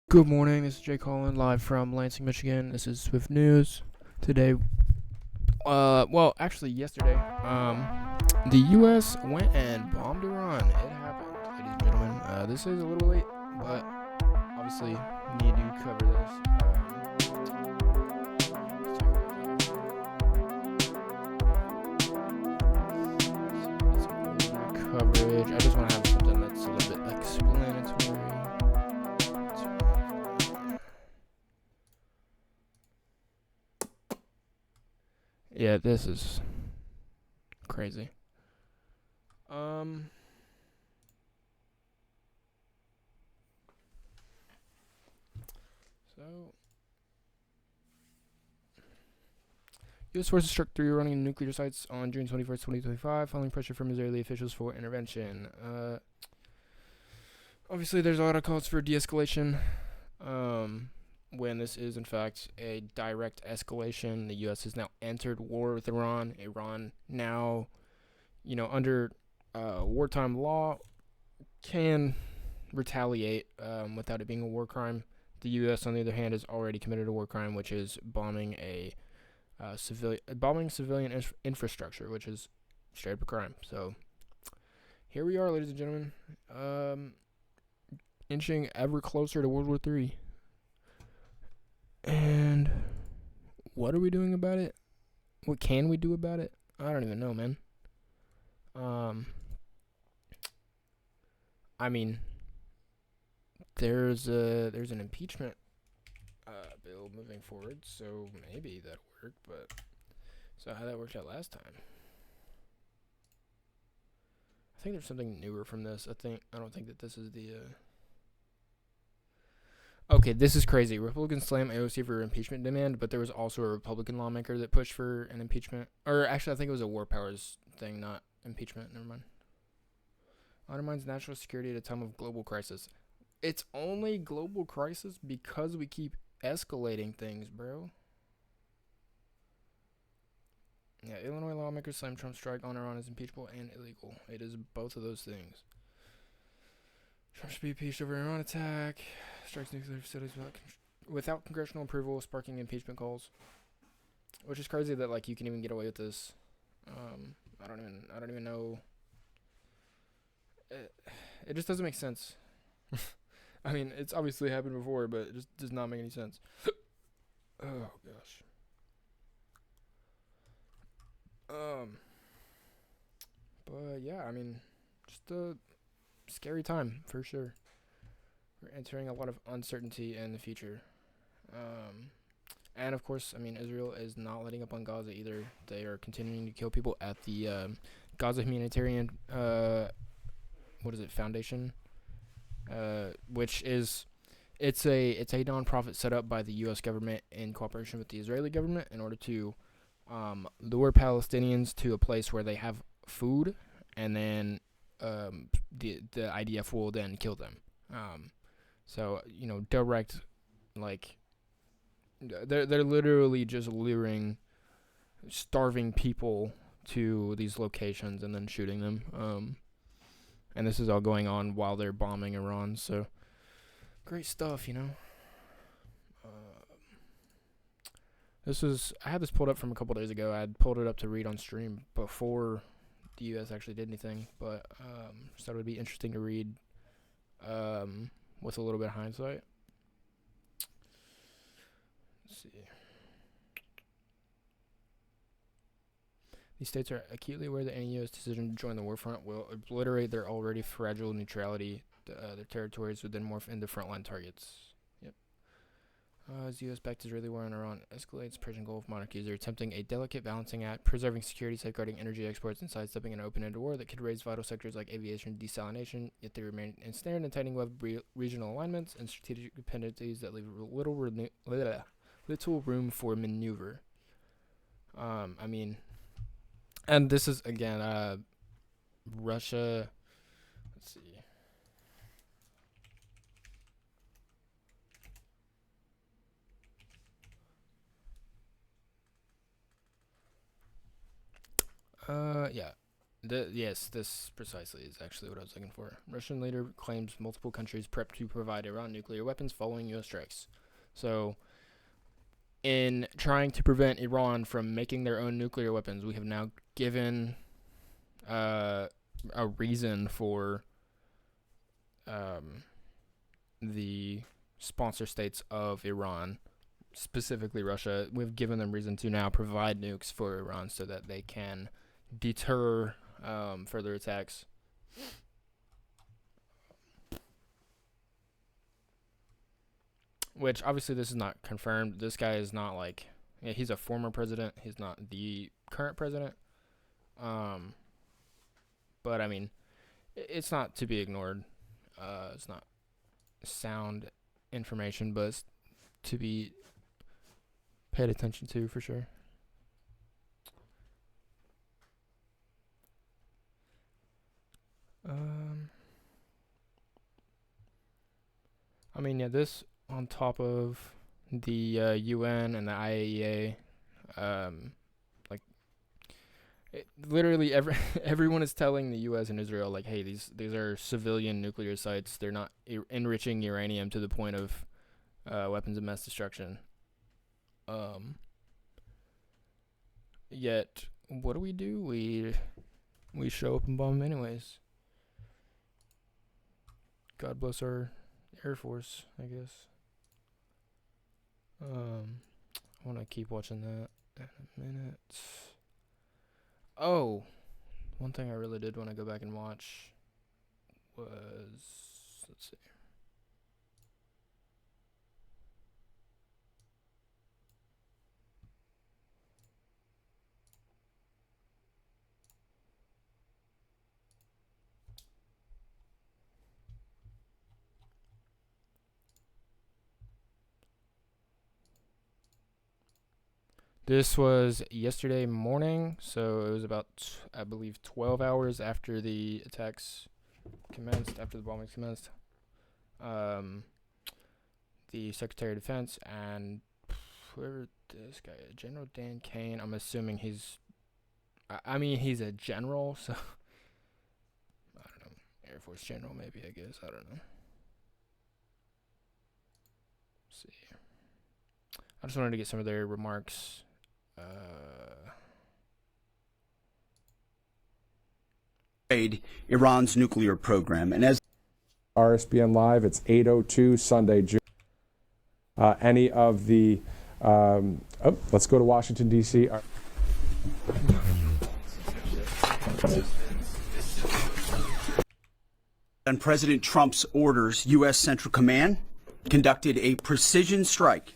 Good morning, this is Jay Collin, live from Lansing, Michigan. This is Swift News. Today, actually yesterday, the U.S. went and bombed Iran. It happened, ladies and gentlemen. This is a little late, but obviously need to cover this. Let's take some older coverage. I just want to have something that's a little bit explanatory. Yeah, this is crazy. Um, so U.S. forces struck 3 Iranian nuclear sites on June 21st, 2025, following pressure from Israeli officials for intervention. Obviously, there's a lot of calls for de-escalation. When this is in fact a direct escalation, the U.S. has now entered war with Iran. Iran now, under wartime law, can retaliate without it being a war crime. The U.S., on the other hand, has already committed a war crime, which is bombing civilian infrastructure, which is straight up a crime. So here we are, ladies and gentlemen, inching ever closer to World War III. And what are we doing about it? What can we do about it? I don't even know, man. I mean, there's an impeachment bill moving forward, so maybe that'll work. But so how that worked out last time? I think there's something newer from this. I don't think that this is the. Okay, this is crazy. Republicans slam AOC for impeachment demand, but there was also a Republican lawmaker that pushed for an impeachment. Or actually, I think it was a war powers thing, not impeachment. Never mind. Undermines national security at a time of global crisis. It's only global crisis because we keep escalating things, bro. Yeah, Illinois lawmakers slam Trump's strike on Iran as impeachable and illegal. It is both of those things. Trump should be impeached over Iran attack. Strikes nuclear facilities without congressional approval, sparking impeachment calls. Which is crazy that you can even get away with this. I don't even know. It just doesn't make sense. I mean, it's obviously happened before, but it just does not make any sense. Oh gosh. But yeah, I mean, just a scary time for sure. We're entering a lot of uncertainty in the future. And of course, I mean, Israel is not letting up on Gaza either. They are continuing to kill people at the Gaza Humanitarian Foundation, which is it's a nonprofit set up by the U.S. government in cooperation with the Israeli government in order to lure Palestinians to a place where they have food, and then the IDF will then kill them. So direct, they're literally just luring starving people to these locations and then shooting them. And this is all going on while they're bombing Iran. So great stuff. I had this pulled up from a couple days ago. I had pulled it up to read on stream before the U.S. actually did anything, but just thought it would be interesting to read with a little bit of hindsight. Let's see. These states are acutely aware that any U.S. decision to join the war front will obliterate their already fragile neutrality. Their territories would then morph into frontline targets. Yep. As the U.S.-backed Israeli war on Iran escalates, Persian Gulf monarchies are attempting a delicate balancing act, preserving security, safeguarding energy exports, and sidestepping an open-ended war that could raise vital sectors like aviation and desalination, yet they remain ensnared in tightening web regional alignments and strategic dependencies that leave little room for maneuver. I mean, and this is, again, Russia. Let's see. Yeah. Yes, this precisely is actually what I was looking for. Russian leader claims multiple countries prep to provide Iran nuclear weapons following U.S. strikes. So, in trying to prevent Iran from making their own nuclear weapons, we have now given a reason for the sponsor states of Iran, specifically Russia. We've given them reason to now provide nukes for Iran so that they can deter further attacks. Which, obviously, this is not confirmed. This guy is not like... Yeah, he's a former president. He's not the current president. But, I mean, it's not to be ignored. It's not sound information, but it's to be paid attention to, for sure. I mean, yeah, this on top of the UN and the IAEA, literally everyone is telling the U.S. and Israel, like, hey, these are civilian nuclear sites. They're not enriching uranium to the point of weapons of mass destruction. Yet, what do? We show up and bomb them anyways. God bless our Air Force, I guess. I want to keep watching that in a minute. Oh, one thing I really did want to go back and watch was, let's see. This was yesterday morning, so it was about, I believe, 12 hours after the attacks commenced, after the bombings commenced. The Secretary of Defense and whoever this guy is, General Dan Kane, I'm assuming he's a general, so I don't know, Air Force General maybe, I guess, I don't know. Let's see. I just wanted to get some of their remarks. Iran's nuclear program, and as RSBN Live, it's 8:02 Sunday, June. Any of the let's go to Washington D.C. On President Trump's orders, U.S. Central Command conducted a precision strike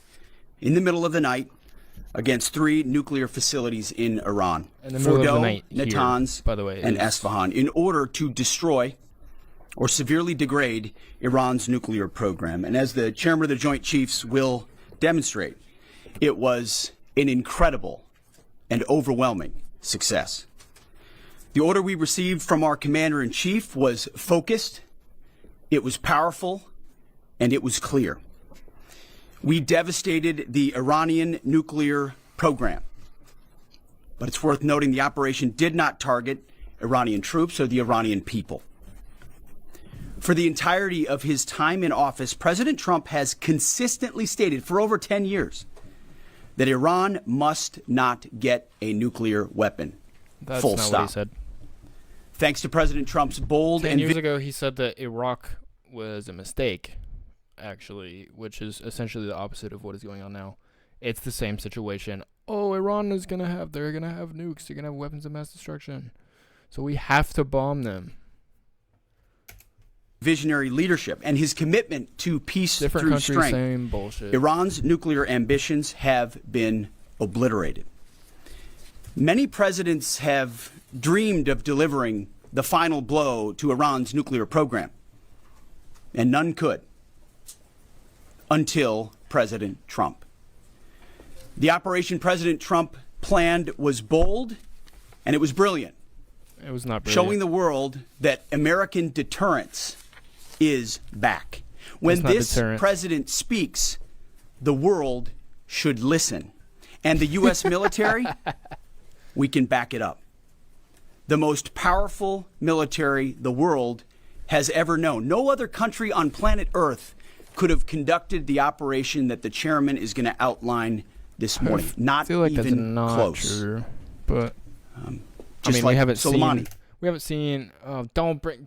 in the middle of the night against 3 nuclear facilities in Iran, Fordo, Natanz, by the way, and Esfahan, in order to destroy or severely degrade Iran's nuclear program. And as the chairman of the Joint Chiefs will demonstrate, it was an incredible and overwhelming success. The order we received from our commander-in-chief was focused, it was powerful, and it was clear. We devastated the Iranian nuclear program. But it's worth noting the operation did not target Iranian troops or the Iranian people. For the entirety of his time in office, President Trump has consistently stated for over 10 years that Iran must not get a nuclear weapon. That's Full not stop. what he said. Thanks to President Trump's bold 10 and years ago, he said that Iraq was a mistake, actually, which is essentially the opposite of what is going on now. It's the same situation. Oh, Iran is they're gonna have nukes, they're gonna have weapons of mass destruction. So we have to bomb them. visionary leadership and his commitment to peace Different through countries, strength. same bullshit. Iran's nuclear ambitions have been obliterated. Many presidents have dreamed of delivering the final blow to Iran's nuclear program, and none could until President Trump. The operation President Trump planned was bold, and it was brilliant. It was not brilliant. Showing the world that American deterrence is back. When this president speaks, the world should listen. And the U.S. military, we can back it up. the most powerful military the world has ever known. No other country on planet Earth could have conducted the operation that the chairman is going to outline this morning. Not I feel like even that's not close. True, but Just I mean, like we haven't Soleimani. seen. We haven't seen. Don't bring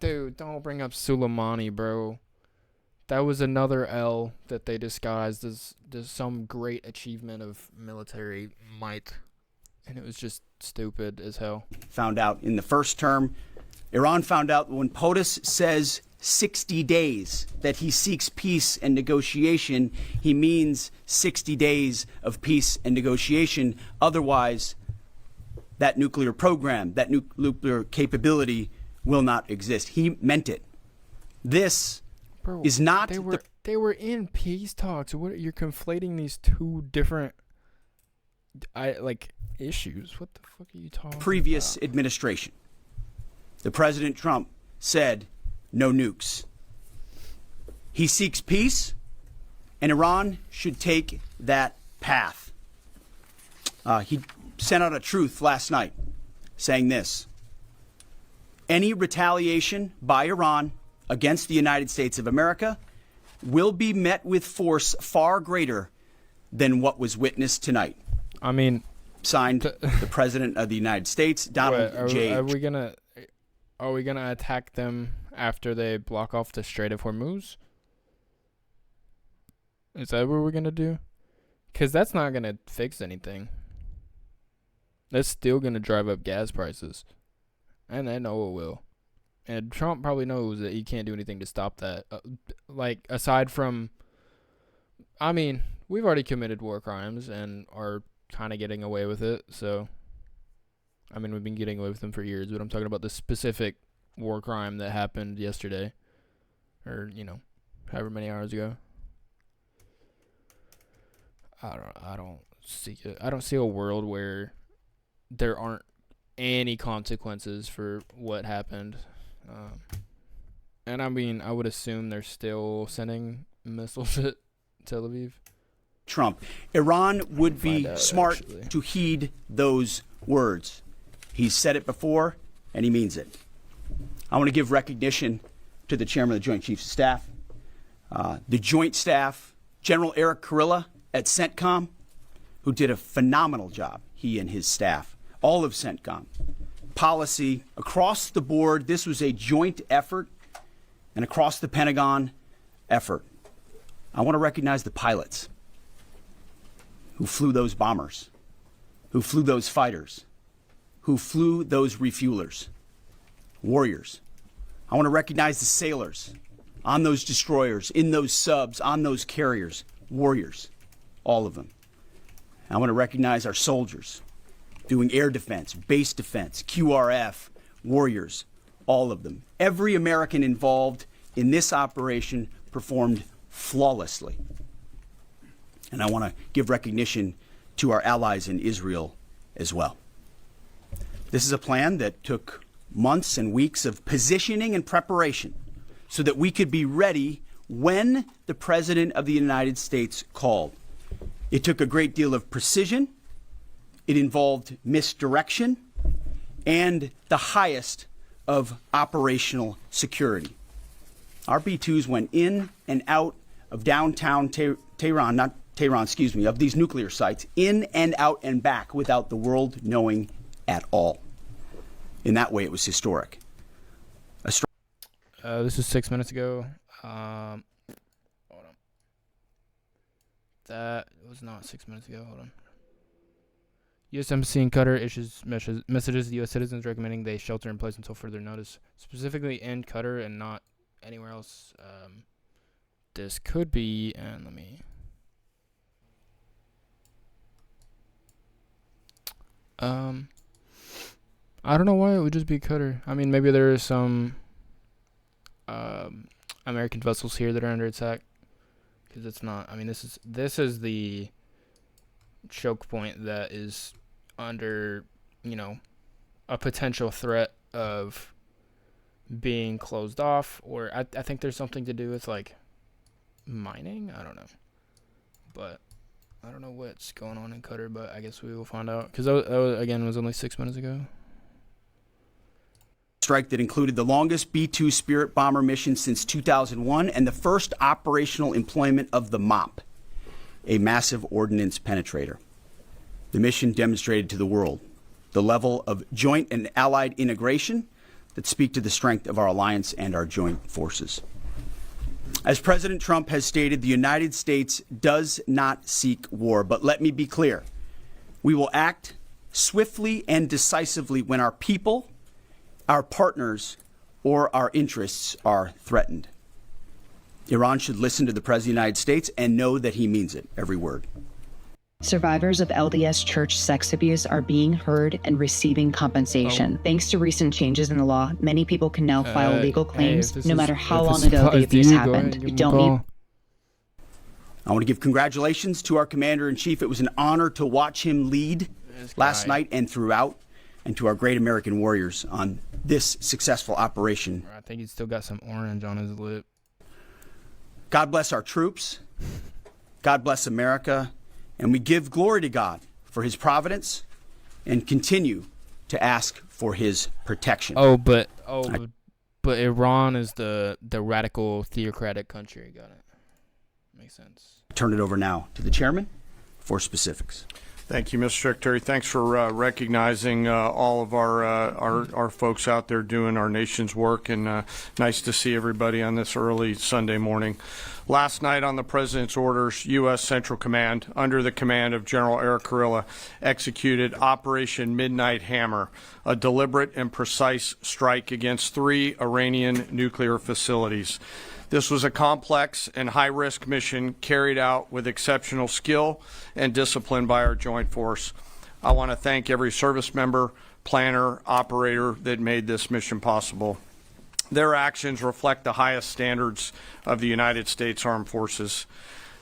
up Soleimani, bro. That was another L that they disguised as some great achievement of military might, and it was just stupid as hell. Found out in the first term. Iran found out when POTUS says 60 days that he seeks peace and negotiation, he means 60 days of peace and negotiation. Otherwise, that nuclear program, that nuclear capability will not exist. He meant it. This Bro, is not they were in peace talks. What you're conflating these two different issues. What the fuck are you talking previous about? administration. The President Trump said no nukes. He seeks peace, and Iran should take that path. He sent out a truth last night saying this: any retaliation by Iran against the United States of America will be met with force far greater than what was witnessed tonight. I mean, Signed, the President of the United States, Donald J. Are we gonna attack them after they block off the Strait of Hormuz? Is that what we're gonna do? Because that's not gonna fix anything. That's still gonna drive up gas prices, and I know it will. And Trump probably knows that he can't do anything to stop that. Aside from, I mean, we've already committed war crimes and are kind of getting away with it. So, I mean, we've been getting away with them for years, but I'm talking about the specific war crime that happened yesterday, or however many hours ago. I don't see it. I don't see a world where there aren't any consequences for what happened. And I mean, I would assume they're still sending missiles at Tel Aviv. Trump. Iran would be smart actually to heed those words. He's said it before, and he means it. I want to give recognition to the chairman of the Joint Chiefs of Staff, the Joint Staff, General Eric Kurilla at CENTCOM, who did a phenomenal job, he and his staff, all of CENTCOM. Policy across the board. This was a joint effort, and across the Pentagon effort. I want to recognize the pilots who flew those bombers, who flew those fighters, who flew those refuelers, warriors. I want to recognize the sailors on those destroyers, in those subs, on those carriers, warriors, all of them. I want to recognize our soldiers doing air defense, base defense, QRF, warriors, all of them. Every American involved in this operation performed flawlessly. And I want to give recognition to our allies in Israel as well. This is a plan that took months and weeks of positioning and preparation so that we could be ready when the President of the United States called. It took a great deal of precision. It involved misdirection and the highest of operational security. Our B-2s went in and out of downtown Tehran, of these nuclear sites, in and out and back without the world knowing at all. In that way, it was historic. This is 6 minutes ago. Hold on. That was not 6 minutes ago. Hold on. U.S. Embassy in Qatar issues messages to U.S. citizens recommending they shelter in place until further notice, specifically in Qatar and not anywhere else. This could be, and let me. I don't know why it would just be Qatar. I mean, maybe there are some American vessels here that are under attack, because it's not. I mean, this is the choke point that is under, a potential threat of being closed off, or I think there's something to do with mining. I don't know, but I don't know what's going on in Qatar, but I guess we will find out, because that was, again, was only 6 minutes ago. strike that included the longest B-2 Spirit bomber mission since 2001 and the first operational employment of the MOP, a massive ordnance penetrator. The mission demonstrated to the world the level of joint and allied integration that speak to the strength of our alliance and our joint forces. As President Trump has stated, the United States does not seek war, but let me be clear. We will act swiftly and decisively when our people, our partners, or our interests are threatened. Iran should listen to the President of the United States and know that he means it, every word. Survivors of LDS church sex abuse are being heard and receiving compensation. Thanks to recent changes in the law, many people can now file legal claims, no matter how long ago the abuse happened. You don't need. I want to give congratulations to our Commander-in-Chief. It was an honor to watch him lead last night and throughout, and to our great American warriors on this successful operation. I think he's still got some orange on his lip. God bless our troops. God bless America. And we give glory to God for his providence and continue to ask for his protection. But Iran is the radical theocratic country. Got it. Makes sense. Turn it over now to the chairman for specifics. Thank you, Mr. Secretary. Thanks for recognizing all of our folks out there doing our nation's work, and nice to see everybody on this early Sunday morning. Last night on the President's orders, U.S. Central Command, under the command of General Eric Kurilla, executed Operation Midnight Hammer, a deliberate and precise strike against 3 Iranian nuclear facilities. This was a complex and high-risk mission carried out with exceptional skill and discipline by our joint force. I want to thank every service member, planner, operator that made this mission possible. Their actions reflect the highest standards of the United States Armed Forces.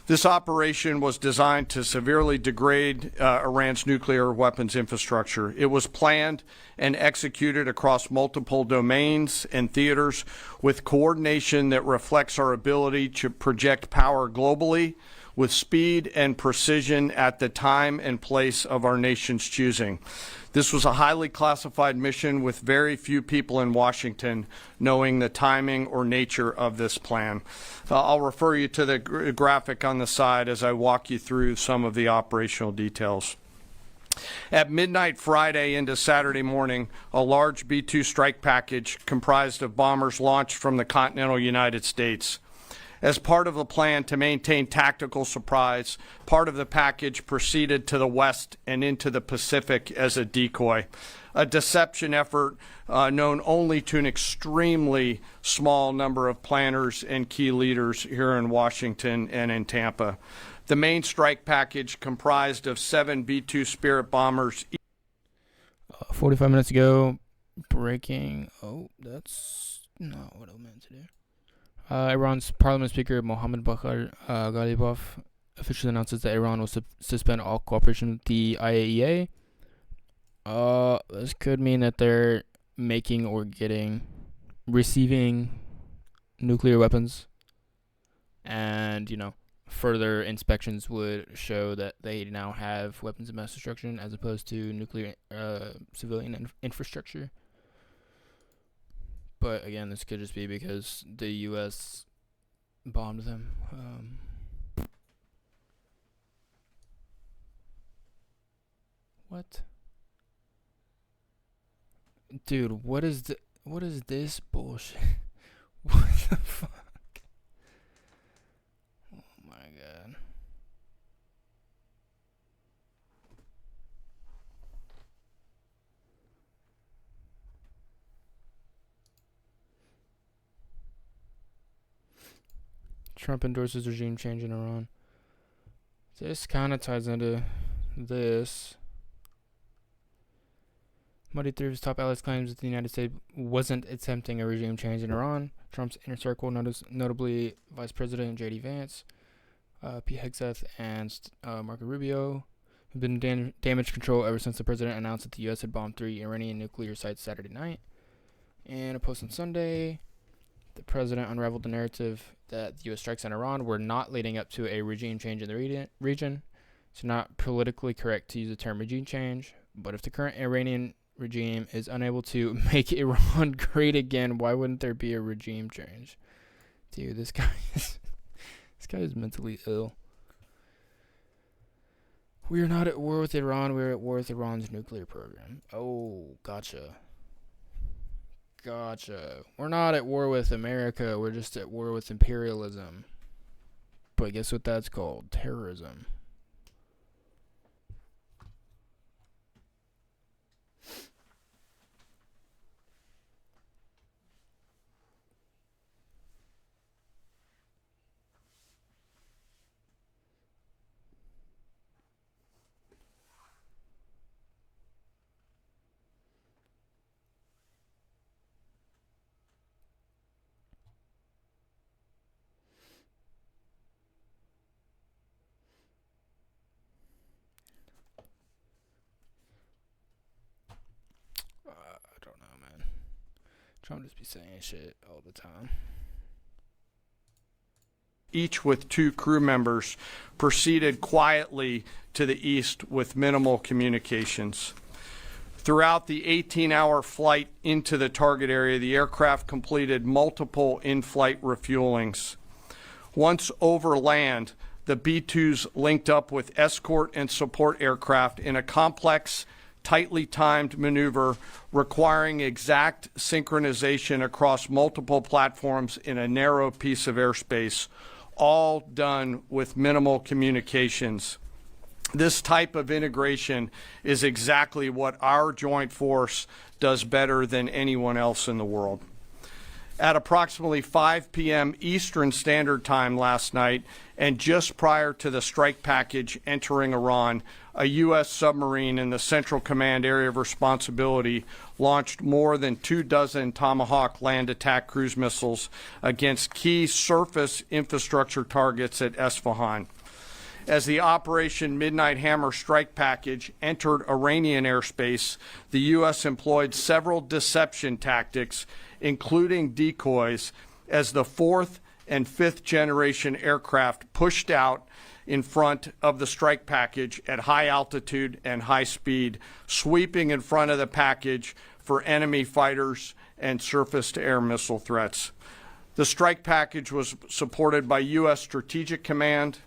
This operation was designed to severely degrade Iran's nuclear weapons infrastructure. It was planned and executed across multiple domains and theaters with coordination that reflects our ability to project power globally with speed and precision at the time and place of our nation's choosing. This was a highly classified mission with very few people in Washington knowing the timing or nature of this plan. I'll refer you to the graphic on the side as I walk you through some of the operational details. At midnight Friday into Saturday morning, a large B-2 strike package comprised of bombers launched from the continental United States. As part of the plan to maintain tactical surprise, part of the package proceeded to the west and into the Pacific as a decoy, a deception effort known only to an extremely small number of planners and key leaders here in Washington and in Tampa. The main strike package comprised of 7 B-2 Spirit bombers. 45 minutes ago, breaking. That's not what I meant to do. Iran's Parliament Speaker Mohammad Baghar Ghalibaf officially announces that Iran will suspend all cooperation with the IAEA. This could mean that they're making or receiving nuclear weapons, and further inspections would show that they now have weapons of mass destruction as opposed to nuclear civilian infrastructure. But again, this could just be because the U.S. bombed them. What? Dude, what is this bullshit? What the fuck? Oh my god. Trump endorses regime change in Iran. This kind of ties into this. Muddy through his top allies claims that the United States wasn't attempting a regime change in Iran. Trump's inner circle, notably Vice President J.D. Vance, Pete Hegseth, and Marco Rubio, have been damage control ever since the president announced that the U.S. had bombed 3 Iranian nuclear sites Saturday night. In a post on Sunday, the president unraveled the narrative that the U.S. strikes on Iran were not leading up to a regime change in the region. It's not politically correct to use the term regime change, but if the current Iranian regime is unable to make Iran great again, why wouldn't there be a regime change? Dude, this guy is mentally ill. We are not at war with Iran. We are at war with Iran's nuclear program. Oh, gotcha. We're not at war with America. We're just at war with imperialism. But guess what that's called? Terrorism. I don't know, man. Trump just be saying shit all the time. Each with 2 crew members, proceeded quietly to the east with minimal communications. Throughout the 18-hour flight into the target area, the aircraft completed multiple in-flight refuelings. Once over land, the B-2s linked up with escort and support aircraft in a complex, tightly timed maneuver requiring exact synchronization across multiple platforms in a narrow piece of airspace, all done with minimal communications. This type of integration is exactly what our joint force does better than anyone else in the world. At approximately 5 p.m. Eastern Standard Time last night, and just prior to the strike package entering Iran, a U.S. submarine in the Central Command Area of Responsibility launched more than 24 Tomahawk land attack cruise missiles against key surface infrastructure targets at Esfahan. As the Operation Midnight Hammer strike package entered Iranian airspace, the U.S. employed several deception tactics, including decoys, as the 4th and 5th generation aircraft pushed out in front of the strike package at high altitude and high speed, sweeping in front of the package for enemy fighters and surface-to-air missile threats. The strike package was supported by U.S. Strategic Command,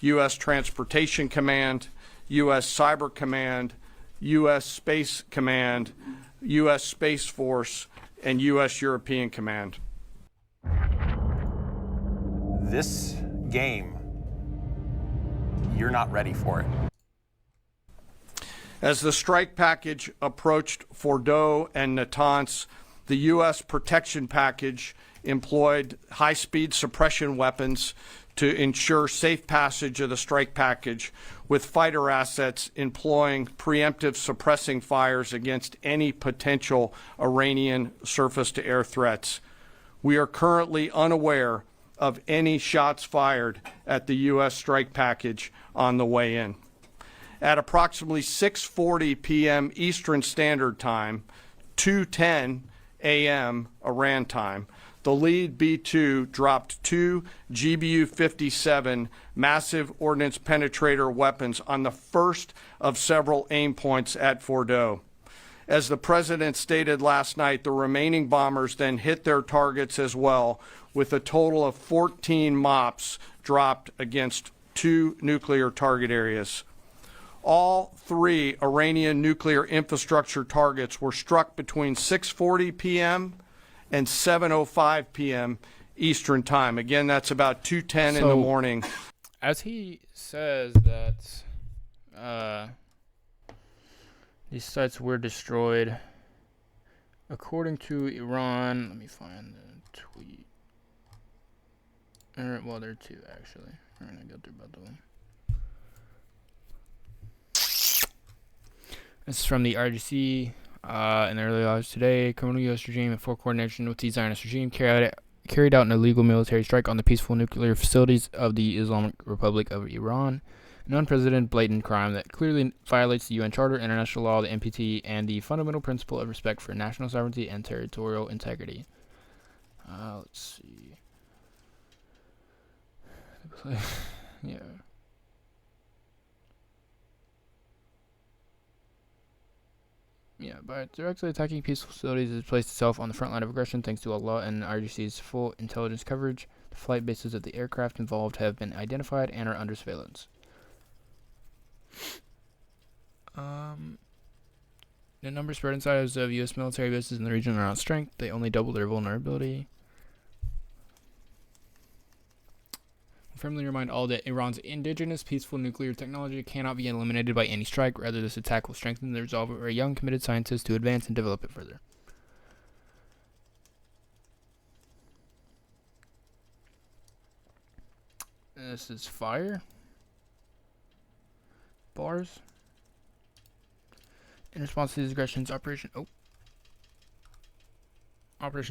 U.S. Transportation Command, U.S. Cyber Command, U.S. Space Command, U.S. Space Force, and U.S. European Command. This game, you're not ready for it. As the strike package approached Fordo and Natanz, the U.S. protection package employed high-speed suppression weapons to ensure safe passage of the strike package, with fighter assets employing preemptive suppressing fires against any potential Iranian surface-to-air threats. We are currently unaware of any shots fired at the U.S. strike package on the way in. At approximately 6:40 p.m. Eastern Standard Time, 2:10 a.m. Iran time, the lead B-2 dropped 2 GBU-57 massive ordnance penetrator weapons on the first of several aim points at Fordo. As the president stated last night, the remaining bombers then hit their targets as well, with a total of 14 MOPs dropped against 2 nuclear target areas. All 3 Iranian nuclear infrastructure targets were struck between 6:40 p.m. and 7:05 p.m. Eastern Time. Again, that's about 2:10 in the morning. As he says that these sites were destroyed, according to Iran, let me find the tweet. Well, there are 2 actually. We're going to go through both of them. This is from the RGC. In the early hours today, criminal U.S. regime, in full coordination with the Zionist regime, carried out an illegal military strike on the peaceful nuclear facilities of the Islamic Republic of Iran, an unprecedented, blatant crime that clearly violates the UN Charter, international law, the NPT, and the fundamental principle of respect for national sovereignty and territorial integrity. Let's see. Yeah. by directly attacking peaceful facilities, it has placed itself on the front line of aggression thanks to Allah and RGC's full intelligence coverage. The flight bases of the aircraft involved have been identified and are under surveillance. The number, spread and size of U.S. military bases in the region are on strength. They only double their vulnerability. Firmly remind all that Iran's indigenous peaceful nuclear technology cannot be eliminated by any strike. Rather, this attack will strengthen the resolve of our young, committed scientists to advance and develop it further. This is fire. Bars. In response to these aggressions, Operation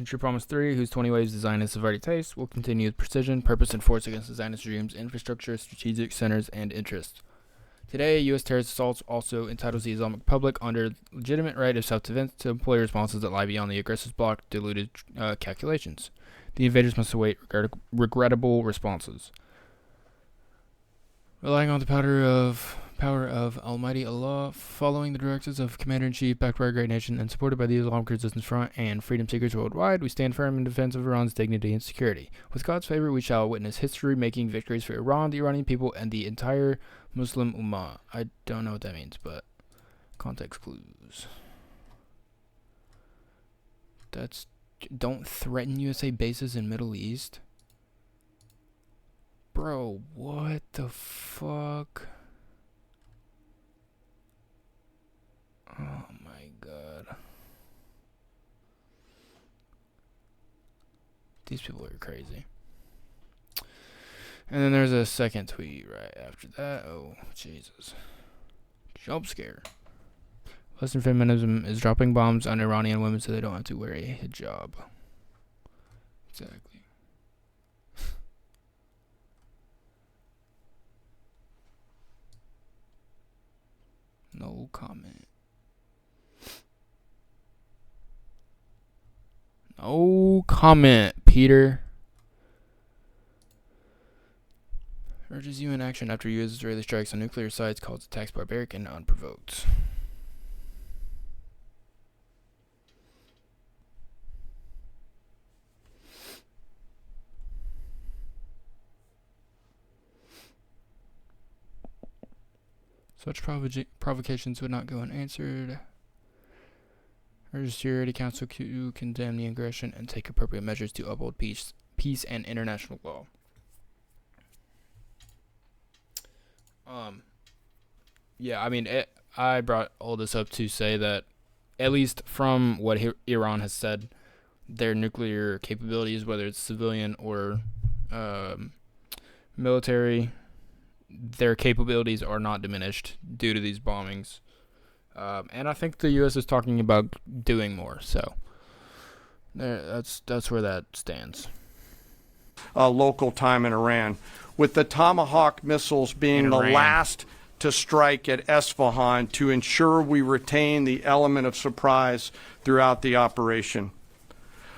True Promise 3, whose 20 waves the Zionists have already tasted, will continue with precision, purpose, and force against the Zionist regime's infrastructure, strategic centers, and interests. Today, U.S. terrorist assaults also entitles the Islamic Republic under legitimate right of self-defense to employ responses that lie beyond the aggressor's blocked, deluded calculations. The invaders must await regrettable responses. Relying on the power of Almighty Allah, following the directives of Commander-in-Chief, backed by a great nation, and supported by the Islamic Resistance Front and freedom seekers worldwide, we stand firm in defense of Iran's dignity and security. With God's favor, we shall witness history-making victories for Iran, the Iranian people, and the entire Muslim Ummah. I don't know what that means, but context clues. Don't threaten USA bases in Middle East. Bro, what the fuck? Oh my god. These people are crazy. And then there's a second tweet right after that. Oh, Jesus. Jump scare. Western feminism is dropping bombs on Iranian women so they don't have to wear a hijab. Exactly. No comment. No comment, Peter. Urges UN action after U.S. Israeli strikes on nuclear sites, calls attacks barbaric and unprovoked. Such provocations would not go unanswered. Urges Security Council to condemn the aggression and take appropriate measures to uphold peace and international law. Yeah, I mean, I brought all this up to say that, at least from what Iran has said, their nuclear capabilities, whether it's civilian or military, their capabilities are not diminished due to these bombings. And I think the U.S. is talking about doing more. So that's where that stands. Local time in Iran, with the Tomahawk missiles being the last to strike at Esfahan to ensure we retain the element of surprise throughout the operation.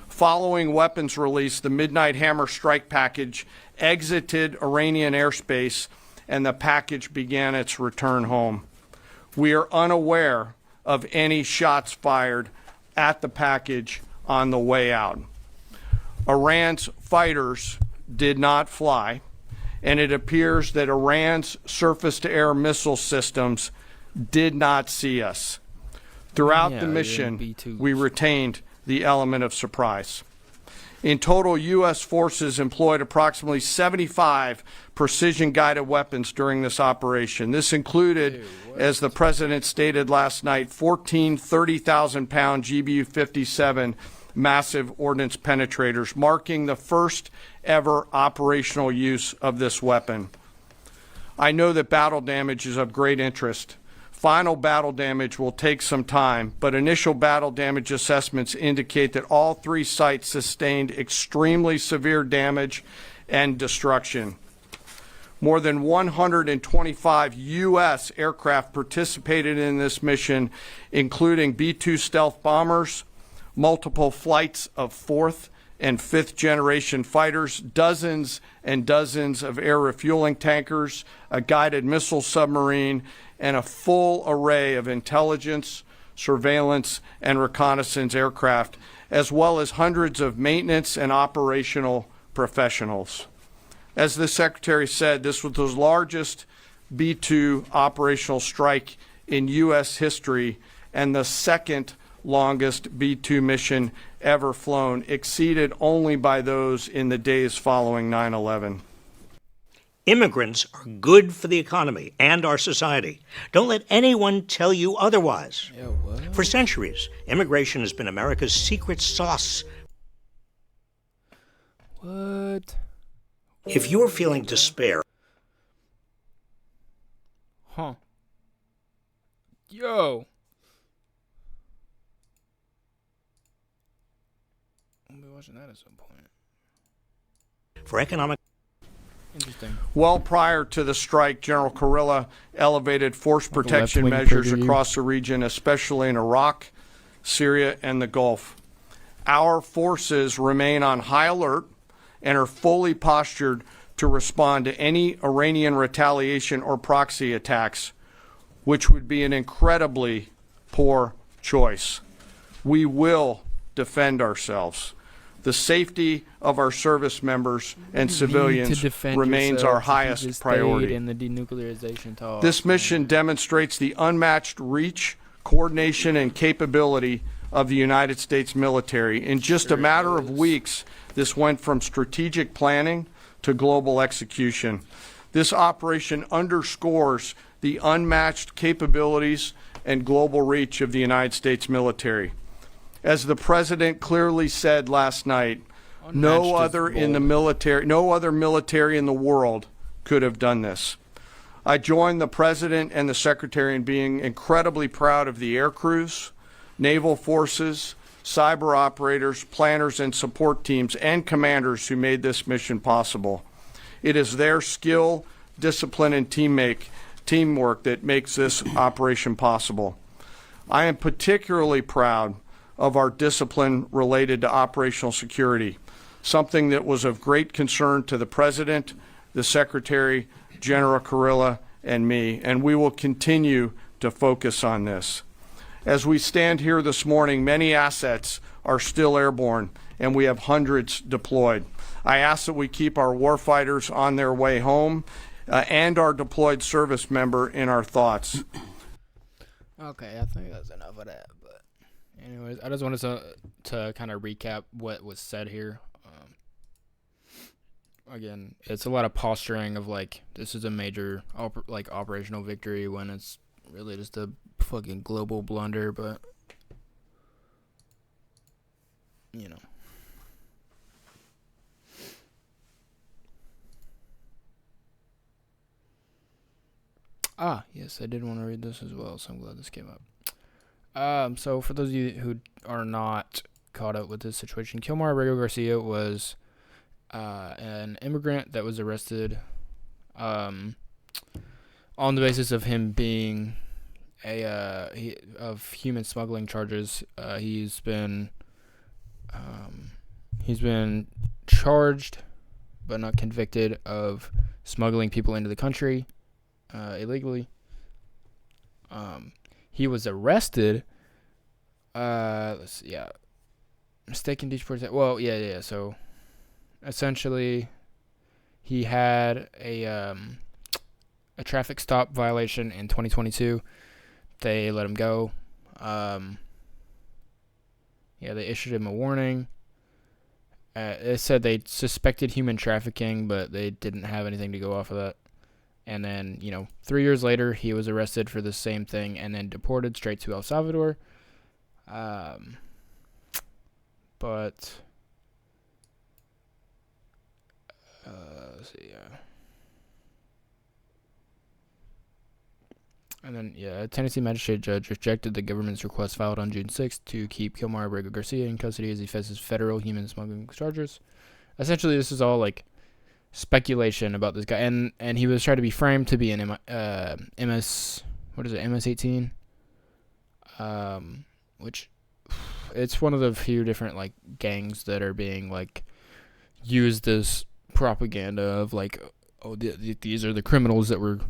Following weapons release, the Midnight Hammer strike package exited Iranian airspace and the package began its return home. We are unaware of any shots fired at the package on the way out. Iran's fighters did not fly, and it appears that Iran's surface-to-air missile systems did not see us. Throughout the mission, we retained the element of surprise. In total, U.S. forces employed approximately 75 precision-guided weapons during this operation. This included, as the President stated last night, 14 30,000-pound GBU-57 massive ordnance penetrators, marking the first ever operational use of this weapon. I know that battle damage is of great interest. Final battle damage will take some time, but initial battle damage assessments indicate that all three sites sustained extremely severe damage and destruction. More than 125 U.S. aircraft participated in this mission, including B-2 stealth bombers, multiple flights of fourth and fifth generation fighters, dozens and dozens of air refueling tankers, a guided missile submarine, and a full array of intelligence, surveillance, and reconnaissance aircraft, as well as hundreds of maintenance and operational professionals. As the Secretary said, this was the largest B-2 operational strike in U.S. history and the second longest B-2 mission ever flown, exceeded only by those in the days following 9/11. Immigrants are good for the economy and our society. Don't let anyone tell you otherwise. For centuries, immigration has been America's secret sauce. What? If you're feeling despair, Huh. Yo. I'll be watching that at some point. for economic Interesting. Well prior to the strike, General Kurilla elevated force Like a protection left-wing measures pay-per-view. across the region, especially in Iraq, Syria, and the Gulf. Our forces remain on high alert and are fully postured to respond to any Iranian retaliation or proxy attacks, which would be an incredibly poor choice. We will defend ourselves. The safety of our service members and civilians remains our highest priority. In the denuclearization talk. This mission demonstrates the unmatched reach, coordination, and capability of the United States military. In just a matter of weeks, this went from strategic planning to global execution. This operation underscores the unmatched capabilities and global reach of the United States military. As the President clearly said last night, no other military in the world could have done this. I join the President and the Secretary in being incredibly proud of the air crews, naval forces, cyber operators, planners, and support teams, and commanders who made this mission possible. It is their skill, discipline, and teamwork that makes this operation possible. I am particularly proud of our discipline related to operational security, something that was of great concern to the President, the Secretary, General Kurilla, and me, and we will continue to focus on this. As we stand here this morning, many assets are still airborne, and we have hundreds deployed. I ask that we keep our warfighters on their way home and our deployed service member in our thoughts. Okay, I think that's enough of that. But anyways, I just wanted to kind of recap what was said here. Again, it's a lot of posturing of like this is a major operational victory when it's really just a fucking global blunder. But you know. Yes, I did want to read this as well, so I'm glad this came up. So for those of you who are not caught up with this situation, Kilmar Abrego Garcia was an immigrant that was arrested on the basis of him being of human smuggling charges. He's been charged but not convicted of smuggling people into the country illegally. He was arrested. Let's see, mistaken deportation. Well, yeah. So, essentially, he had a traffic stop violation in 2022. They let him go. They issued him a warning. It said they suspected human trafficking, but they didn't have anything to go off of that. And then, 3 years later, he was arrested for the same thing and then deported straight to El Salvador. Let's see, And then, a Tennessee magistrate judge rejected the government's request filed on June 6th to keep Kilmar Abrego Garcia in custody as he faces federal human smuggling charges. Essentially, this is all, speculation about this guy, and he was trying to be framed to be an MS-18, which it's one of the few different gangs that are being used as propaganda of these are the criminals that we're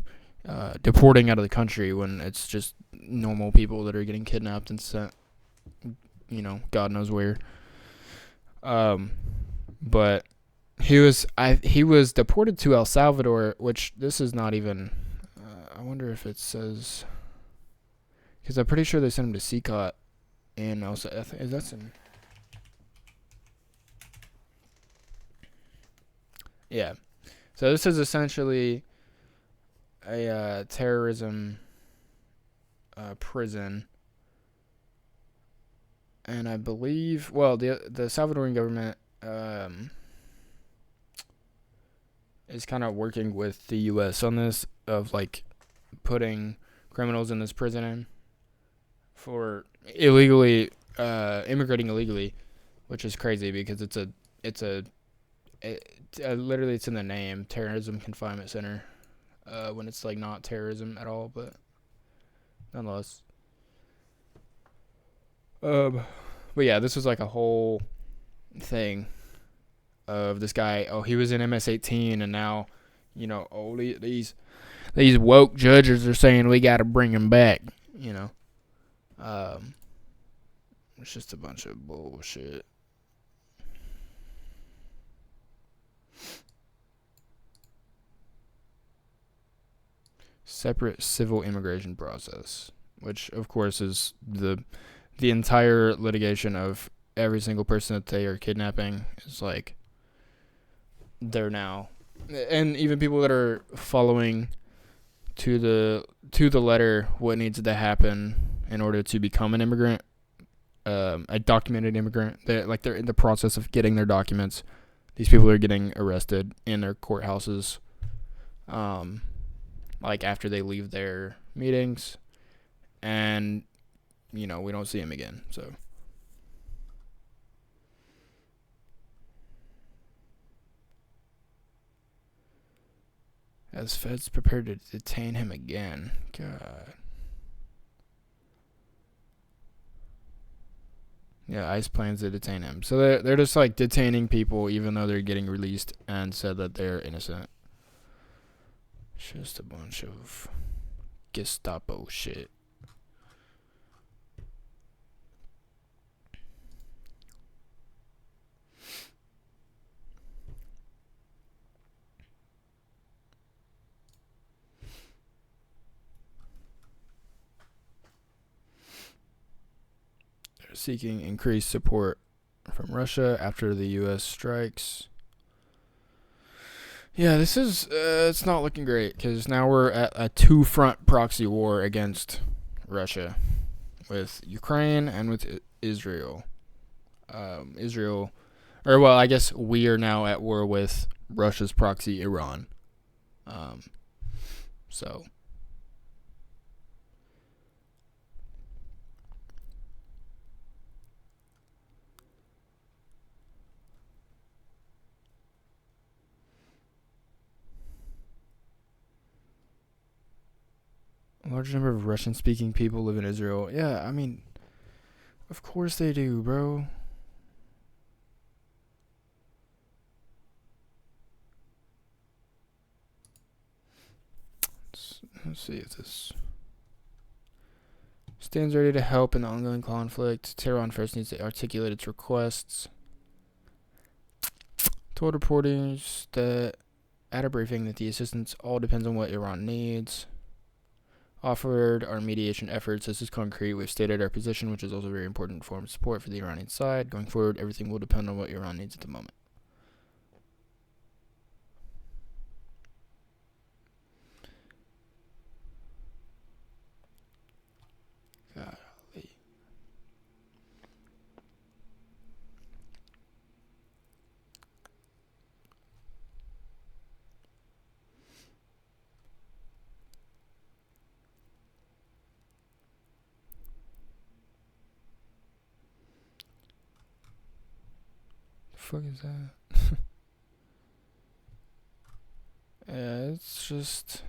deporting out of the country, when it's just normal people that are getting kidnapped and sent, God knows where. But he was deported to El Salvador, which this is not even. I wonder if it says, because I'm pretty sure they sent him to CCOT in El Salvador. Is that in? Yeah. So this is essentially a terrorism prison, and I believe, well, the Salvadoran government is kind of working with the U.S. on this, of like putting criminals in this prison for illegally immigrating illegally, which is crazy because literally it's in the name, terrorism confinement center, when it's like not terrorism at all, but nonetheless. But yeah, this was like a whole thing of this guy. Oh, he was in MS-18, and now, these woke judges are saying we got to bring him back. It's just a bunch of bullshit. Separate civil immigration process, which of course is the entire litigation of every single person that they are kidnapping, is like they're now, and even people that are following to the letter what needs to happen in order to become an immigrant, a documented immigrant. They're in the process of getting their documents. These people are getting arrested in their courthouses, like after they leave their meetings, and we don't see him again. So as feds prepare to detain him again. God. Yeah, ICE plans to detain him. So they're just like detaining people even though they're getting released and said that they're innocent. Just a bunch of Gestapo shit. They're seeking increased support from Russia after the U.S. strikes. Yeah, this is, it's not looking great, because now we're at a two-front proxy war against Russia, with Ukraine and with Israel. I guess we are now at war with Russia's proxy, Iran. So. A large number of Russian-speaking people live in Israel. Yeah, I mean, of course they do, bro. Let's see if this stands ready to help in the ongoing conflict. Tehran first needs to articulate its requests. Told reporters that at a briefing that the assistance all depends on what Iran needs. Offered our mediation efforts. This is concrete. We've stated our position, which is also a very important form of support for the Iranian side. Going forward, everything will depend on what Iran needs at the moment. Golly. The fuck is that? Yeah, it's just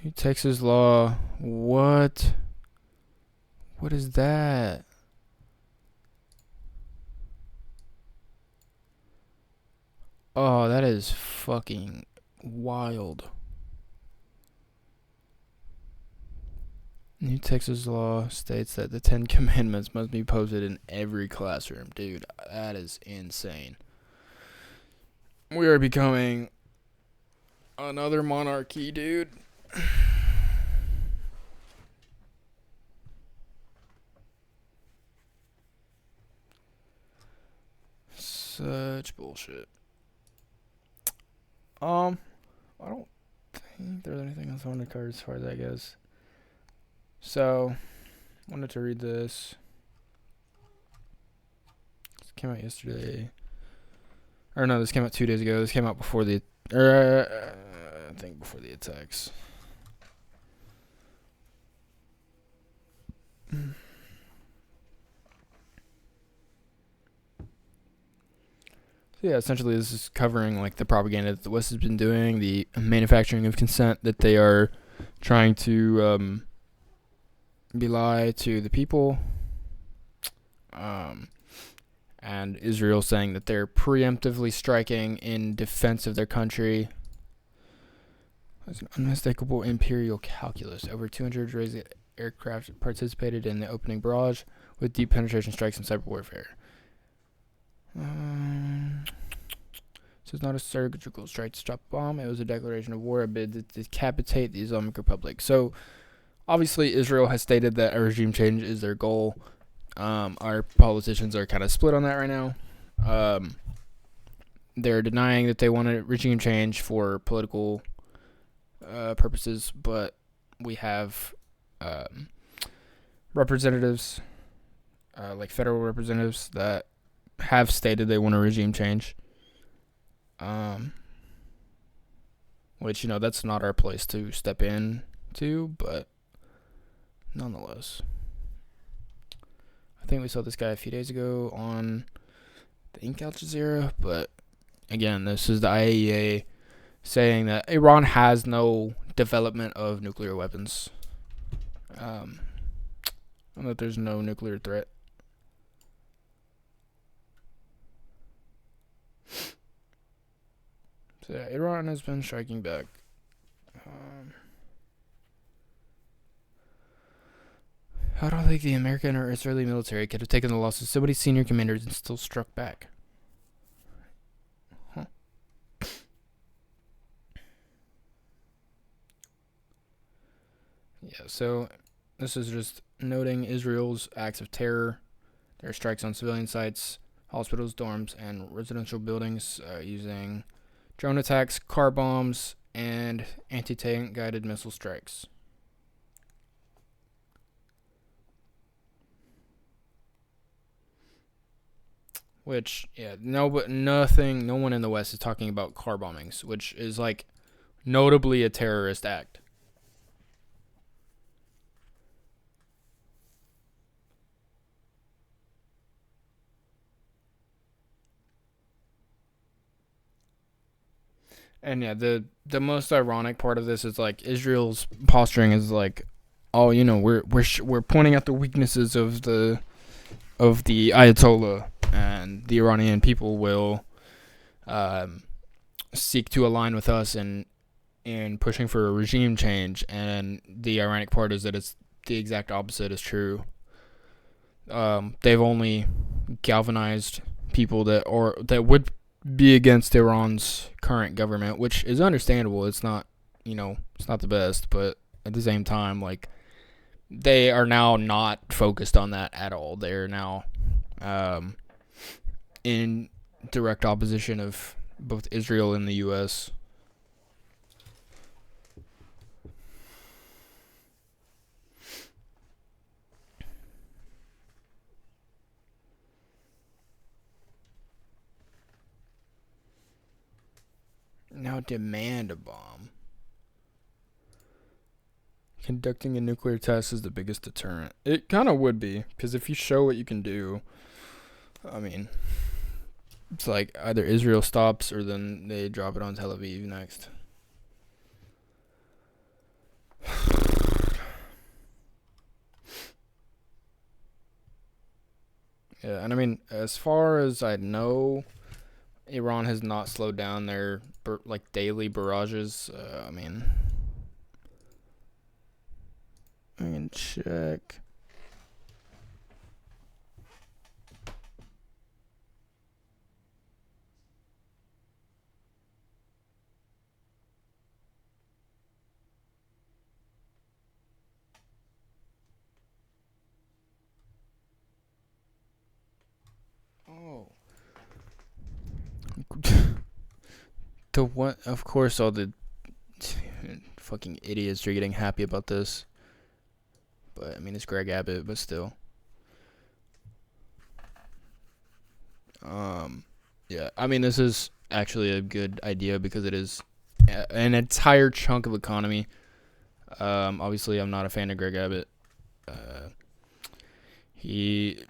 New Texas law. What? What is that? Oh, that is fucking wild. New Texas law states that the 10 Commandments must be posted in every classroom. Dude, that is insane. We are becoming another monarchy, dude. Such bullshit. I don't think there's anything else I want to cover as far as that goes. So, wanted to read this. This came out yesterday. Or no, this came out 2 days ago. This came out before the, I think before the attacks. So yeah, essentially this is covering like the propaganda that the West has been doing, the manufacturing of consent that they are trying to belie to the people, and Israel saying that they're preemptively striking in defense of their country. There's an unmistakable imperial calculus. Over 200 Israeli aircraft participated in the opening barrage with deep penetration strikes and cyber warfare. So it's not a surgical strike to stop a bomb. It was a declaration of war, a bid to decapitate the Islamic Republic. So obviously Israel has stated that a regime change is their goal. Our politicians are kind of split on that right now. They're denying that they want a regime change for political purposes, but we have representatives, like federal representatives, that have stated they want a regime change. Which, you know, that's not our place to step in to, but nonetheless. I think we saw this guy a few days ago on, I think, Al Jazeera, but again, this is the IAEA saying that Iran has no development of nuclear weapons. And that there's no nuclear threat. So yeah, Iran has been striking back. I don't think the American or Israeli military could have taken the loss of so many senior commanders and still struck back. Huh. Yeah, so this is just noting Israel's acts of terror, their strikes on civilian sites, hospitals, dorms, and residential buildings using drone attacks, car bombs, and anti-tank guided missile strikes. Which, yeah, no one in the West is talking about car bombings, which is like notably a terrorist act. And yeah, the most ironic part of this is like Israel's posturing is like, oh, you know, we're pointing out the weaknesses of the Ayatollah, and the Iranian people will seek to align with us in pushing for a regime change. And the ironic part is that it's the exact opposite is true. They've only galvanized people that would be against Iran's current government, which is understandable. It's not, it's not the best, but at the same time, like, they are now not focused on that at all. They're now in direct opposition of both Israel and the U.S. Now demand a bomb. Conducting a nuclear test is the biggest deterrent. It kind of would be, because if you show what you can do, I mean, it's like either Israel stops or then they drop it on Tel Aviv next. Yeah, and I mean, as far as I know, Iran has not slowed down their daily barrages. I mean, I can check. Oh. The one, of course, all the fucking idiots are getting happy about this. But I mean, it's Greg Abbott, but still. Yeah, I mean, this is actually a good idea because it is an entire chunk of economy. Obviously, I'm not a fan of Greg Abbott. He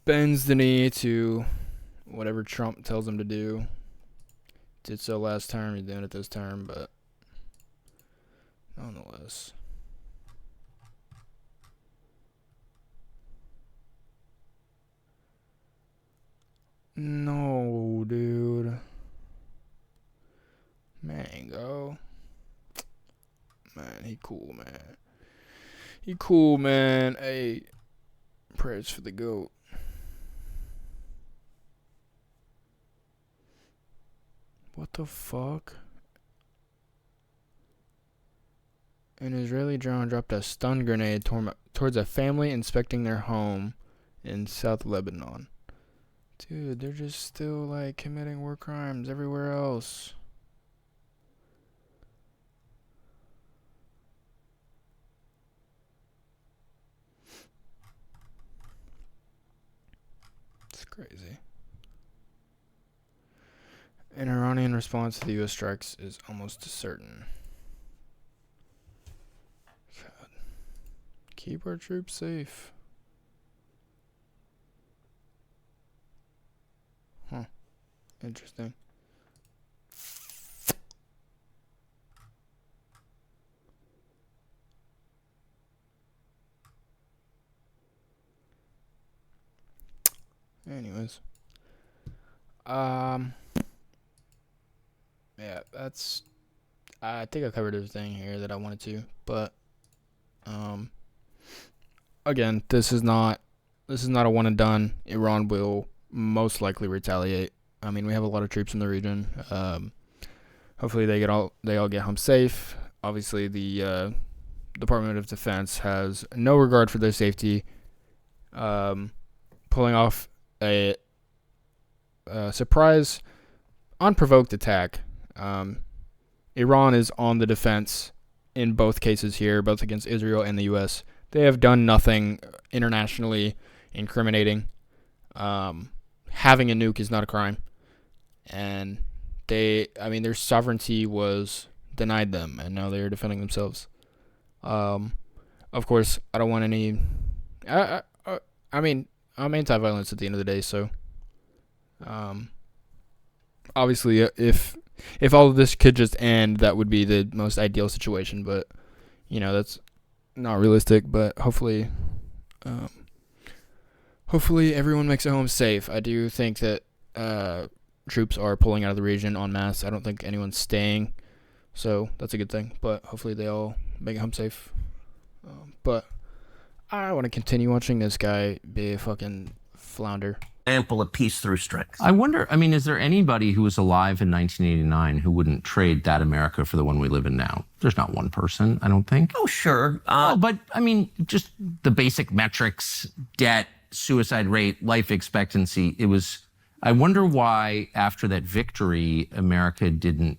bends the knee to whatever Trump tells him to do. Did so last term, he's doing it this term, but nonetheless. No, dude. Mango. Man, he cool, man. He cool, man. Hey, prayers for the GOAT. What the fuck? An Israeli drone dropped a stun grenade towards a family inspecting their home in South Lebanon. Dude, they're just still, like, committing war crimes everywhere else. It's crazy. An Iranian response to the U.S. strikes is almost certain. God. Keep our troops safe. Huh. Interesting. Anyways. Yeah, that's... I think I covered everything here that I wanted to, but... Again, this is not a one and done. Iran will most likely retaliate. I mean, we have a lot of troops in the region. Hopefully they all get home safe. Obviously, the Department of Defense has no regard for their safety. Pulling off a surprise, unprovoked attack. Iran is on the defense in both cases here, both against Israel and the U.S. They have done nothing internationally incriminating. Having a nuke is not a crime. And their sovereignty was denied them, and now they are defending themselves. Of course, I don't want any... I mean, I'm anti-violence at the end of the day, so... Obviously, if all of this could just end, that would be the most ideal situation, but, that's not realistic, but hopefully everyone makes it home safe. I do think that troops are pulling out of the region en masse. I don't think anyone's staying, so that's a good thing, but hopefully they all make it home safe. But I want to continue watching this guy be a fucking flounder. Ample of peace through strength. I wonder, is there anybody who was alive in 1989 who wouldn't trade that America for the one we live in now? There's not one person, I don't think. Oh, sure. But, just the basic metrics, debt, suicide rate, life expectancy. I wonder why, after that victory, America didn't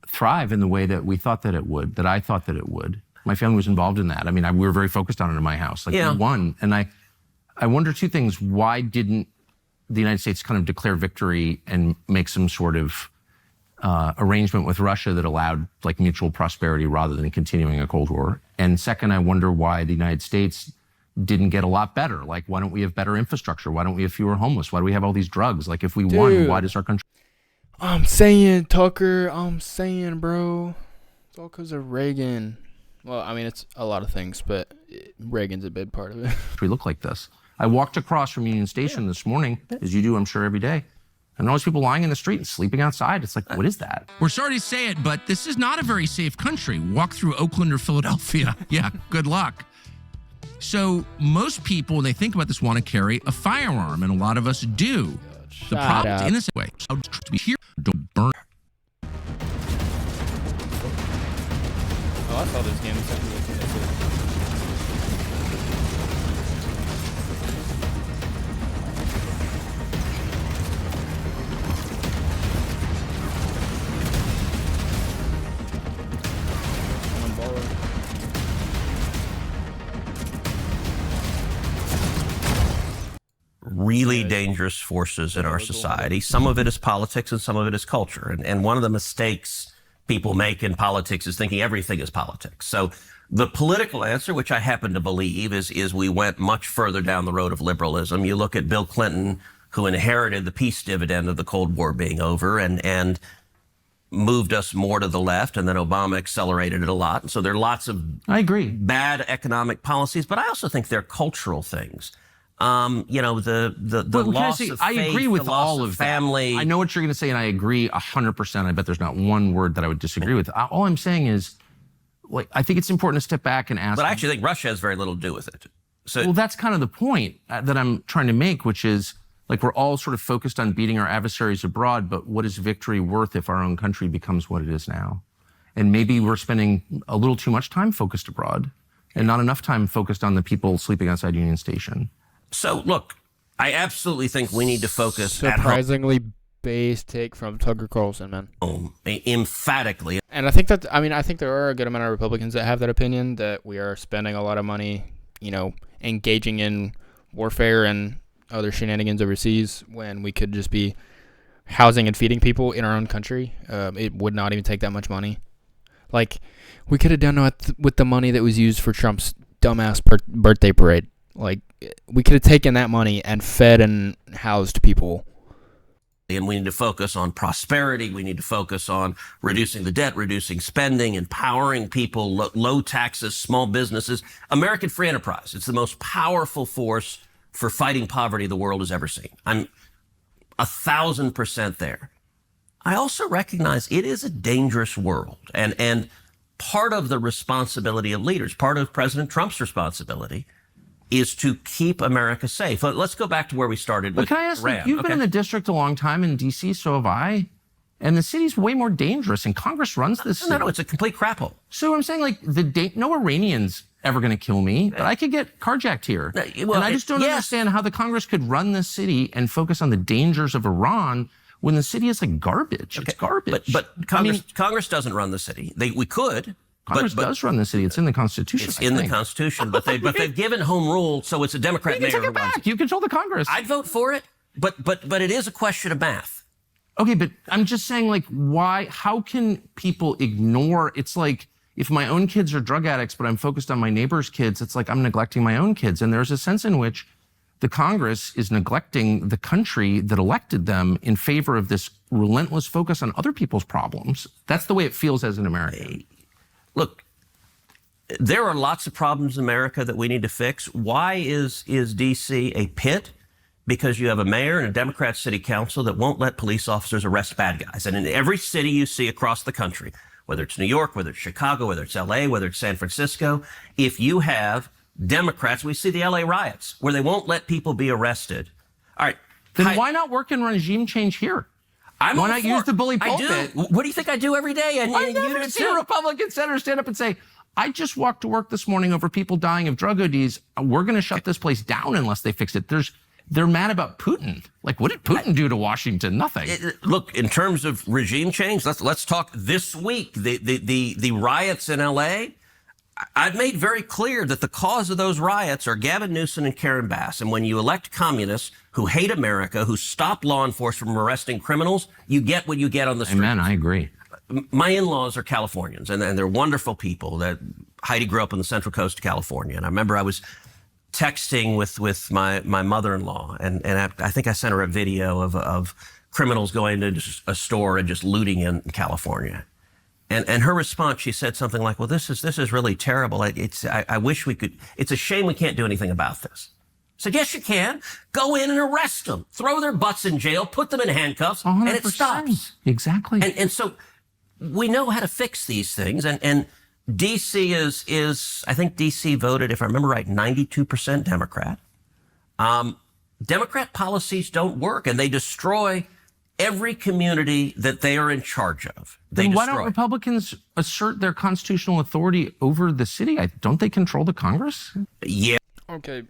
thrive in the way that we thought that it would, that I thought that it would. My family was involved in that. We were very focused on it in my house. We won. And I wonder two things. Why didn't the United States kind of declare victory and make some sort of arrangement with Russia that allowed mutual prosperity rather than continuing a Cold War? And second, I wonder why the United States didn't get a lot better. Why don't we have better infrastructure? Why don't we have fewer homeless? Why do we have all these drugs? If we won, why does our country... I'm saying, Tucker. I'm saying, bro. It's all because of Reagan. Well, it's a lot of things, but Reagan's a big part of it. We look like this. I walked across from Union Station this morning, as you do, I'm sure, every day. And all those people lying in the street and sleeping outside. It's like, what is that? We're sorry to say it, but this is not a very safe country. Walk through Oakland or Philadelphia. Yeah, good luck. So most people, when they think about this, want to carry a firearm, and a lot of us do. The problem in this way, to be here, don't burn. Oh, I saw this game. Really dangerous forces in our society. Some of it is politics and some of it is culture. And one of the mistakes people make in politics is thinking everything is politics. So the political answer, which I happen to believe, is we went much further down the road of liberalism. You look at Bill Clinton, who inherited the peace dividend of the Cold War being over and moved us more to the left, and then Obama accelerated it a lot. And so there are lots of I agree. bad economic policies, but I also think they're cultural things. You know, the loss of faith, I agree with the loss all of of family. That. I know what you're going to say, and I agree 100%. I bet there's not one word that I would disagree with. All I'm saying is, like, I think it's important to step back and ask. But I actually think Russia has very little to do with it. So, well, that's kind of the point that I'm trying to make, which is, like, we're all sort of focused on beating our adversaries abroad, but what is victory worth if our own country becomes what it is now? And maybe we're spending a little too much time focused abroad and not enough time focused on the people sleeping outside Union Station. So, look, I absolutely think we need to focus surprisingly base take from Tucker Carlson, man. Emphatically. And I think I think there are a good amount of Republicans that have that opinion, that we are spending a lot of money, you know, engaging in warfare and other shenanigans overseas when we could just be housing and feeding people in our own country. It would not even take that much money. Like, we could have done it with the money that was used for Trump's dumbass birthday parade. Like, we could have taken that money and fed and housed people. And we need to focus on prosperity. We need to focus on reducing the debt, reducing spending, empowering people, low taxes, small businesses. American free enterprise. It's the most powerful force for fighting poverty the world has ever seen. I'm 1,000% there. I also recognize it is a dangerous world. And part of the responsibility of leaders, part of President Trump's responsibility, is to keep America safe. Let's go back to where we started with Can I ask, Iran. You've been in the district a long time in D.C., so have I, and the city's way more dangerous, and Congress runs this city. No, it's a complete crap hole. So I'm saying, like, no Iranian's ever going to kill me, but I could get carjacked here. Well, and I just don't understand how the Congress could run this city and focus on the dangers of Iran when the city is like garbage. It's garbage. But Congress doesn't run the city. We could. Congress does run the city. It's in the Constitution. It's in the Constitution, but they've given home rule, so it's a Democrat mayor. Take it back. You control the Congress. I'd vote for it, but it is a question of math. Okay, but I'm just saying, like, why? How can people ignore? It's like, if my own kids are drug addicts, but I'm focused on my neighbor's kids, it's like I'm neglecting my own kids. And there's a sense in which the Congress is neglecting the country that elected them in favor of this relentless focus on other people's problems. That's the way it feels as an American. Look, there are lots of problems in America that we need to fix. Why is D.C. a pit? Because you have a mayor and a Democrat city council that won't let police officers arrest bad guys. And in every city you see across the country, whether it's New York, whether it's Chicago, whether it's L.A., whether it's San Francisco, if you have Democrats, we see the L.A. riots where they won't let people be arrested. All right. Then why not work in regime change here? Why not use the bully pulpit? I do. What do you think I do every day? I've never seen a Republican senator stand up and say, I just walked to work this morning over people dying of drug ODs. We're going to shut this place down unless they fix it. They're mad about Putin. Like, what did Putin do to Washington? Nothing. Look, in terms of regime change, let's talk this week. The riots in L.A., I've made very clear that the cause of those riots are Gavin Newsom and Karen Bass. And when you elect communists who hate America, who stop law enforcement from arresting criminals, you get what you get on the street. Amen, I agree. My in-laws are Californians, and they're wonderful people. Heidi grew up on the Central Coast of California. And I remember I was texting with my mother-in-law, and I think I sent her a video of criminals going to a store and just looting in California. And her response, she said something like, well, this is really terrible. I wish we could, it's a shame we can't do anything about this. Said, yes, you can. Go in and arrest them. Throw their butts in jail, put them in handcuffs, 100%. and it stops. Exactly. And so we know how to fix these things. And D.C. is, I think D.C. voted, if I remember right, 92% Democrat. Democrat policies don't work, and they destroy every community that they are in charge of. Then why don't Republicans assert their constitutional authority over the city? Don't they control the Congress? Yeah. Okay.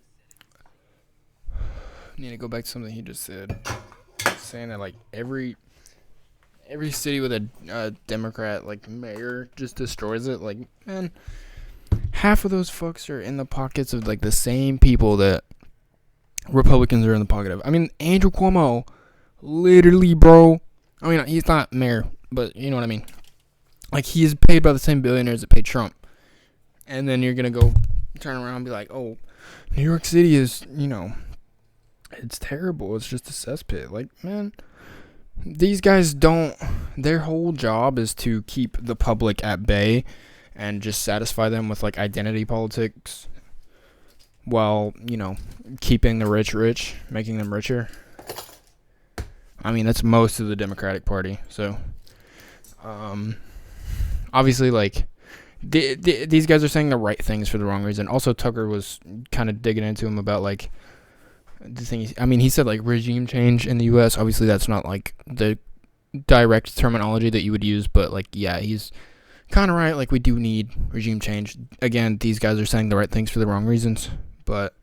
Need to go back to something he just said, saying that like every city with a Democrat like mayor just destroys it. Like, man, half of those fucks are in the pockets of like the same people that Republicans are in the pocket of. I mean, Andrew Cuomo, literally, bro. I mean, he's not mayor, but you know what I mean. Like, he's paid by the same billionaires that paid Trump. And then you're gonna go turn around and be like, oh, New York City is, it's terrible. It's just a cesspit. Like, man, these guys don't. Their whole job is to keep the public at bay and just satisfy them with like identity politics, while keeping the rich, making them richer. I mean, that's most of the Democratic Party. So, obviously, like, these guys are saying the right things for the wrong reason. Also, Tucker was kind of digging into him about like the thing. I mean, he said like regime change in the U.S. Obviously, that's not like the direct terminology that you would use, but like, yeah, he's kind of right. Like, we do need regime change. Again, these guys are saying the right things for the wrong reasons, but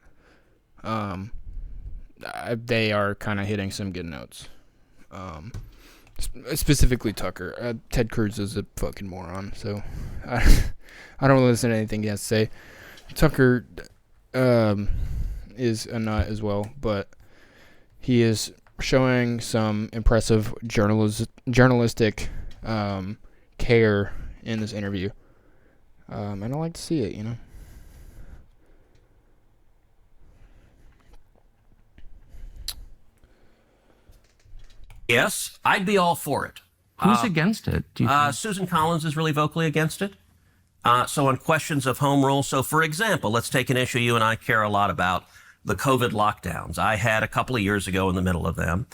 they are kind of hitting some good notes. Specifically Tucker. Ted Cruz is a fucking moron, so I don't listen to anything he has to say. Tucker is a nut as well, but he is showing some impressive journalistic care in this interview, and I like to see it. Yes, I'd be all for it. Who's against it? Do you think? Susan Collins is really vocally against it. So on questions of home rule, so for example, let's take an issue you and I care a lot about, the COVID lockdowns. I had a couple of years ago in the middle of them.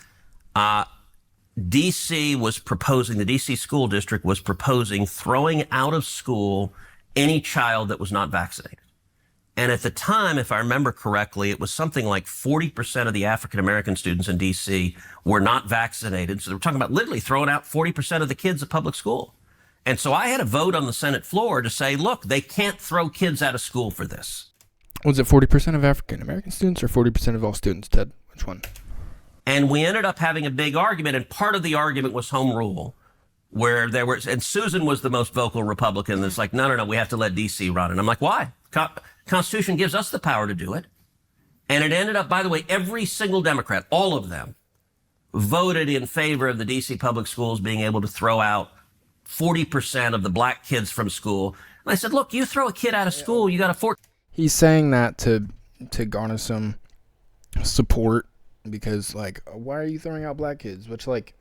D.C. was proposing, the D.C. school district was proposing throwing out of school any child that was not vaccinated. And at the time, if I remember correctly, it was something like 40% of the African-American students in D.C. were not vaccinated. So they were talking about literally throwing out 40% of the kids at public school. And so I had a vote on the Senate floor to say, look, they can't throw kids out of school for this. Was it 40% of African-American students or 40% of all students, Ted? Which one? And we ended up having a big argument, and part of the argument was home rule, where there was, and Susan was the most vocal Republican that's like, no, we have to let D.C. run. And I'm like, why? Constitution gives us the power to do it. And it ended up, by the way, every single Democrat, all of them, voted in favor of the D.C. public schools being able to throw out 40% of the black kids from school. And I said, look, you throw a kid out of school, you got a 14. He's saying that to garner some support because, like, why are you throwing out black kids? Which, like,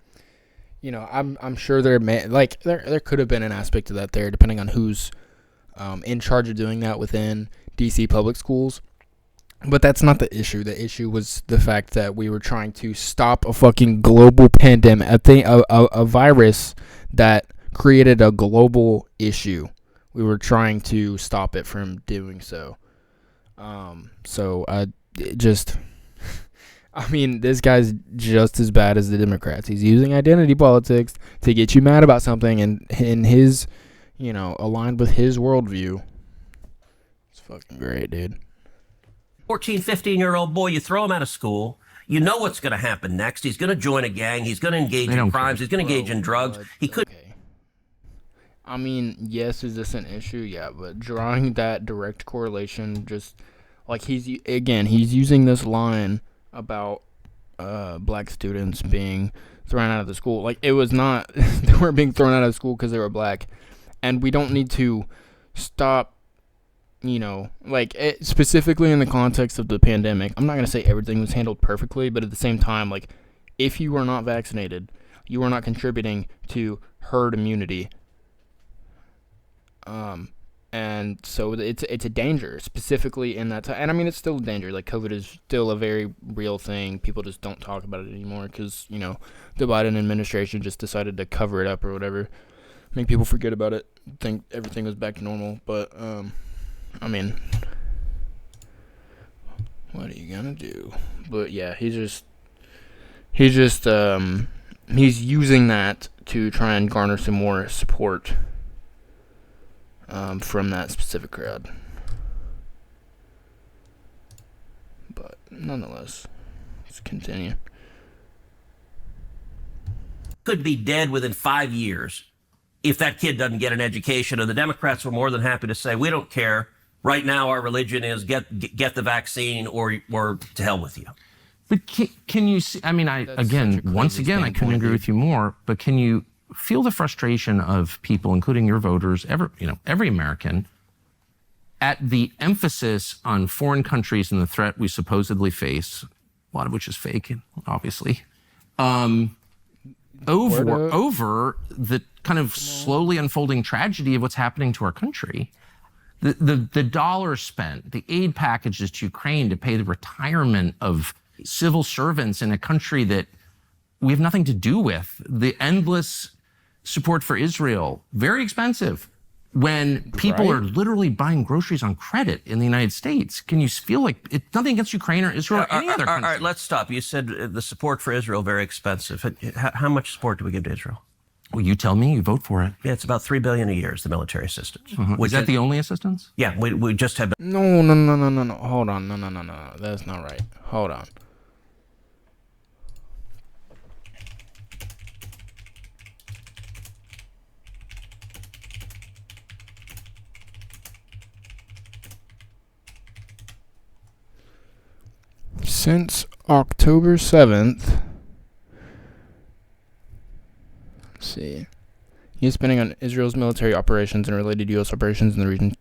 I'm sure there could have been an aspect of that there, depending on who's in charge of doing that within DC public schools. But that's not the issue. The issue was the fact that we were trying to stop a fucking global pandemic, a virus that created a global issue. We were trying to stop it from doing so. This guy's just as bad as the Democrats. He's using identity politics to get you mad about something, and in his, aligned with his worldview. It's fucking great, dude. 14, 15-year-old boy, you throw him out of school. You know what's going to happen next. He's going to join a gang. He's going to engage in crimes. He's going to engage in drugs. He could. Okay. I mean, yes, is this an issue? Yeah, but drawing that direct correlation, just like he's using this line about black students being thrown out of the school. Like, it was not, they weren't being thrown out of school because they were black. And we don't need to stop, specifically in the context of the pandemic. I'm not going to say everything was handled perfectly, but at the same time, like, if you were not vaccinated, you are not contributing to herd immunity. And so it's a danger, specifically in that time. And I mean, it's still a danger. Like, COVID is still a very real thing. People just don't talk about it anymore because, you know, the Biden administration just decided to cover it up or whatever, make people forget about it, think everything was back to normal. But I mean, what are you gonna do? But yeah, he's using that to try and garner some more support from that specific crowd. But nonetheless, let's continue. Could be dead within 5 years if that kid doesn't get an education. And the Democrats were more than happy to say, we don't care. Right now, our religion is get the vaccine or to hell with you. But can you see, I mean, once again, I couldn't agree with you more, but can you feel the frustration of people, including your voters, every American, at the emphasis on foreign countries and the threat we supposedly face, a lot of which is fake, obviously, over the kind of slowly unfolding tragedy of what's happening to our country. The dollars spent, the aid packages to Ukraine to pay the retirement of civil servants in a country that we have nothing to do with, the endless support for Israel, very expensive, when people are literally buying groceries on credit in the United States. Can you feel like it's nothing against Ukraine or Israel or any other country? All right, let's stop. You said the support for Israel very expensive. How much support do we give to Israel? Well, you tell me. You vote for it. Yeah, it's about $3 billion a year is the military assistance. Is that the only assistance? Yeah, we just have. No. Hold on. No. That's not right. Hold on. Since October 7th, let's see, U.S. spending on Israel's military operations and related U.S. operations in the region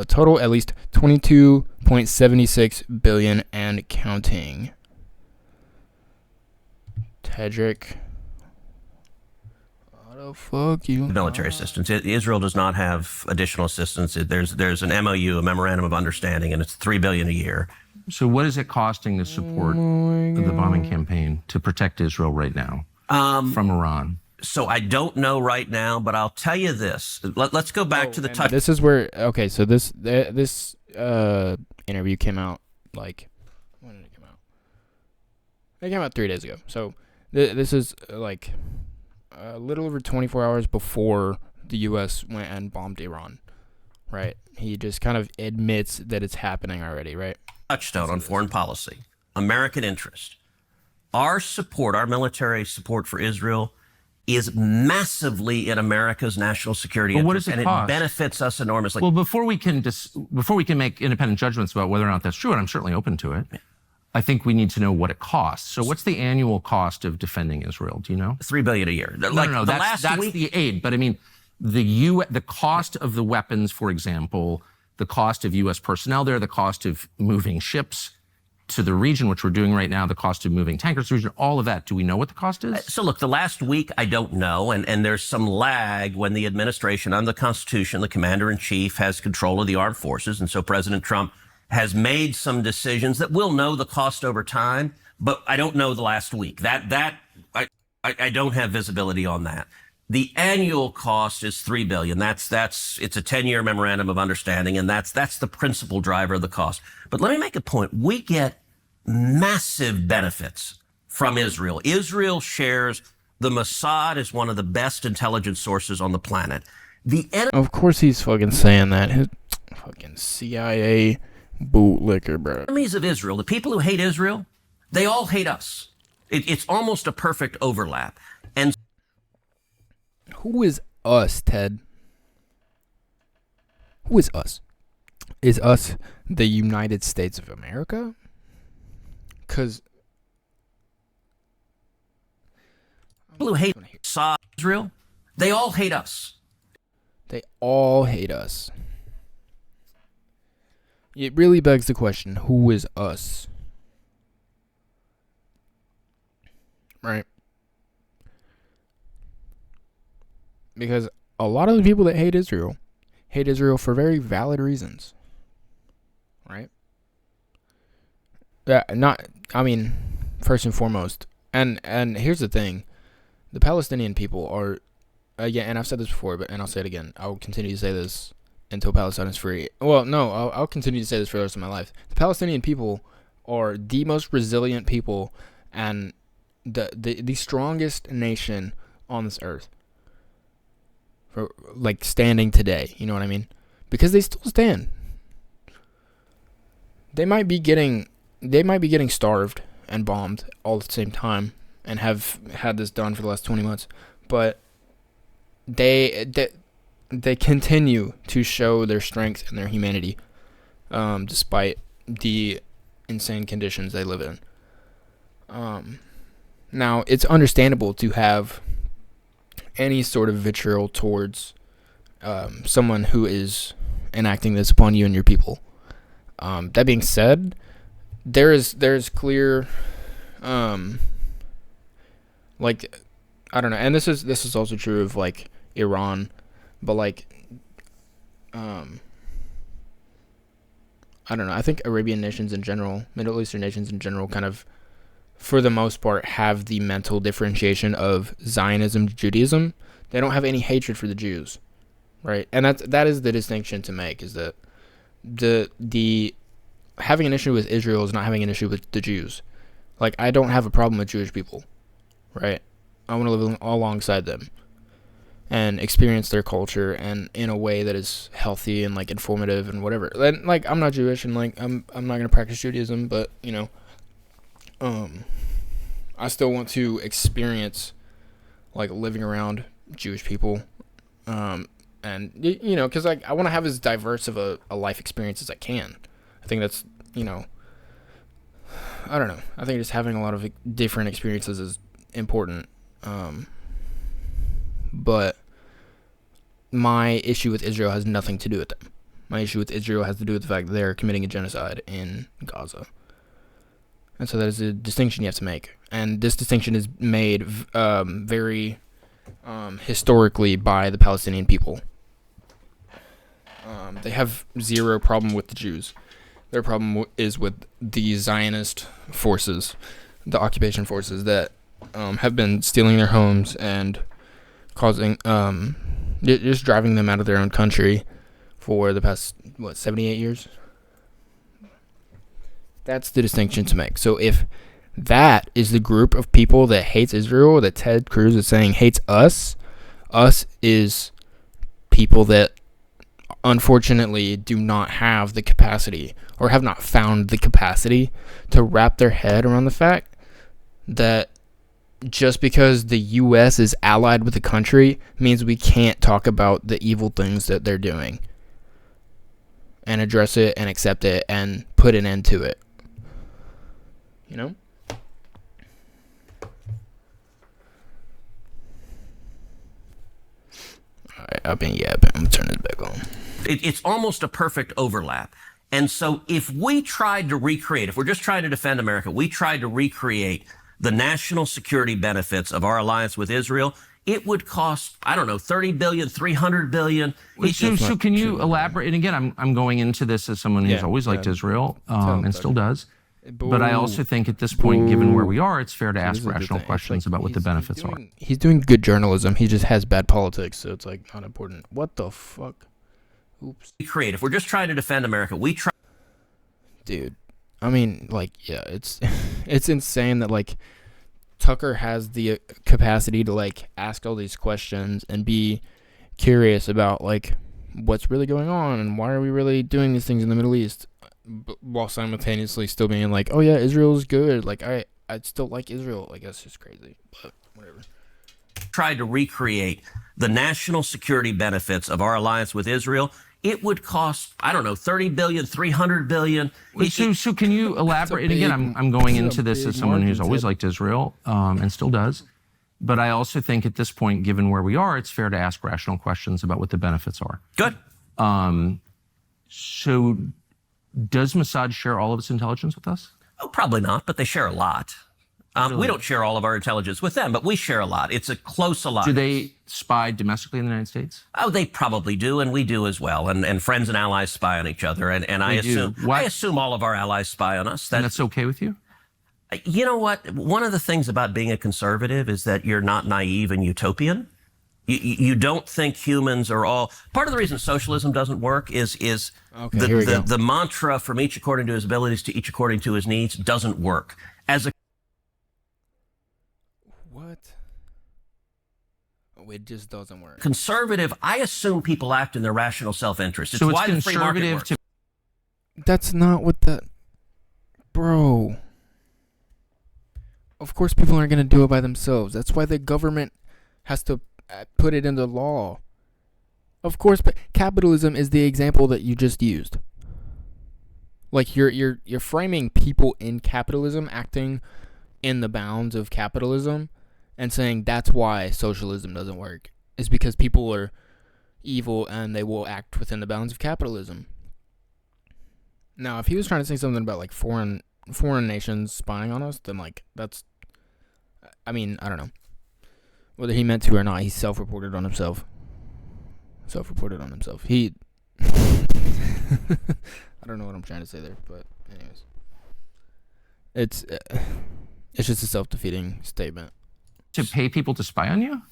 total at least $22.76 billion and counting. Tedrick, what the fuck you? Military assistance. Israel does not have additional assistance. There's an MOU, a memorandum of understanding, and it's $3 billion a year. So what is it costing to support the bombing campaign to protect Israel right now from Iran? So I don't know right now, but I'll tell you this. Let's go back to the type. This is where, okay, so this interview came out, like, when did it come out? It came out 3 days ago. So this is like a little over 24 hours before the U.S. went and bombed Iran, right? He just kind of admits that it's happening already, right? Touchstone on foreign policy, American interest. Our support, our military support for Israel is massively in America's national security interest. What does it cost? It benefits us enormously. Well, before we can make independent judgments about whether or not that's true, and I'm certainly open to it, I think we need to know what it costs. So what's the annual cost of defending Israel? Do you know? $3 billion a year. No, that's the aid. But I mean, the cost of the weapons, for example, the cost of U.S. personnel there, the cost of moving ships to the region, which we're doing right now, the cost of moving tankers to the region, all of that. Do we know what the cost is? So look, the last week, I don't know. And there's some lag when the administration, under the Constitution, the commander-in-chief has control of the armed forces. And so President Trump has made some decisions that we'll know the cost over time. But I don't know the last week. I don't have visibility on that. The annual cost is $3 billion. It's a 10-year memorandum of understanding, and that's the principal driver of the cost. But let me make a point. We get massive benefits from Israel. Israel shares the Mossad is one of the best intelligence sources on the planet. Of course he's fucking saying that. His fucking CIA bootlicker, bro. Enemies of Israel, the people who hate Israel, they all hate us. It's almost a perfect overlap. And who is us, Ted? Who is us? Is us the United States of America? Because people who hate Israel, they all hate us. They all hate us. It really begs the question, who is us? Right? Because a lot of the people that hate Israel hate Israel for very valid reasons, right? First and foremost, and here's the thing, the Palestinian people are, again, and I've said this before, and I'll say it again, I'll continue to say this until Palestine is free. Well, no, I'll continue to say this for the rest of my life. The Palestinian people are the most resilient people and the strongest nation on this earth. For, like, standing today, you know what I mean? Because they still stand. They might be getting starved and bombed all at the same time and have had this done for the last 20 months, but they continue to show their strength and their humanity, despite the insane conditions they live in. Now, it's understandable to have any sort of vitriol towards someone who is enacting this upon you and your people. That being said, there's clear, like, I don't know, and this is also true of, like, Iran, but, like, I don't know, I think Arabian nations in general, Middle Eastern nations in general, kind of, for the most part, have the mental differentiation of Zionism to Judaism. They don't have any hatred for the Jews, right? And that is the distinction to make, is that the having an issue with Israel is not having an issue with the Jews. Like, I don't have a problem with Jewish people, right? I want to live alongside them and experience their culture, and in a way that is healthy and, like, informative and whatever. And, like, I'm not Jewish, and, like, I'm not going to practice Judaism, but, you know, I still want to experience, like, living around Jewish people, and, you know, because, like, I want to have as diverse of a life experience as I can. I think that's, you know, I don't know, I think just having a lot of different experiences is important, but my issue with Israel has nothing to do with them. My issue with Israel has to do with the fact that they're committing a genocide in Gaza. And so that is a distinction you have to make. And this distinction is made very historically by the Palestinian people. They have zero problem with the Jews. Their problem is with the Zionist forces, the occupation forces that have been stealing their homes and causing, just driving them out of their own country for the past, 78 years? That's the distinction to make. So if that is the group of people that hates Israel, that Ted Cruz is saying hates us is people that unfortunately do not have the capacity, or have not found the capacity, to wrap their head around the fact that just because the U.S. is allied with a country means we can't talk about the evil things that they're doing and address it and accept it and put an end to it. You know? Alright, I've been yapping. I'm gonna turn this back on. It's almost a perfect overlap. And so if we tried to recreate, if we're just trying to defend America, we tried to recreate the national security benefits of our alliance with Israel, it would cost, I don't know, $30 billion, $300 billion. So can you elaborate? And again, I'm going into this as someone who's always liked Israel, and still does. But I also think at this point, given where we are, it's fair to ask rational questions about what the benefits are. He's doing good journalism. He just has bad politics, so it's, like, not important. What the fuck? Oops. If we're just trying to defend America, we try. Dude, I mean, like, yeah, it's it's insane that, like, Tucker has the capacity to, like, ask all these questions and be curious about, like, what's really going on and why are we really doing these things in the Middle East, while simultaneously still being like, oh yeah, Israel's good. Like, I'd still like Israel. Like, that's just crazy, but whatever. Tried to recreate the national security benefits of our alliance with Israel, it would cost, I don't know, $30 billion, $300 billion. So can you elaborate? And again, I'm going into this as someone who's always liked Israel, and still does. But I also think at this point, given where we are, it's fair to ask rational questions about what the benefits are. Good. So does Mossad share all of its intelligence with us? Oh, probably not, but they share a lot. We don't share all of our intelligence with them, but we share a lot. It's a close alliance. Do they spy domestically in the United States? Oh, they probably do, and we do as well. And friends and allies spy on each other. And I assume all of our allies spy on us. And that's okay with you? You know what? One of the things about being a conservative is that you're not naive and utopian. You don't think humans are all... Part of the reason socialism doesn't work is the mantra from each according to his abilities to each according to his needs doesn't work. As a... What? Oh, it just doesn't work. Conservative, I assume people act in their rational self-interest. It's so why the free market works. That's not what the... Bro. Of course people aren't going to do it by themselves. That's why the government has to put it into law. Of course, but capitalism is the example that you just used. Like you're framing people in capitalism acting in the bounds of capitalism and saying that's why socialism doesn't work. Is because people are evil and they will act within the bounds of capitalism. Now, if he was trying to say something about like foreign nations spying on us, then like that's, I mean, I don't know. Whether he meant to or not, he self-reported on himself. He... I don't know what I'm trying to say there, but anyways. It's just a self-defeating statement. To pay people to spy on you?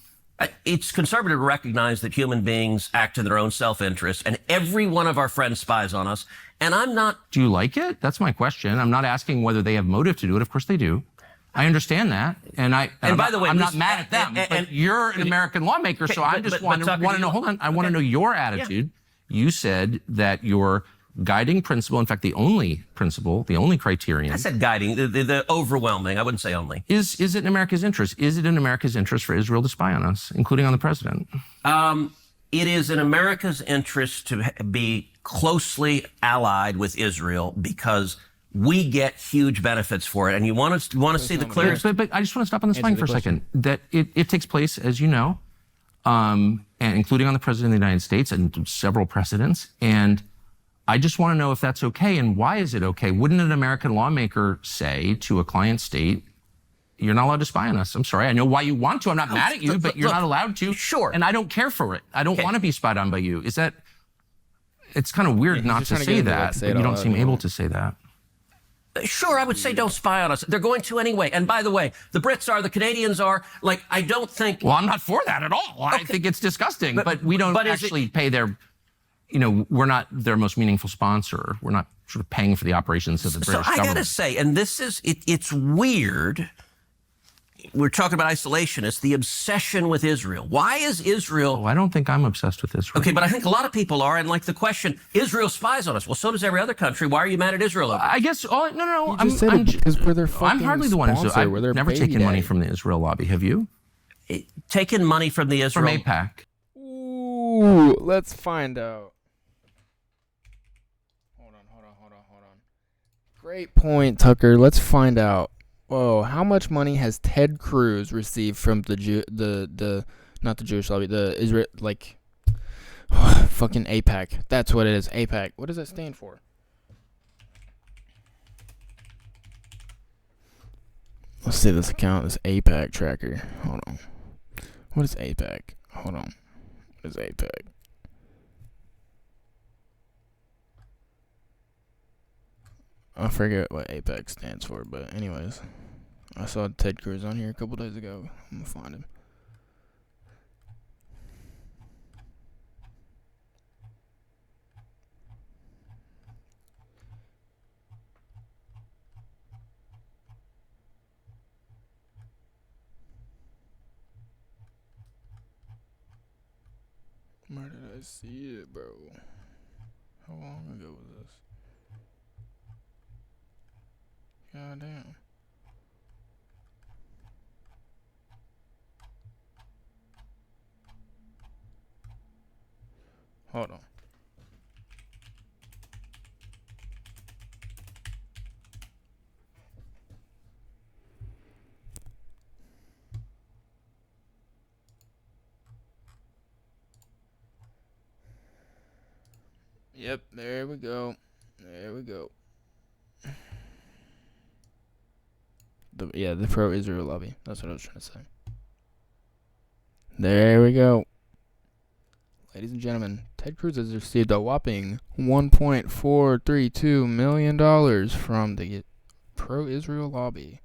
It's conservative to recognize that human beings act in their own self-interest, and every one of our friends spies on us, and I'm not... Do you like it? That's my question. I'm not asking whether they have motive to do it. Of course they do. I understand that, and by the way, I'm not mad at them. But you're an American lawmaker, so I just want to know. Hold on, I want to know your attitude. Yeah. You said that your guiding principle, in fact, the only principle, the only criterion. I said guiding, the overwhelming. I wouldn't say only. Is it in America's interest? Is it in America's interest for Israel to spy on us, including on the president? It is in America's interest to be closely allied with Israel because we get huge benefits for it, and you want to see the clearest. But I just want to stop on this line for a second. That it takes place, as you know, and including on the president of the United States and several precedents. And I just want to know if that's okay, and why is it okay? Wouldn't an American lawmaker say to a client state, "You're not allowed to spy on us"? I'm sorry, I know why you want to. I'm not mad at you, but you're not allowed to. Sure. And I don't care for it. I don't want to be spied on by you. Is that? It's kind of weird not to say that, but you don't seem able to say that. Sure, I would say don't spy on us. They're going to anyway. And by the way, the Brits are, the Canadians are. Like, I don't think... Well, I'm not for that at all. Okay. I think it's disgusting. But we don't actually pay their... You know, we're not their most meaningful sponsor. We're not sort of paying for the operations of the British government. So I got to say, and this is... It's weird... We're talking about isolationists, the obsession with Israel. Why is Israel... Oh, I don't think I'm obsessed with Israel. Okay, but I think a lot of people are, and like the question, Israel spies on us. Well, so does every other country. Why are you mad at Israel? I guess... Oh, no. Because we're their fucking I'm hardly the one who's... I've never taken money from the Israel lobby. Have you? Taken money from the Israel... From AIPAC. Ooh, let's find out. Hold on. Great point, Tucker. Let's find out. Whoa, how much money has Ted Cruz received from not the Jewish lobby, the Israel, like, fucking AIPAC. That's what it is, AIPAC. What does that stand for? Let's see this account, this AIPAC tracker. Hold on. What is AIPAC? Hold on. What is AIPAC? I forget what AIPAC stands for, but anyways. I saw Ted Cruz on here a couple days ago. I'm gonna find him. Where did I see it, bro? How long ago was this? God damn. Hold on. Yep, there we go. The pro-Israel lobby. That's what I was trying to say. There we go. Ladies and gentlemen, Ted Cruz has received a whopping $1.432 million from the pro-Israel lobby.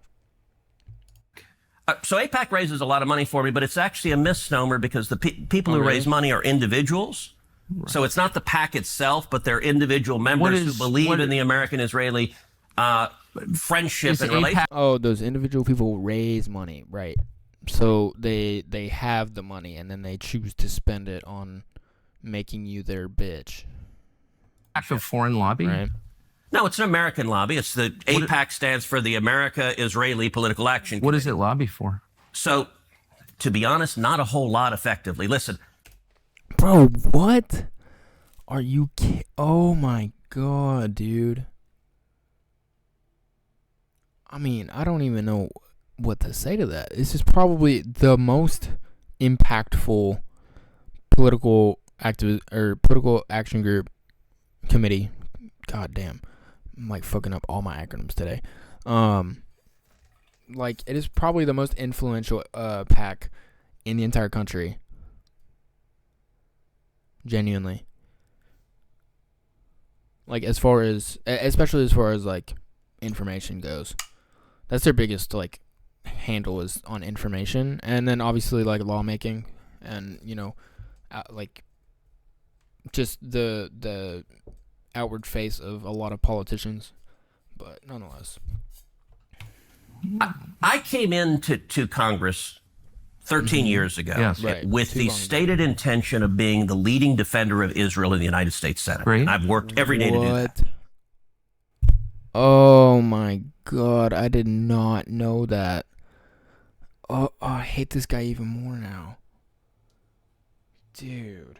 So AIPAC raises a lot of money for me, but it's actually a misnomer because the people who raise money are individuals. Right. So it's not the PAC itself, but they're individual members who believe in the American-Israeli friendship and relationship. Oh, those individual people raise money, right? So they have the money, and then they choose to spend it on making you their bitch. Active foreign lobby? Right. No, it's an American lobby. It's the AIPAC stands for the America-Israeli Political Action Committee. What does it lobby for? So, to be honest, not a whole lot effectively. Listen. Bro, what? Are you kidding? Oh my god, dude. I mean, I don't even know what to say to that. This is probably the most impactful political action group committee. God damn. I'm like fucking up all my acronyms today. Like, it is probably the most influential PAC in the entire country. Genuinely. Like, especially as far as like information goes. That's their biggest like handle is on information, and then obviously like lawmaking, and like just the outward face of a lot of politicians, but nonetheless. I came into Congress 13 years ago with the stated intention of being the leading defender of Israel in the United States Senate. Great. And I've worked every day to do that. Oh my god, I did not know that. Oh, I hate this guy even more now. Dude.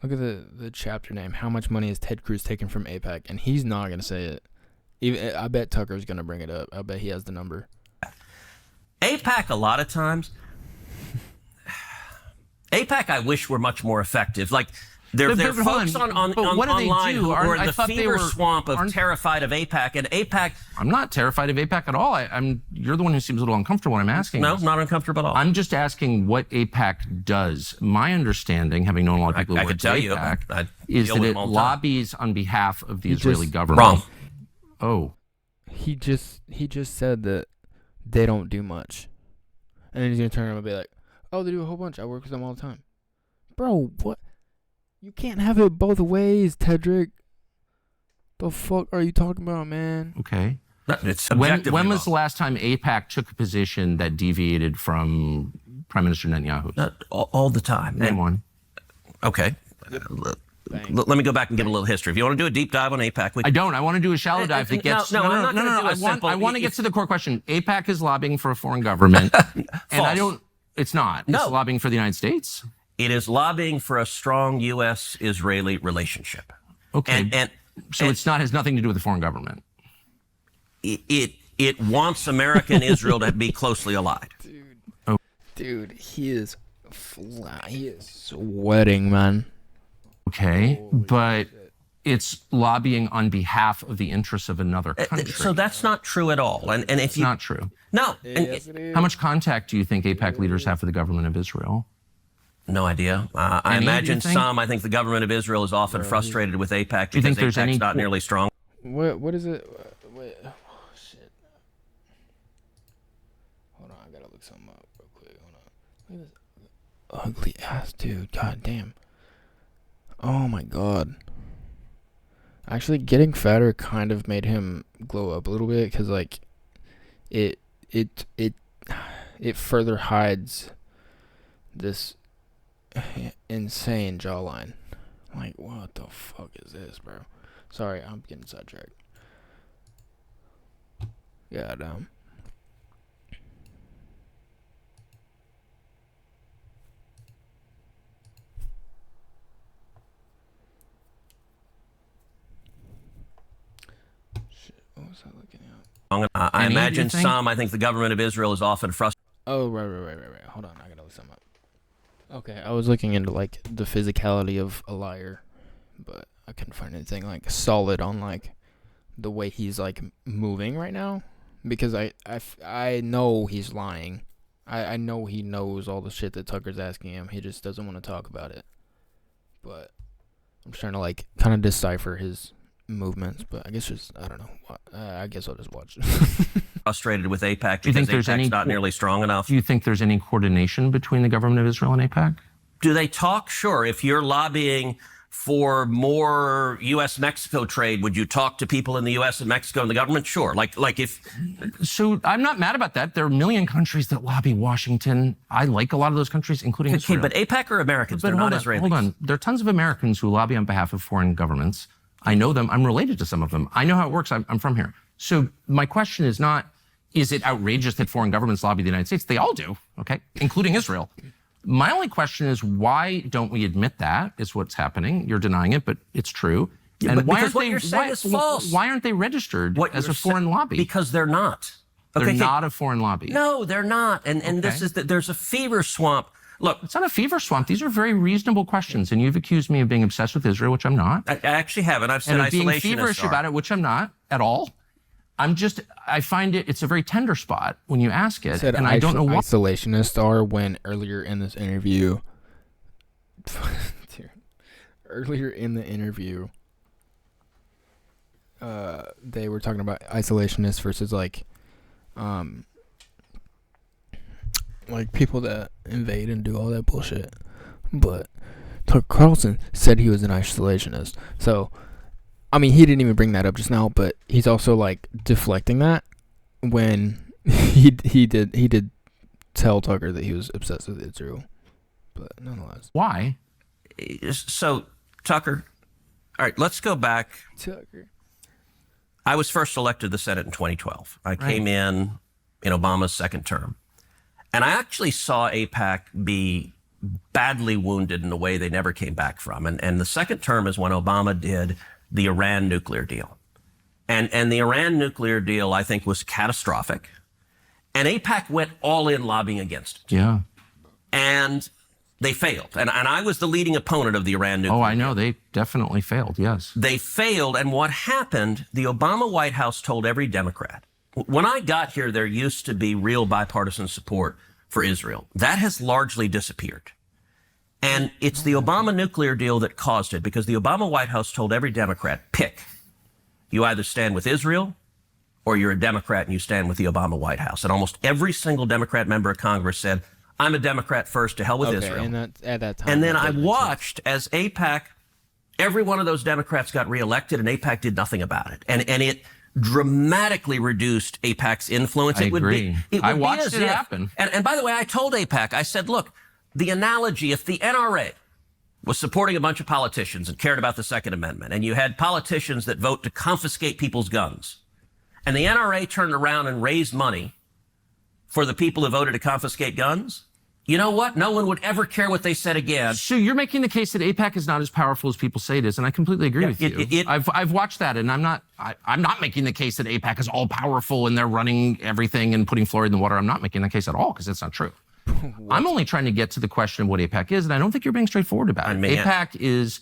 Look at the chapter name. How much money has Ted Cruz taken from AIPAC? And he's not going to say it. Even I bet Tucker's going to bring it up. I bet he has the number. AIPAC, a lot of times, AIPAC, I wish were much more effective. Like, there are folks online who are in the fever swamp of terrified of AIPAC, and AIPAC... I'm not terrified of AIPAC at all. You're the one who seems a little uncomfortable when I'm asking. No, not uncomfortable at all. I'm just asking what AIPAC does. My understanding, having known a lot of people who work at AIPAC, is that it lobbies on behalf of the Israeli government. Wrong. Oh. He just said that they don't do much. And then he's going to turn around and be like, oh, they do a whole bunch. I work with them all the time. Bro, what? You can't have it both ways, Tedrick. The fuck are you talking about, man? Okay. It's when was the last time AIPAC took a position that deviated from Prime Minister Netanyahu? All the time. Name one. Okay. Let me go back and give a little history. If you want to do a deep dive on AIPAC, I don't. I want to do a shallow dive that gets. No. I want to get to the core question. AIPAC is lobbying for a foreign government, and I don't. It's not. It's lobbying for the United States. It is lobbying for a strong U.S.-Israeli relationship. Okay. So it's not has nothing to do with the foreign government. It wants America and Israel to be closely allied. Dude, he is sweating, man. Okay, but it's lobbying on behalf of the interests of another country. So that's not true at all. And if it's not true. No. How much contact do you think AIPAC leaders have with the government of Israel? No idea. I imagine some. I think the government of Israel is often frustrated with AIPAC because AIPAC's not nearly strong. What is it? Wait. Oh, shit. Hold on. I gotta look something up real quick. Hold on. Look at this ugly ass dude. God damn. Oh my god. Actually, getting fatter kind of made him glow up a little bit because, like, it further hides this insane jawline. Like, what the fuck is this, bro? Sorry, I'm getting sidetracked. Yeah, damn. Shit, what was I looking at? I imagine some. I think the government of Israel is often frustrated. Oh, right. Hold on, I gotta look something up. Okay, I was looking into, like, the physicality of a liar, but I couldn't find anything, like, solid on, like, the way he's, like, moving right now. because I know he's lying. I know he knows all the shit that Tucker's asking him. He just doesn't want to talk about it. But I'm trying to like kind of decipher his movements. But I guess I don't know. I guess I'll just watch it. Frustrated with AIPAC Do you think because there's AIPAC's not nearly strong enough. Do you think there's any coordination between the government of Israel and AIPAC? Do they talk? Sure. If you're lobbying for more U.S.-Mexico trade, would you talk to people in the U.S. and Mexico and the government? Sure. Like if... So I'm not mad about that. There are a million countries that lobby Washington. I like a lot of those countries, including Israel. But AIPAC are Americans. They're not Israelis. Hold on. There are tons of Americans who lobby on behalf of foreign governments. I know them. I'm related to some of them. I know how it works. I'm from here. So my question is not, is it outrageous that foreign governments lobby the United States? They all do, okay, including Israel. My only question is, why don't we admit that is what's happening? You're denying it, but it's true. Yeah, and why you're saying is false. Why aren't they registered as a foreign lobby? Because they're not. They're not a foreign lobby. No, they're not. And this is there's a fever swamp. Look, it's not a fever swamp. These are very reasonable questions, and you've accused me of being obsessed with Israel, which I'm not. I actually haven't. I've said and of being isolationist feverish about it, which I'm not at all. I find it's a very tender spot when you ask it, and I don't know why. Isolationists are when earlier in the interview, they were talking about isolationists versus like people that invade and do all that bullshit. But Tucker Carlson said he was an isolationist, so. I mean, he didn't even bring that up just now, but he's also like deflecting that when he did tell Tucker that he was obsessed with Israel, but nonetheless. Why? So, Tucker, all right, let's go back. Tucker. I was first elected to the Senate in 2012. I came in Obama's second term, and I actually saw AIPAC be badly wounded in a way they never came back from. And the second term is when Obama did the Iran nuclear deal. And the Iran nuclear deal, I think, was catastrophic. And AIPAC went all in lobbying against it. Yeah. And they failed. And I was the leading opponent of the Iran nuclear deal. Oh, I know. They definitely failed, yes. They failed. And what happened, the Obama White House told every Democrat, when I got here, there used to be real bipartisan support for Israel. That has largely disappeared. And it's the Obama nuclear deal that caused it, because the Obama White House told every Democrat, pick. You either stand with Israel or you're a Democrat and you stand with the Obama White House. And almost every single Democrat member of Congress said, I'm a Democrat first, to hell with Israel. And at that time. And then I watched as AIPAC, every one of those Democrats got reelected and AIPAC did nothing about it. And it dramatically reduced AIPAC's influence. I agree. I watched it happen. And by the way, I told AIPAC, I said, look, the analogy, if the NRA was supporting a bunch of politicians and cared about the Second Amendment, and you had politicians that vote to confiscate people's guns, and the NRA turned around and raised money for the people who voted to confiscate guns, you know what? No one would ever care what they said again. So you're making the case that AIPAC is not as powerful as people say it is, and I completely agree with you. I've watched that, and I'm not making the case that AIPAC is all powerful and they're running everything and putting fluoride in the water. I'm not making that case at all, because it's not true. I'm only trying to get to the question of what AIPAC is, and I don't think you're being straightforward about it. AIPAC is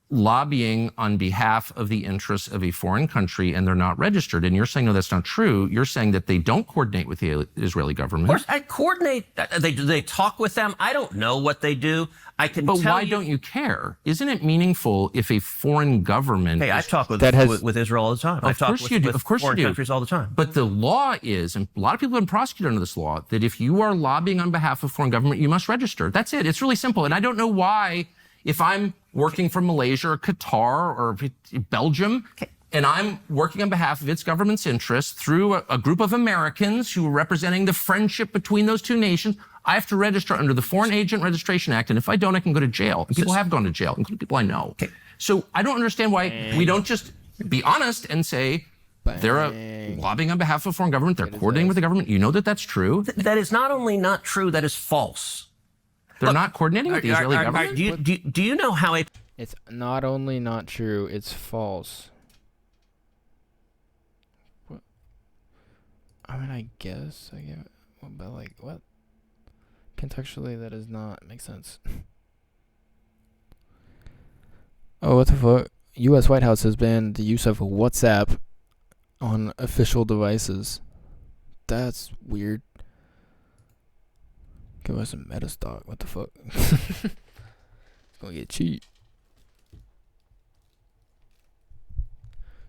lobbying on behalf of the interests of a foreign country, and they're not registered. And you're saying, no, that's not true. You're saying that they don't coordinate with the Israeli government. Of course, I coordinate. Do they talk with them? I don't know what they do. I can tell you. But why don't you care? Isn't it meaningful if a foreign government... Hey, I talk with Israel all the time. Of course you do. Of course you do. Foreign countries all the time. But the law is, and a lot of people have been prosecuted under this law, that if you are lobbying on behalf of foreign government, you must register. That's it. It's really simple. And I don't know why, if I'm working for Malaysia or Qatar or Belgium, and I'm working on behalf of its government's interests through a group of Americans who are representing the friendship between those two nations, I have to register under the Foreign Agent Registration Act, and if I don't, I can go to jail. And people have gone to jail, including people I know. So I don't understand why we don't just be honest and say they're lobbying on behalf of a foreign government, they're coordinating with the government. You know that that's true. That is not only not true, that is false. They're not coordinating with the Israeli government? Do you know how It's not only not true, it's false. What? I mean, I guess I get it. But like, what? Contextually, that does not make sense. Oh, what the fuck? U.S. White House has banned the use of WhatsApp on official devices. That's weird. Give us some meta stock. What the fuck? It's gonna get cheap.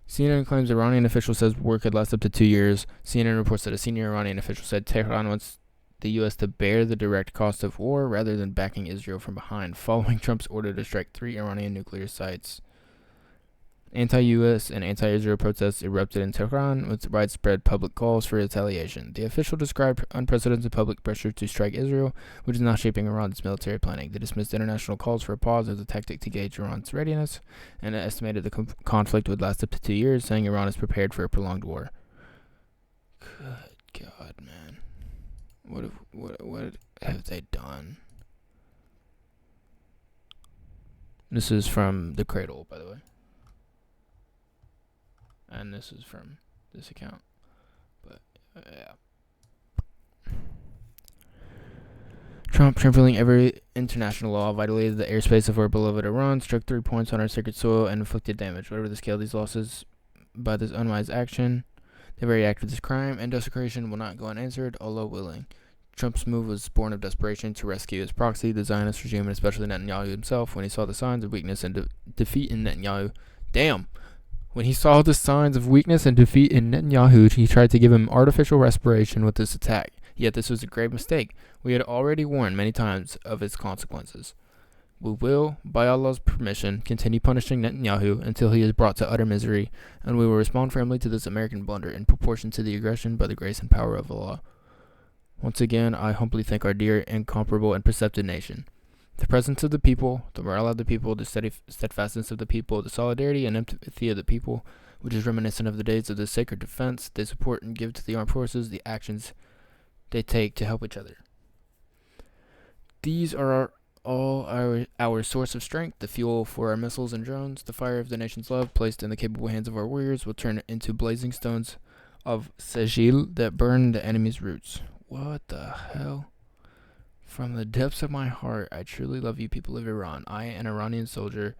CNN claims Iranian official says war could last up to 2 years. CNN reports that a senior Iranian official said Tehran wants the U.S. to bear the direct cost of war rather than backing Israel from behind, following Trump's order to strike 3 Iranian nuclear sites. Anti-U.S. and anti-Israel protests erupted in Tehran with widespread public calls for retaliation. The official described unprecedented public pressure to strike Israel, which is now shaping Iran's military planning. They dismissed international calls for a pause as a tactic to gauge Iran's readiness, and estimated the conflict would last up to 2 years, saying Iran is prepared for a prolonged war. Good God, man. What have they done? This is from The Cradle, by the way. And this is from this account. But, yeah. Trump, trampling every international law, violated the airspace of our beloved Iran, struck 3 points on our sacred soil, and inflicted damage. Whatever the scale of these losses by this unwise action, the very act of this crime and desecration will not go unanswered, Allah willing. Trump's move was born of desperation to rescue his proxy, the Zionist regime, and especially Netanyahu himself, when he saw the signs of weakness and defeat in Netanyahu. Damn! When he saw the signs of weakness and defeat in Netanyahu, he tried to give him artificial respiration with this attack. Yet this was a grave mistake. We had already warned many times of its consequences. We will, by Allah's permission, continue punishing Netanyahu until he is brought to utter misery, and we will respond firmly to this American blunder in proportion to the aggression by the grace and power of Allah. Once again, I humbly thank our dear, incomparable, and perceptive nation. The presence of the people, the morale of the people, the steadfastness of the people, the solidarity and empathy of the people, which is reminiscent of the days of the sacred defense they support and give to the armed forces, the actions they take to help each other. These are all our source of strength, the fuel for our missiles and drones. The fire of the nation's love, placed in the capable hands of our warriors, will turn into blazing stones of sigil that burn the enemy's roots. What the hell? From the depths of my heart, I truly love you people of Iran. I, an Iranian soldier,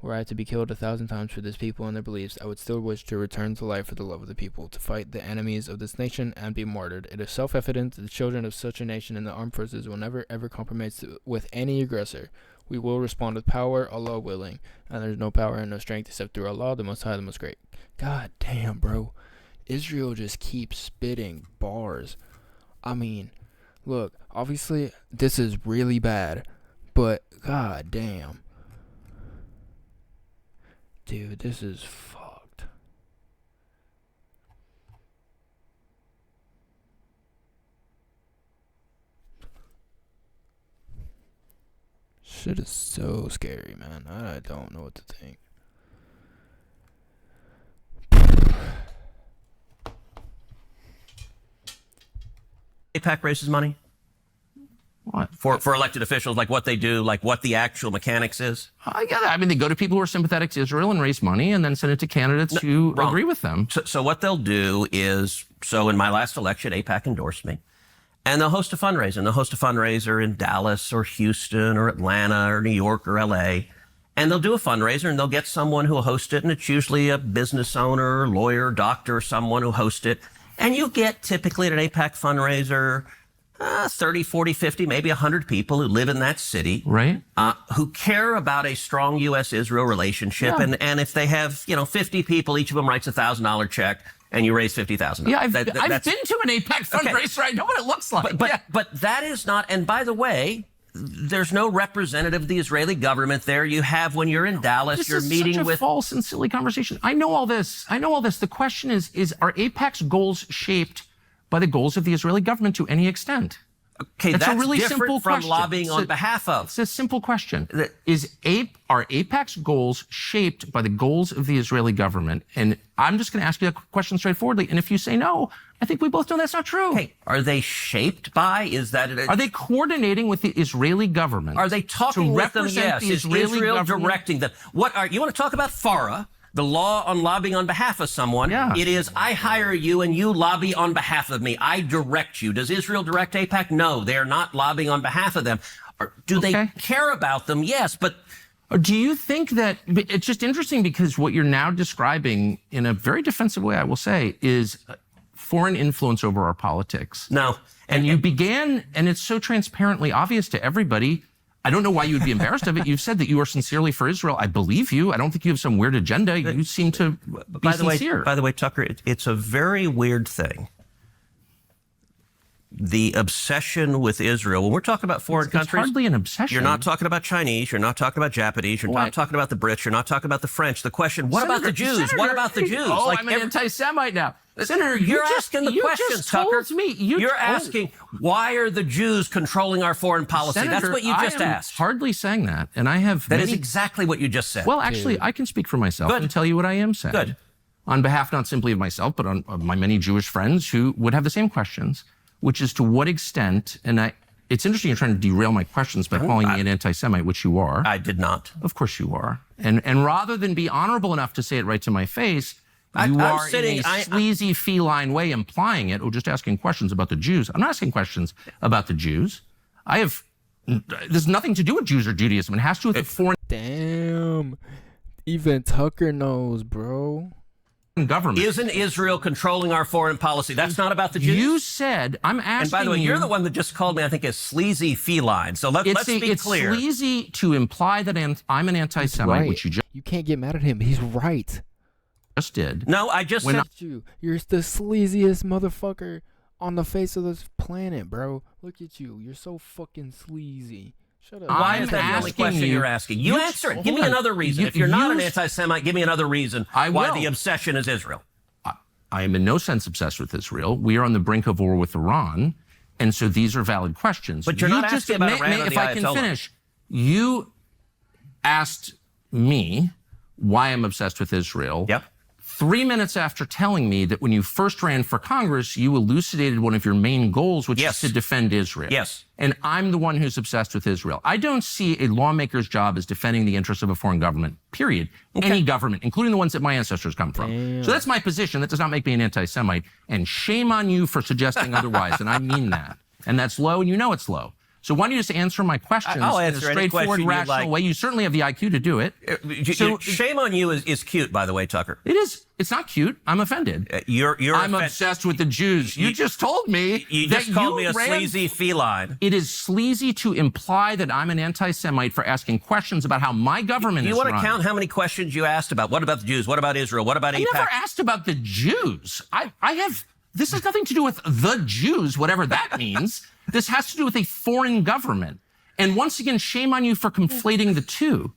were I to be killed 1,000 times for this people and their beliefs, I would still wish to return to life for the love of the people, to fight the enemies of this nation and be martyred. It is self-evident that the children of such a nation and the armed forces will never ever compromise with any aggressor. We will respond with power, Allah willing, and there is no power and no strength except through Allah, the Most High, the Most Great. God damn, bro. Israel just keeps spitting bars. I mean, look, obviously this is really bad, but god damn. Dude, this is fucked. Shit is so scary, man. I don't know what to think. AIPAC raises money? What? For elected officials, like what they do, like what the actual mechanics is? I get that. I mean, they go to people who are sympathetic to Israel and raise money and then send it to candidates who agree with them. So what they'll do is, so in my last election, AIPAC endorsed me. And they'll host a fundraiser. And they'll host a fundraiser in Dallas or Houston or Atlanta or New York or LA. And they'll do a fundraiser and they'll get someone who will host it. And it's usually a business owner, lawyer, doctor, someone who hosts it. And you get typically at an AIPAC fundraiser, 30, 40, 50, maybe 100 people who live in that city. Right. Who care about a strong U.S.-Israel relationship. Yeah. And if they have, 50 people, each of them writes a $1,000 check, and you raise $50,000. Yeah, I've been to an AIPAC fundraiser. Okay. I know what it looks like. But that is not, and by the way, there's no representative of the Israeli government there. You have, when you're in Dallas, you're meeting with... This is such a false and silly conversation. I know all this. The question is are AIPAC's goals shaped by the goals of the Israeli government to any extent? Okay, that's a really different simple from question. lobbying on behalf of. It's a simple question. Are AIPAC's goals shaped by the goals of the Israeli government? And I'm just going to ask you that question straightforwardly. And if you say no, I think we both know that's not true. Hey, are they shaped by? Are they coordinating with the Israeli government? Are they talking with them? Yes. Is Israel directing them? You want to talk about FARA? The law on lobbying on behalf of someone. Yeah. It is, I hire you and you lobby on behalf of me. I direct you. Does Israel direct AIPAC? No, they're not lobbying on behalf of them. Do they care about them? Yes, but... Do you think that, it's just interesting because what you're now describing in a very defensive way, I will say, is foreign influence over our politics. No. And you began, and it's so transparently obvious to everybody. I don't know why you would be embarrassed of it. You've said that you are sincerely for Israel. I believe you. I don't think you have some weird agenda. You seem to be sincere. By the way, Tucker, it's a very weird thing. The obsession with Israel, when we're talking about foreign countries, it's hardly an obsession. You're not talking about Chinese, you're not talking about Japanese, you're not talking about the Brits, you're not talking about the French. The question, what about the Jews? What about the Jews? Oh, like I'm an anti-Semite now. Senator, you're asking the questions, Tucker. You're asking, why are the Jews controlling our foreign policy? Senator, that's what you just asked. Hardly saying that, and I have That is exactly what you just said. Well, actually, I can speak for myself and tell you what I am saying. Good. On behalf not simply of myself, but on of my many Jewish friends who would have the same questions, which is to what extent, and it's interesting you're trying to derail my questions by calling me an anti-Semite, which you are. I did not. Of course you are. And rather than be honorable enough to say it right to my face, you are in a sleazy feline way implying it, or just asking questions about the Jews. I'm not asking questions about the Jews. There's nothing to do with Jews or Judaism. It has to do with the foreign... Damn. Even Tucker knows, bro. Government. Isn't Israel controlling our foreign policy? That's not about the Jews. You said, I'm asking you... And by the way, you're the one that just called me, I think, a sleazy feline. So let's be clear. It's sleazy to imply that I'm an anti-Semite, which you just... You can't get mad at him. He's right. Just did. No, I just said... You're the sleaziest motherfucker on the face of this planet, bro. Look at you. You're so fucking sleazy. Shut up. Why is that the only question you're asking? You answer it. Give me another reason. If you're not an anti-Semite, give me another reason why the obsession is Israel. I am in no sense obsessed with Israel. We are on the brink of war with Iran, and so these are valid questions. But you're not asking about Iran or the Ayatollah. If I can finish, you asked me why I'm obsessed with Israel. Yep. 3 minutes after telling me that when you first ran for Congress, you elucidated one of your main goals, which is to defend Israel. Yes. And I'm the one who's obsessed with Israel. I don't see a lawmaker's job as defending the interests of a foreign government, period. Okay. Any government, including the ones that my ancestors come from. Damn. So that's my position. That does not make me an anti-Semite. And shame on you for suggesting otherwise. And I mean that. And that's low, and you know it's low. So why don't you just answer my questions I'll in a answer any straightforward, rational way? You certainly have the IQ to do it. So shame on you is cute, by the way, Tucker. It is. It's not cute. I'm offended. I'm obsessed with the Jews. You just told me you just called me a sleazy feline. It is sleazy to imply that I'm an anti-Semite for asking questions about how my government is run. You want to count how many questions you asked about? What about the Jews? What about Israel? What about AIPAC? I never asked about the Jews. This has nothing to do with the Jews, whatever that means. This has to do with a foreign government. And once again, shame on you for conflating the two.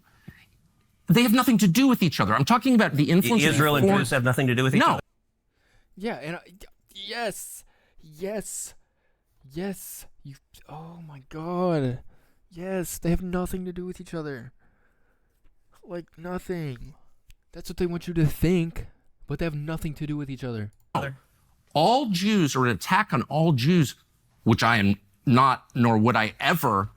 They have nothing to do with each other. I'm talking about the influence of Israel and Jews have nothing to do with each other. Yeah, and yes. Oh my God. Yes, they have nothing to do with each other. Like nothing. That's what they want you to think, but they have nothing to do with each other. All Jews, or an attack on all Jews, which I am not, nor would I ever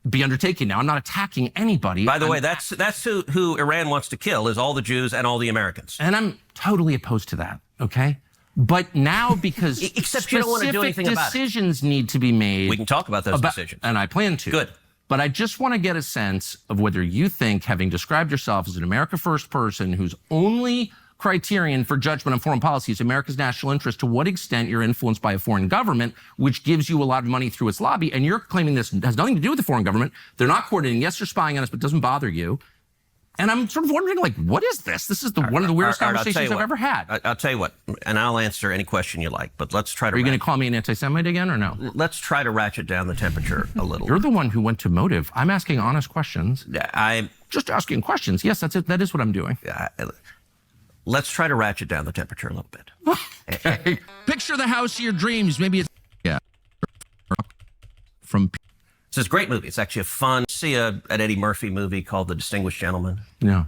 be undertaking now. I'm not attacking anybody. By the way, that's who Iran wants to kill, is all the Jews and all the Americans. And I'm totally opposed to that, okay? But now, because except you don't want to do anything about it. Decisions need to be made. We can talk about those decisions. And I plan to. Good. But I just want to get a sense of whether you think, having described yourself as an America First person whose only criterion for judgment on foreign policy is America's national interest, to what extent you're influenced by a foreign government, which gives you a lot of money through its lobby, and you're claiming this has nothing to do with the foreign government. They're not coordinating. Yes, they're spying on us, but it doesn't bother you. And I'm sort of wondering, like, what is this? This is one of the weirdest conversations I've ever had. I'll tell you what, and I'll answer any question you like, but let's try to... Are you going to call me an anti-Semite again, or no? Let's try to ratchet down the temperature a little. You're the one who went to motive. I'm asking honest questions. I'm just asking questions. Yes, that's it. That is what I'm doing. Let's try to ratchet down the temperature a little bit. Okay. Picture the house of your dreams. Maybe it's from. It's a great movie. It's actually a fun. See an Eddie Murphy movie called The Distinguished Gentleman? No.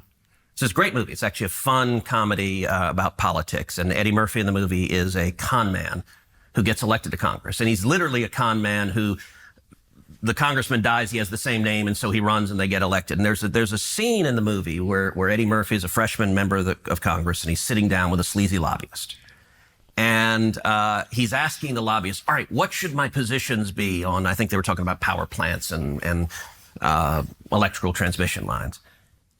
It's a great movie. It's actually a fun comedy about politics. And Eddie Murphy in the movie is a con man who gets elected to Congress. And he's literally a con man who, the congressman dies, he has the same name, and so he runs and they get elected. And there's a scene in the movie where Eddie Murphy is a freshman member of Congress, and he's sitting down with a sleazy lobbyist. And he's asking the lobbyist, all right, what should my positions be on, I think they were talking about power plants and electrical transmission lines.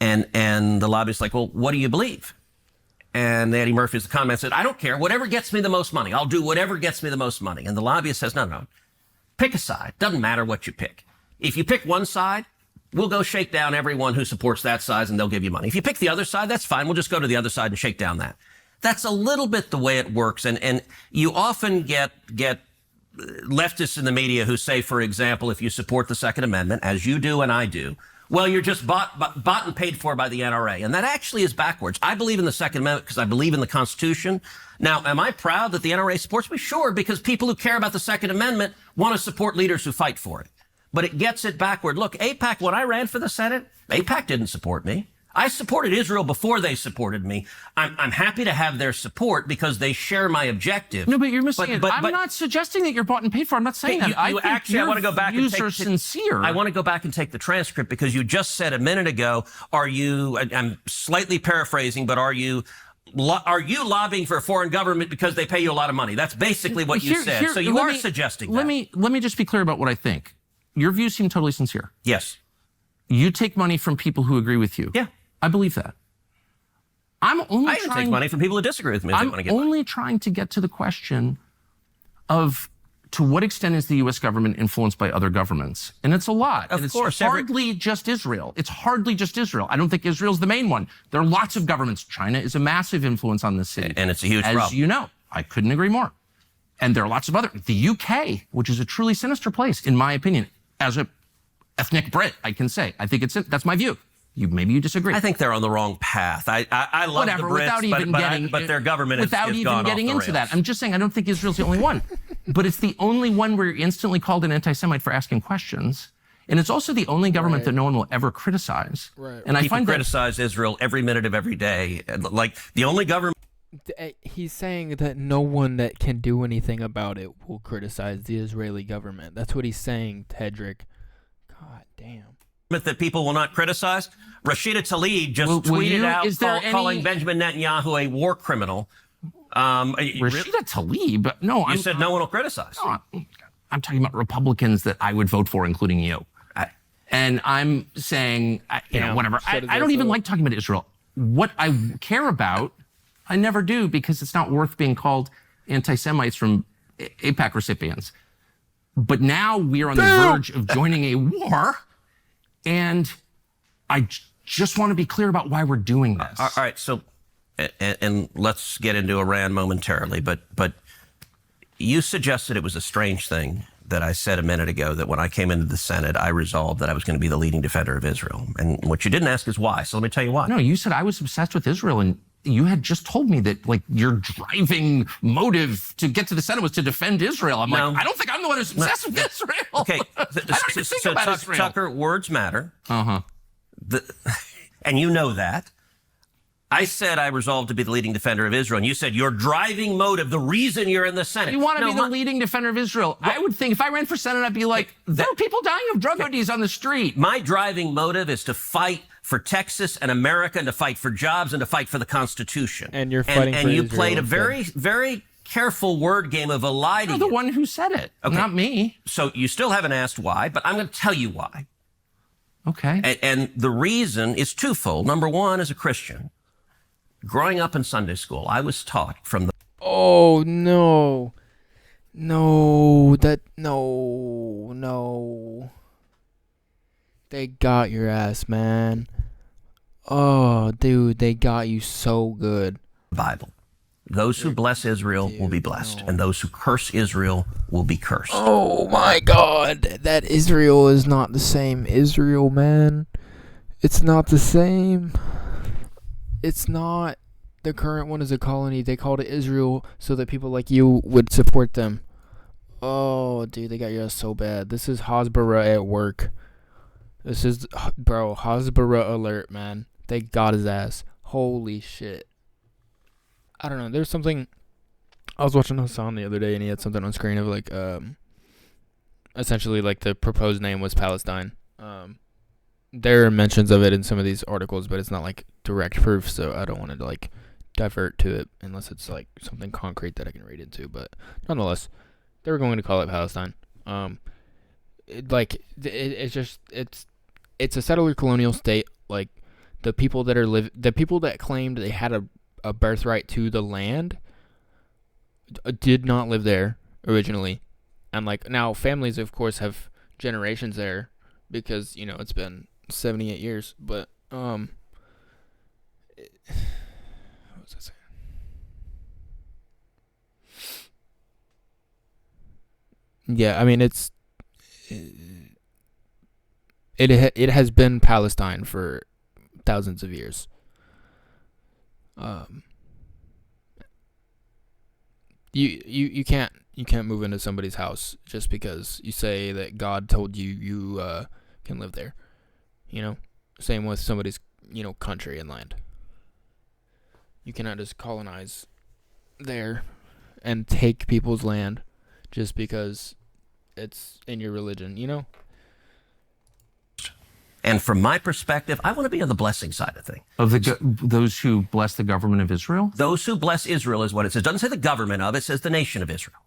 And the lobbyist's like, well, what do you believe? And Eddie Murphy, the con man, said, I don't care. Whatever gets me the most money. I'll do whatever gets me the most money. And the lobbyist says, no. Pick a side. Doesn't matter what you pick. If you pick one side, we'll go shake down everyone who supports that side and they'll give you money. If you pick the other side, that's fine. We'll just go to the other side and shake down that. That's a little bit the way it works. And you often get leftists in the media who say, for example, if you support the Second Amendment, as you do and I do, well, you're just bought and paid for by the NRA. And that actually is backwards. I believe in the Second Amendment because I believe in the Constitution. Now, am I proud that the NRA supports me? Sure, because people who care about the Second Amendment want to support leaders who fight for it. But it gets it backward. Look, AIPAC, when I ran for the Senate, AIPAC didn't support me. I supported Israel before they supported me. I'm happy to have their support because they share my objective. No, but you're missing it. I'm not suggesting that you're bought and paid for. I'm not saying that. I want to go back and take sincere. I want to go back and take the transcript because you just said a minute ago, I'm slightly paraphrasing, but are you lobbying for a foreign government because they pay you a lot of money? That's basically what you said. So you are suggesting that. Let me just be clear about what I think. Your views seem totally sincere. Yes. You take money from people who agree with you. Yeah. I believe that. I take money from people who disagree with me. I'm only trying to get to the question of to what extent is the U.S. government influenced by other governments? And it's a lot. Of course. It's hardly just Israel. It's hardly just Israel. I don't think Israel's the main one. There are lots of governments. China is a massive influence on this city. And it's a huge problem. As you know, I couldn't agree more. And there are lots of other. The UK, which is a truly sinister place, in my opinion, as a ethnic Brit, I can say. I think that's my view. Maybe you disagree. I think they're on the wrong path. I love the Brits, but their government has gone off the rails. Without even getting into that. I'm just saying I don't think Israel's the only one. But it's the only one where you're instantly called an anti-Semite for asking questions. And it's also the only government that no one will ever criticize. Right. And I find criticize Israel every minute of every day. Like the only government. He's saying that no one that can do anything about it will criticize the Israeli government. That's what he's saying, Tedrick. God damn. That people will not criticize. Rashida Tlaib just tweeted out calling Benjamin Netanyahu a war criminal. Rashida Tlaib? No, you said no one will criticize. No, I'm talking about Republicans that I would vote for, including you. And I'm saying, whatever. I don't even like talking about Israel. What I care about, I never do because it's not worth being called anti-Semites from AIPAC recipients. But now we're on the verge of joining a war. And I just want to be clear about why we're doing this. All right, so, and let's get into Iran momentarily, but you suggested it was a strange thing that I said a minute ago that when I came into the Senate, I resolved that I was going to be the leading defender of Israel. And what you didn't ask is why, so let me tell you why. No, you said I was obsessed with Israel, and you had just told me that, like, your driving motive to get to the Senate was to defend Israel. I'm like, I don't think I'm the one who's obsessed with Israel. Okay, I don't even think about Israel. Tucker, words matter. Uh-huh. And you know that. I said I resolved to be the leading defender of Israel, and you said your driving motive, the reason you're in the Senate. You want to be the leading defender of Israel. I would think if I ran for Senate, I'd be like, there are people dying of drug ODs on the street. My driving motive is to fight for Texas and America and to fight for jobs and to fight for the Constitution. And you're fighting for Israel. And you Israel played a very, very careful word game of eliding You're the one who said it, not me. So you still haven't asked why, but I'm going to tell you why. Okay. And the reason is twofold. Number one, as a Christian, growing up in Sunday school, I was taught from the... Oh, no. No. They got your ass, man. Oh, dude, they got you so good. Bible. Those who bless Israel will be blessed, and those who curse Israel will be cursed. Oh, my God. That Israel is not the same Israel, man. It's not the same. It's not. The current one is a colony. They called it Israel so that people like you would support them. Oh, dude, they got your ass so bad. This is Hasbara at work. This is, bro, Hasbara alert, man. They got his ass. Holy shit. I don't know. There's something. I was watching Hassan the other day, and he had something on screen of like, essentially like the proposed name was Palestine. There are mentions of it in some of these articles, but it's not like direct proof, so I don't want to like divert to it unless it's like something concrete that I can read into. But nonetheless, they were going to call it Palestine. It's a settler colonial state. Like the people that claimed they had a a birthright to the land did not live there originally. And like now families of course have generations there because, you know, it's been 78 years, but what was I saying? Yeah, I mean it has been Palestine for thousands of years. You can't move into somebody's house just because you say that God told you can live there. You know, same with somebody's, you know, country and land. You cannot just colonize there and take people's land just because it's in your religion, you know? And from my perspective, I want to be on the blessing side of things. Of those who bless the government of Israel? Those who bless Israel is what it says. It doesn't say the government of, it says the nation of Israel.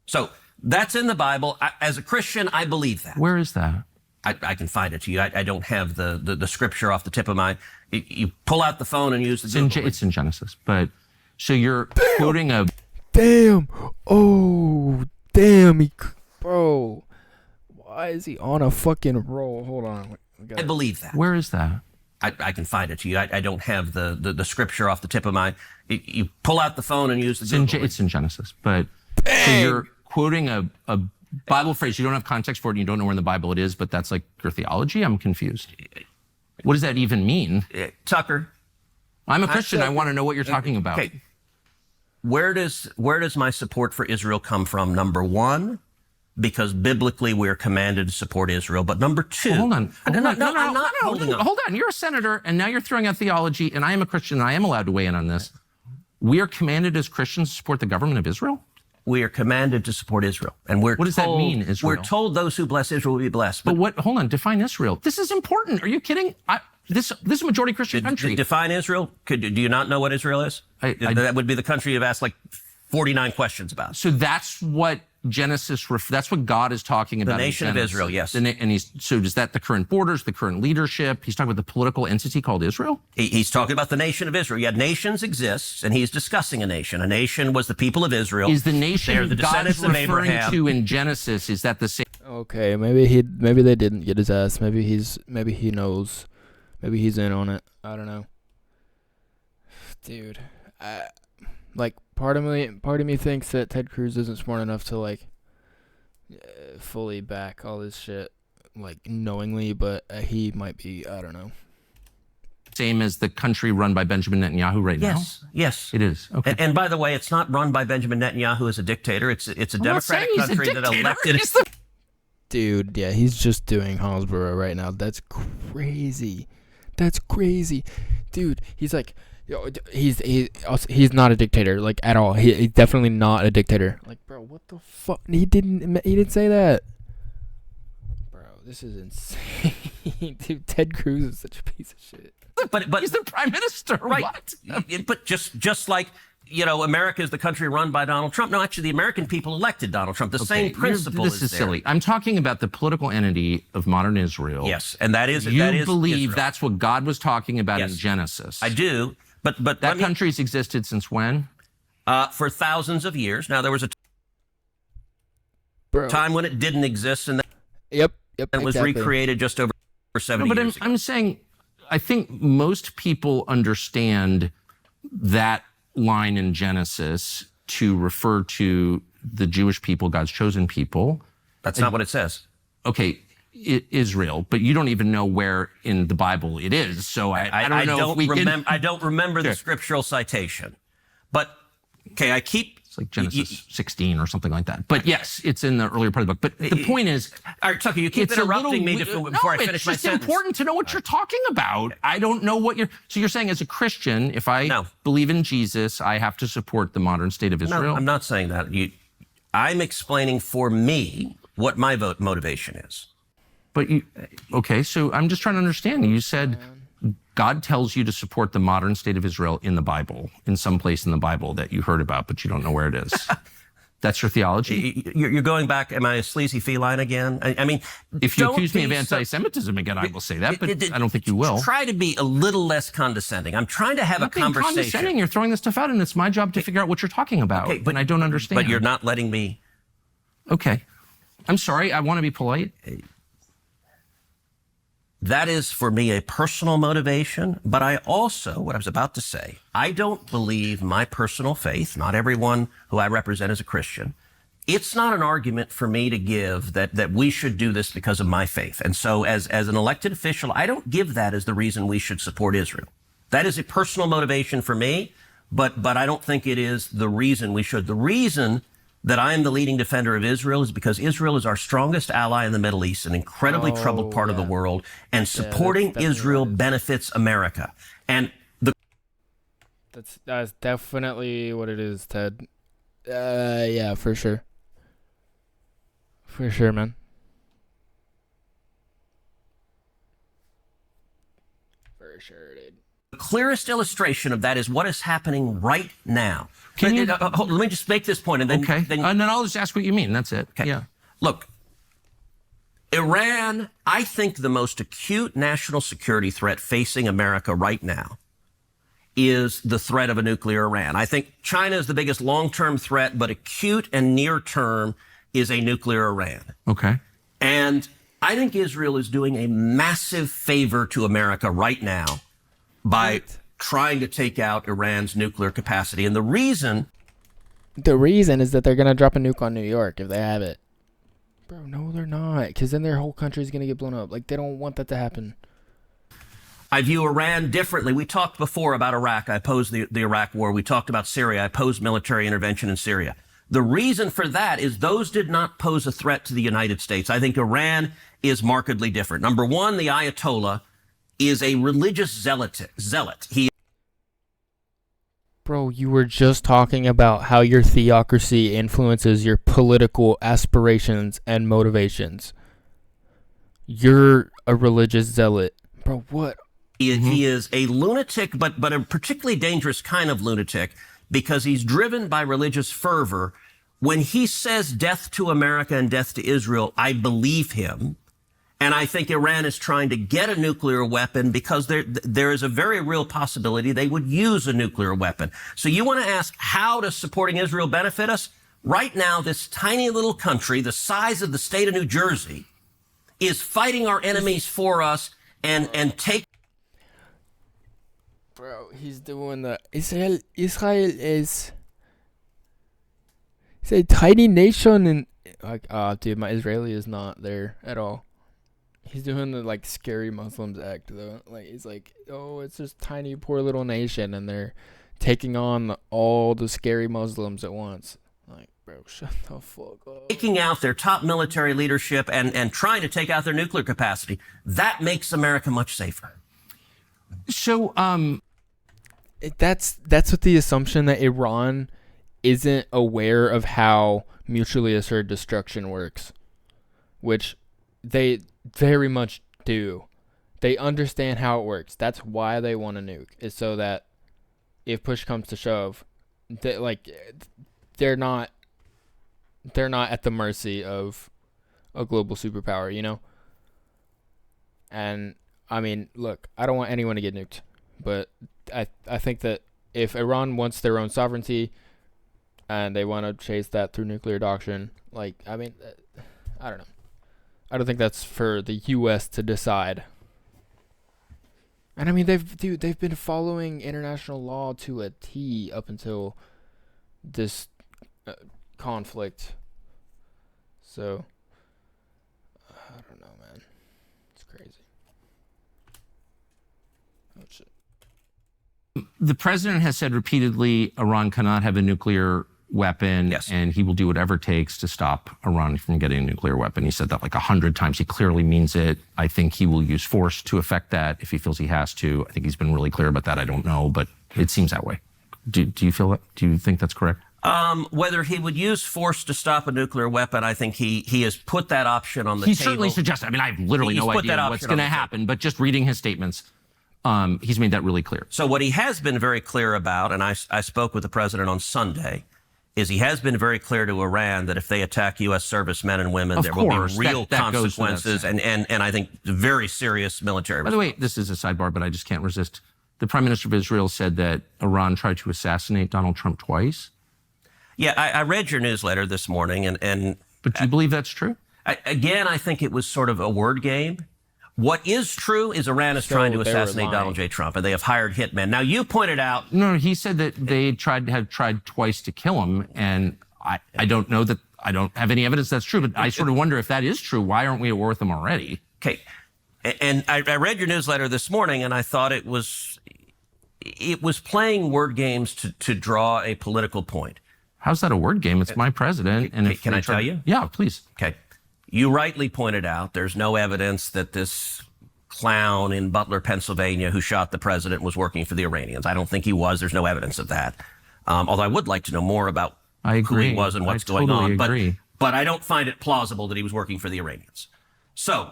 So that's in the Bible. As a Christian, I believe that. Where is that? I can find it to you. I don't have the scripture off the tip of my... You pull out the phone and use the Google. It's in Genesis. But so you're quoting a... Damn. Oh, damn. Bro. Why is he on a fucking roll? Hold on. I believe that. Where is that? I can find it to you. I don't have the scripture off the tip of my... You pull out the phone and use the Google. It's in Genesis. But so you're quoting a Bible phrase. You don't have context for it and you don't know where in the Bible it is, but that's like your theology? I'm confused. What does that even mean? Tucker. I'm a Christian. I want to know what you're talking about. Okay. Where does my support for Israel come from? Number one, because biblically we're commanded to support Israel. But number two... Well, hold on. I'm not holding on. Hold on. You're a senator, and now you're throwing out theology, and I am a Christian, and I am allowed to weigh in on this. We are commanded as Christians to support the government of Israel? We are commanded to support Israel. And what does that mean, Israel? We're told those who bless Israel will be blessed. But what? Hold on. Define Israel. This is important. Are you kidding? This is a majority Christian country. Define Israel? Do you not know what Israel is? That would be the country you've asked like 49 questions about. So that's what Genesis, that's what God is talking about. The nation of Israel, yes. And so is that the current borders, the current leadership? He's talking about the political entity called Israel? He's talking about the nation of Israel. Yeah, nations exist, and he's discussing a nation. A nation was the people of Israel. Is the nation They're the descendants God's of referring Abraham. to in Genesis, is that the same? Okay, maybe they didn't get his ass. Maybe he knows. Maybe he's in on it. I don't know. Dude, part of me thinks that Ted Cruz isn't smart enough to like fully back all this shit like knowingly, but he might be. I don't know. Same as the country run by Benjamin Netanyahu right now? Yes. It is. Okay. And by the way, it's not run by Benjamin Netanyahu as a dictator. It's a democratic country that elected... Dude, yeah, he's just doing Hillsborough right now. That's crazy. Dude, he's like... He's not a dictator, like, at all. He's definitely not a dictator. Like, bro, what the fuck? He didn't say that. Bro, this is insane. Dude, Ted Cruz is such a piece of shit. But he's the prime minister, right? What? But just like, you know, America is the country run by Donald Trump. No, actually, the American people elected Donald Trump. The same principle This is silly. I'm talking about the political entity of modern Israel. Yes, and that is You believe Israel. That's what God was talking about in Genesis. I do, but that country's existed since when? For thousands of years. Now, there was a time when it didn't exist, and Yep. it was recreated just over 70 years ago. I'm saying, I think most people understand that line in Genesis to refer to the Jewish people, God's chosen people. That's not what it says. Okay, Israel, but you don't even know where in the Bible it is. So I don't know if we can... I don't remember the scriptural citation. But, okay, I keep... It's like Genesis 16 or something like that. But yes, it's in the earlier part of the book. But the point is... All right, Tucker, you keep interrupting me before I finish my sentence. It's just important to know what you're talking about. I don't know what you're... So you're saying as a Christian, if I believe in Jesus, I have to support the modern state of Israel? No, I'm not saying that. I'm explaining for me what my motivation is. But okay, so I'm just trying to understand. You said God tells you to support the modern state of Israel in the Bible, in some place in the Bible that you heard about, but you don't know where it is. That's your theology? You're going back, am I a sleazy feline again? I mean, if you accuse me of anti-Semitism again, I will say that, but I don't think you will. Try to be a little less condescending. I'm trying to have a conversation. Condescending. You're throwing this stuff out, and it's my job to figure out what you're talking about. Okay, but I don't understand. But you're not letting me. Okay. I'm sorry. I want to be polite. That is, for me, a personal motivation. But I also, what I was about to say, I don't believe my personal faith, not everyone who I represent is a Christian. It's not an argument for me to give that we should do this because of my faith. And so as an elected official, I don't give that as the reason we should support Israel. That is a personal motivation for me, but I don't think it is the reason we should. The reason that I am the leading defender of Israel is because Israel is our strongest ally in the Middle East, an incredibly troubled part of the world, and supporting Israel benefits America. And that's definitely what it is, Ted. Yeah, for sure. For sure, man. For sure, dude. The clearest illustration of that is what is happening right now. Let me just make this point, and then and then I'll just ask what you mean. That's it. Okay. Yeah. Look, Iran, I think the most acute national security threat facing America right now is the threat of a nuclear Iran. I think China is the biggest long-term threat, but acute and near-term is a nuclear Iran. Okay. And I think Israel is doing a massive favor to America right now by trying to take out Iran's nuclear capacity. And the reason is that they're going to drop a nuke on New York if they have it. Bro, no, they're not. Because then their whole country is going to get blown up. Like, they don't want that to happen. I view Iran differently. We talked before about Iraq. I opposed the Iraq war. We talked about Syria. I opposed military intervention in Syria. The reason for that is those did not pose a threat to the United States. I think Iran is markedly different. Number one, the Ayatollah is a religious zealot. Bro, you were just talking about how your theocracy influences your political aspirations and motivations. You're a religious zealot. Bro, what? He is a lunatic, but a particularly dangerous kind of lunatic because he's driven by religious fervor. When he says death to America and death to Israel, I believe him. And I think Iran is trying to get a nuclear weapon because there is a very real possibility they would use a nuclear weapon. So you want to ask, how does supporting Israel benefit us? Right now, this tiny little country, the size of the state of New Jersey, is fighting our enemies for us and take. Bro, he's doing the Israel is it's a tiny nation, and like, dude, my Israeli is not there at all. He's doing the like scary Muslims act though. Like, he's like, oh, it's this tiny poor little nation, and they're taking on all the scary Muslims at once. Like, bro, shut the fuck up. Taking out their top military leadership and trying to take out their nuclear capacity. That makes America much safer. So, that's with the assumption that Iran isn't aware of how mutually assured destruction works, which they very much do. They understand how it works. That's why they want a nuke, is so that if push comes to shove, they're not at the mercy of a global superpower, you know? And I mean, look, I don't want anyone to get nuked, but I think that if Iran wants their own sovereignty and they want to chase that through nuclear doctrine, like, I mean, I don't know. I don't think that's for the U.S. to decide. And I mean, they've been following international law to a T up until this conflict. So, I don't know, man. It's crazy. Oh, shit. The president has said repeatedly Iran cannot have a nuclear weapon, yes, and he will do whatever it takes to stop Iran from getting a nuclear weapon. He said that like 100 times. He clearly means it. I think he will use force to effect that if he feels he has to. I think he's been really clear about that. I don't know, but it seems that way. Do you feel that? Do you think that's correct? Whether he would use force to stop a nuclear weapon, I think he has put that option on the table. He certainly suggested. I mean, I have literally no idea what's going to happen, but just reading his statements, he's made that really clear. So what he has been very clear about, and I spoke with the president on Sunday, is he has been very clear to Iran that if they attack U.S. servicemen and women, Of there course, will be real that goes without consequences saying. and I think very serious military By the way, this is a sidebar, but I just can't resist. The Prime Minister of Israel said that Iran tried to assassinate Donald Trump twice. Yeah, I read your newsletter this morning, and But do you believe that's true? Again, I think it was sort of a word game. What is true is Iran is trying to assassinate Donald J. Trump, and they have hired hitmen. Now, you pointed out... No, he said that they had tried twice to kill him, and I don't know that, I don't have any evidence that's true, but I sort of wonder if that is true, why aren't we at war with them already? Okay. And I read your newsletter this morning, and I thought it was playing word games to draw a political point. How's that a word game? It's my president. And Can I tell you? Yeah, please. Okay. You rightly pointed out there's no evidence that this clown in Butler, Pennsylvania, who shot the president was working for the Iranians. I don't think he was. There's no evidence of that. Although I would like to know more about who he was and what's going on. But I don't find it plausible that he was working for the Iranians. So,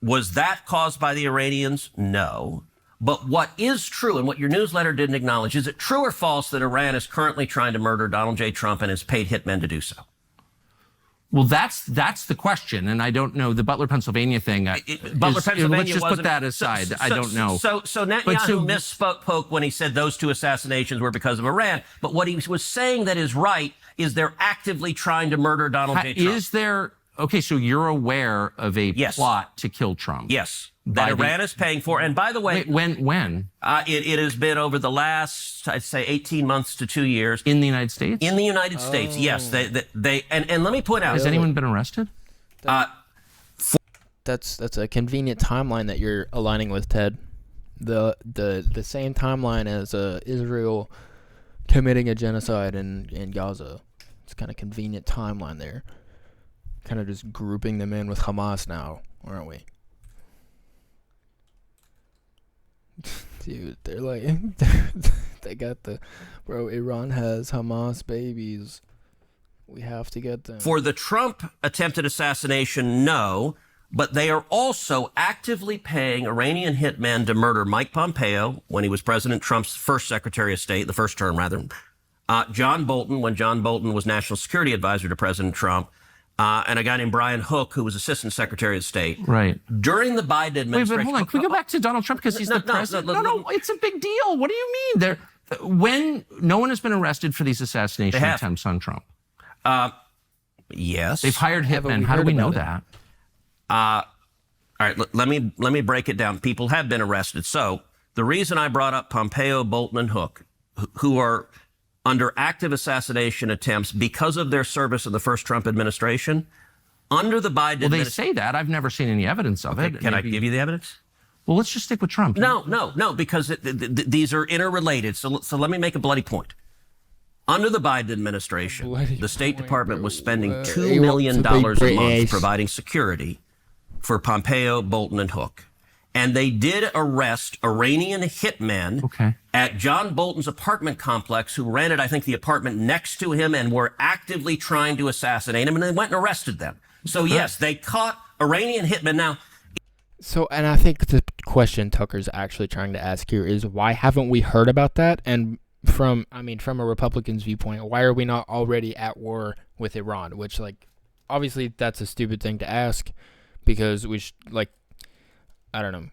was that caused by the Iranians? No. But what is true, and what your newsletter didn't acknowledge, is it true or false that Iran is currently trying to murder Donald J. Trump and has paid hitmen to do so? Well, that's the question, and I don't know the Butler, Pennsylvania thing. Pennsylvania. Let's just put that aside. I don't know. So Netanyahu misspoke when he said those two assassinations were because of Iran. But what he was saying that is right is they're actively trying to murder Donald J. Trump. Is there? Okay, so you're aware of a plot to kill Trump? Yes. That Iran is paying for. And by the way... Wait, when? It has been over the last, I'd say, 18 months to 2 years. In the United States? In the United States, yes. They and let me point out... Has anyone been arrested? That's a convenient timeline that you're aligning with, Ted. The same timeline as Israel committing a genocide in Gaza. It's kind of convenient timeline there. Kind of just grouping them in with Hamas now, aren't we? Dude, they're like, they got Iran has Hamas babies. We have to get them. For the Trump attempted assassination, no, but they are also actively paying Iranian hitmen to murder Mike Pompeo when he was President Trump's first Secretary of State, the first term rather, John Bolton when John Bolton was National Security Advisor to President Trump, and a guy named Brian Hook, who was Assistant Secretary of State. Right. During the Biden administration... Wait, hold on. Can we go back to Donald Trump because he's the president? No, it's a big deal. What do you mean? When no one has been arrested for these assassination attempts on Trump. Yes. They've hired hitmen. How do we know that? All right, let me break it down. People have been arrested. So the reason I brought up Pompeo, Bolton, and Hook, who are under active assassination attempts because of their service in the first Trump administration, under the Biden administration... Well, they say that. I've never seen any evidence of it. Can I give you the evidence? Well, let's just stick with Trump. No, because these are interrelated. So let me make a bloody point. Under the Biden administration, the State Department was spending $2 million a month providing security for Pompeo, Bolton, and Hook. And they did arrest Iranian hitmen at John Bolton's apartment complex who rented, I think, the apartment next to him and were actively trying to assassinate him, and they went and arrested them. So, yes, they caught Iranian hitmen. Now, so, and I think the question Tucker's actually trying to ask here is, why haven't we heard about that? And from a Republican's viewpoint, why are we not already at war with Iran? Which, like, obviously that's a stupid thing to ask because we I don't know.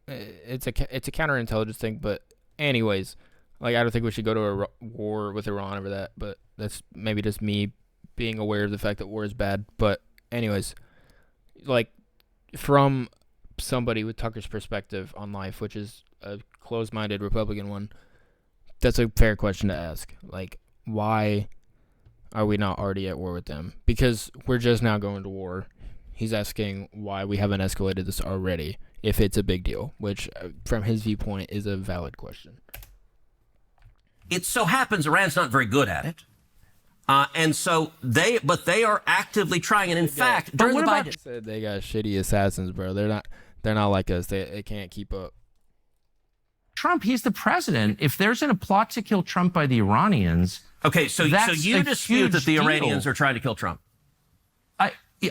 It's a counterintelligence thing, but anyways, like, I don't think we should go to a war with Iran over that, but that's maybe just me being aware of the fact that war is bad. But anyways, like, from somebody with Tucker's perspective on life, which is a closed-minded Republican one, that's a fair question to ask. Like, why are we not already at war with them? Because we're just now going to war. He's asking why we haven't escalated this already, if it's a big deal, which, from his viewpoint, is a valid question. It so happens Iran's not very good at it. And so they are actively trying. And in fact, during the Biden... Said they got shitty assassins, bro. They're not like us. They can't keep up. Trump, he's the president. If there's a plot to kill Trump by the Iranians... Okay, so you dispute that the Iranians are trying to kill Trump?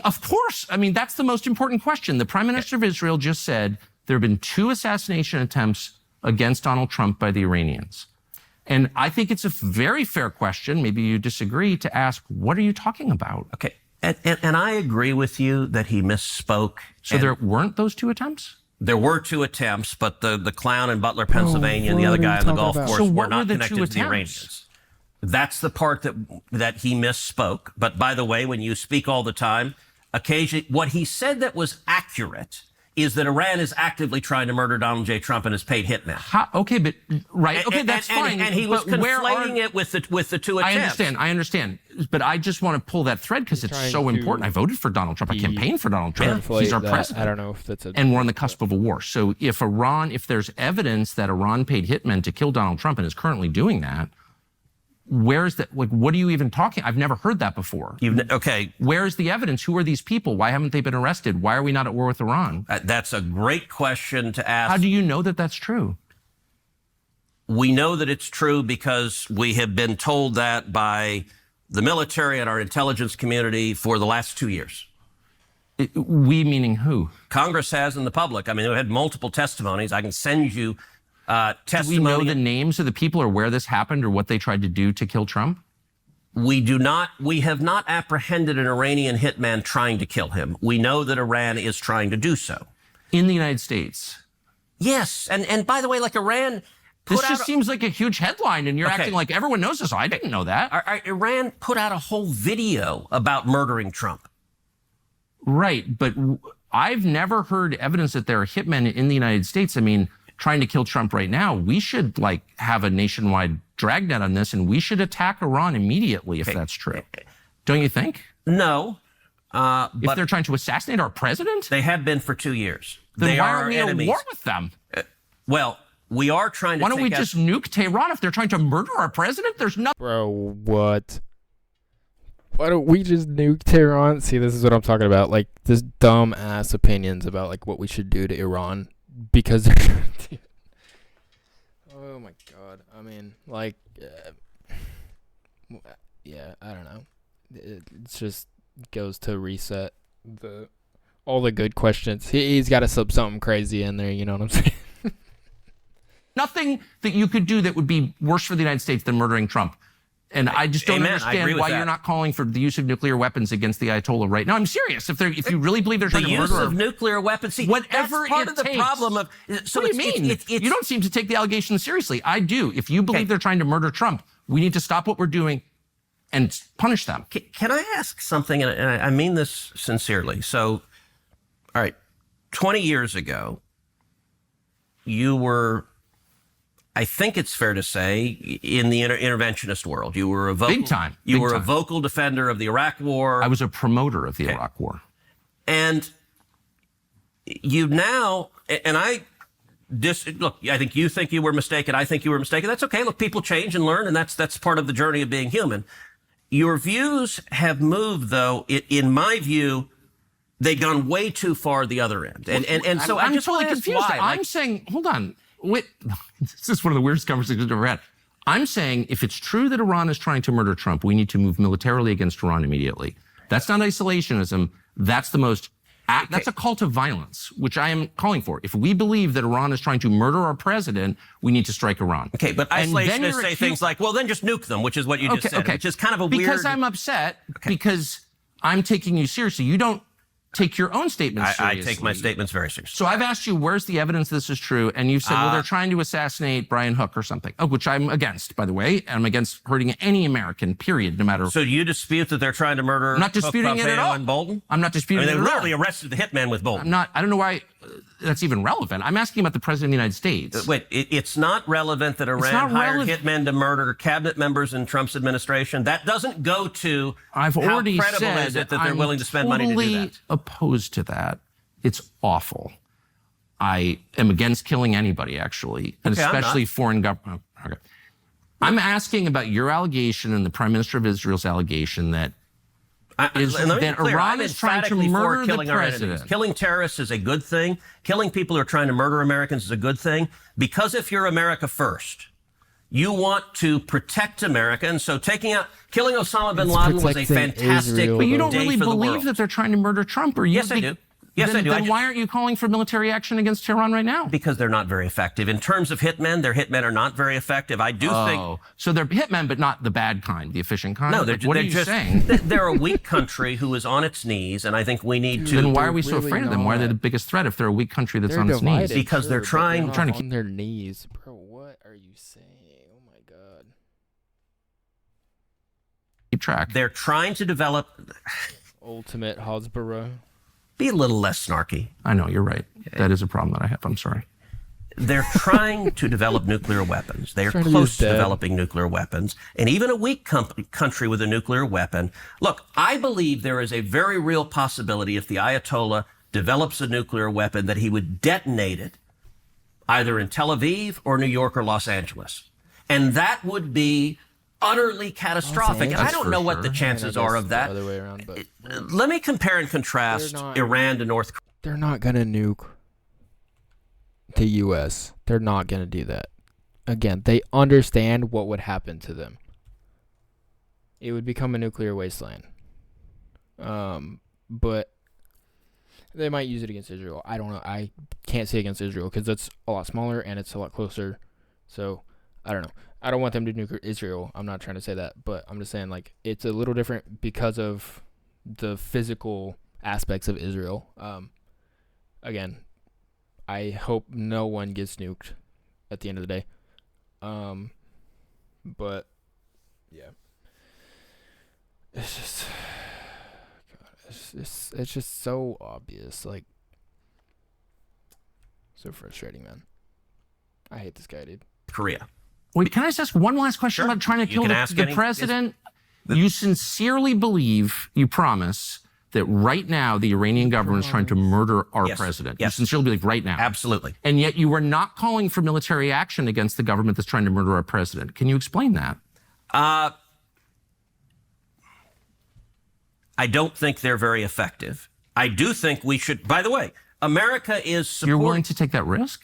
Of course. I mean, that's the most important question. The Prime Minister of Israel just said there have been 2 assassination attempts against Donald Trump by the Iranians. And I think it's a very fair question, maybe you disagree, to ask, what are you talking about? Okay. And I agree with you that he misspoke. So there weren't those 2 attempts? There were 2 attempts, but the clown in Butler, Pennsylvania, and the other guy on the golf course were not connected to the Iranians. That's the part that he misspoke. But by the way, when you speak all the time, occasionally, what he said that was accurate is that Iran is actively trying to murder Donald J. Trump and has paid hitmen. Okay, but that's fine. And he was conflating it with the 2 attempts. I understand. But I just want to pull that thread because it's so important. I voted for Donald Trump. I campaigned for Donald Trump. He's our president. I don't know if that's and we're on the cusp of a war. So if there's evidence that Iran paid hitmen to kill Donald Trump and is currently doing that, where's that? Like, what are you even talking? I've never heard that before. Okay. Where's the evidence? Who are these people? Why haven't they been arrested? Why are we not at war with Iran? That's a great question to ask. How do you know that that's true? We know that it's true because we have been told that by the military and our intelligence community for the last 2 years. We meaning who? Congress has, and the public. I mean, we had multiple testimonies. I can send you testimony. Do we know the names of the people or where this happened or what they tried to do to kill Trump? We do not. We have not apprehended an Iranian hitman trying to kill him. We know that Iran is trying to do so. In the United States? Yes. And by the way, like Iran... This just seems like a huge headline, and you're acting like everyone knows this. I didn't know that. Iran put out a whole video about murdering Trump. Right, but I've never heard evidence that there are hitmen in the United States. I mean, trying to kill Trump right now, we should have a nationwide dragnet on this, and we should attack Iran immediately if that's true. Don't you think? No. If they're trying to assassinate our president? They have been for 2 years. Then why are we at war with them? We are trying to Why don't we just nuke Tehran if they're trying to murder our president? There's nothing. Bro, what? Why don't we just nuke Tehran? See, this is what I'm talking about. Like, this dumb-ass opinions about, like, what we should do to Iran because they're trying to... Oh, my God. I mean, like, yeah, I don't know. It just goes to reset all the good questions. He's got to slip something crazy in there, you know what I'm saying? Nothing that you could do that would be worse for the United States than murdering Trump. And I just don't understand why you're not calling for the use of nuclear weapons against the Ayatollah right now. I'm serious. If you really believe they're trying to murder... The use of nuclear weapons... See, whatever that's part of the problem of... So what do you mean? You don't seem to take the allegations seriously. I do. If you believe they're trying to murder Trump, we need to stop what we're doing and punish them. Can I ask something? And I mean this sincerely. So, all right, 20 years ago, you were... I think it's fair to say, in the interventionist world, you were a vocal defender of the Iraq War. I was a promoter of the Iraq War. And you now, and look, I think you were mistaken. I think you were mistaken. That's okay. Look, people change and learn, and that's part of the journey of being human. Your views have moved, though. In my view, they've gone way too far the other end. And so I'm just totally confused. Why. I'm saying, hold on. Wait, this is one of the weirdest conversations I've ever had. I'm saying if it's true that Iran is trying to murder Trump, we need to move militarily against Iran immediately. That's not isolationism. That's that's a call to violence, which I am calling for. If we believe that Iran is trying to murder our president, we need to strike Iran. Okay, but isolationists say things like, well, then just nuke them, which is what you just said, which is kind of a weird... Because I'm upset, because I'm taking you seriously. You don't take your own statements seriously. I take my statements very seriously. So I've asked you, where's the evidence this is true? And you've said, well, they're trying to assassinate Brian Hook or something, which I'm against, by the way. I'm against hurting any American, period, no matter... So do you dispute that they're trying to murder I'm not disputing Hook, it at all. and Bolton? I'm not disputing it at all. They literally arrested the hitman with Bolton. I don't know why that's even relevant. I'm asking about the President of the United States. Wait, it's not relevant that Iran hired hitmen to murder cabinet members in Trump's administration? That doesn't go to I've already how credible said is it that they're willing to spend money to do that? I'm totally opposed to that. It's awful. I am against killing anybody, actually, and especially foreign government. Okay. I'm asking about your allegation and the Prime Minister of Israel's allegation that Iran is trying to murder the president. Killing terrorists is a good thing. Killing people who are trying to murder Americans is a good thing. Because if you're America first, you want to protect America. And so killing Osama bin Laden was a fantastic But you don't day really for the believe world. that they're trying to murder Trump, or Yes, I do. Yes, I do. Then why aren't you calling for military action against Tehran right now? Because they're not very effective. In terms of hitmen, their hitmen are not very effective. I do think... So they're hitmen, but not the bad kind, the efficient kind? No, what are you saying? They're a weak country who is on its knees, and I think we need to... Then why are we so afraid of them? Why are they the biggest threat if they're a weak country that's on its knees? Because they're trying to keep on their knees. Bro, what are you saying? Oh my God. Keep track. They're trying to develop... Ultimate Hosborough. Be a little less snarky. I know, you're right. That is a problem that I have. I'm sorry. They're trying to develop nuclear weapons. They are close to developing nuclear weapons. And even a weak country with a nuclear weapon. Look, I believe there is a very real possibility if the Ayatollah develops a nuclear weapon that he would detonate it either in Tel Aviv or New York or Los Angeles. And that would be utterly catastrophic. And I don't know what the chances are of that. Other way around, but let me compare and contrast Iran to North Korea. They're not going to nuke the U.S. They're not going to do that. Again, they understand what would happen to them. It would become a nuclear wasteland. But they might use it against Israel. I don't know. I can't say against Israel because it's a lot smaller and it's a lot closer. So, I don't know. I don't want them to nuke Israel. I'm not trying to say that, but I'm just saying, like, it's a little different because of the physical aspects of Israel. Again, I hope no one gets nuked at the end of the day. But yeah, it's just, God, it's just so obvious, like, so frustrating, man. I hate this guy, dude. Korea. Wait, can I just ask one last question about trying to kill the president? You sincerely believe, you promise, that right now the Iranian government is trying to murder our president? Yes. You sincerely believe right now? Absolutely. And yet you are not calling for military action against the government that's trying to murder our president. Can you explain that? I don't think they're very effective. I do think we should, by the way, America is supporting... You're willing to take that risk?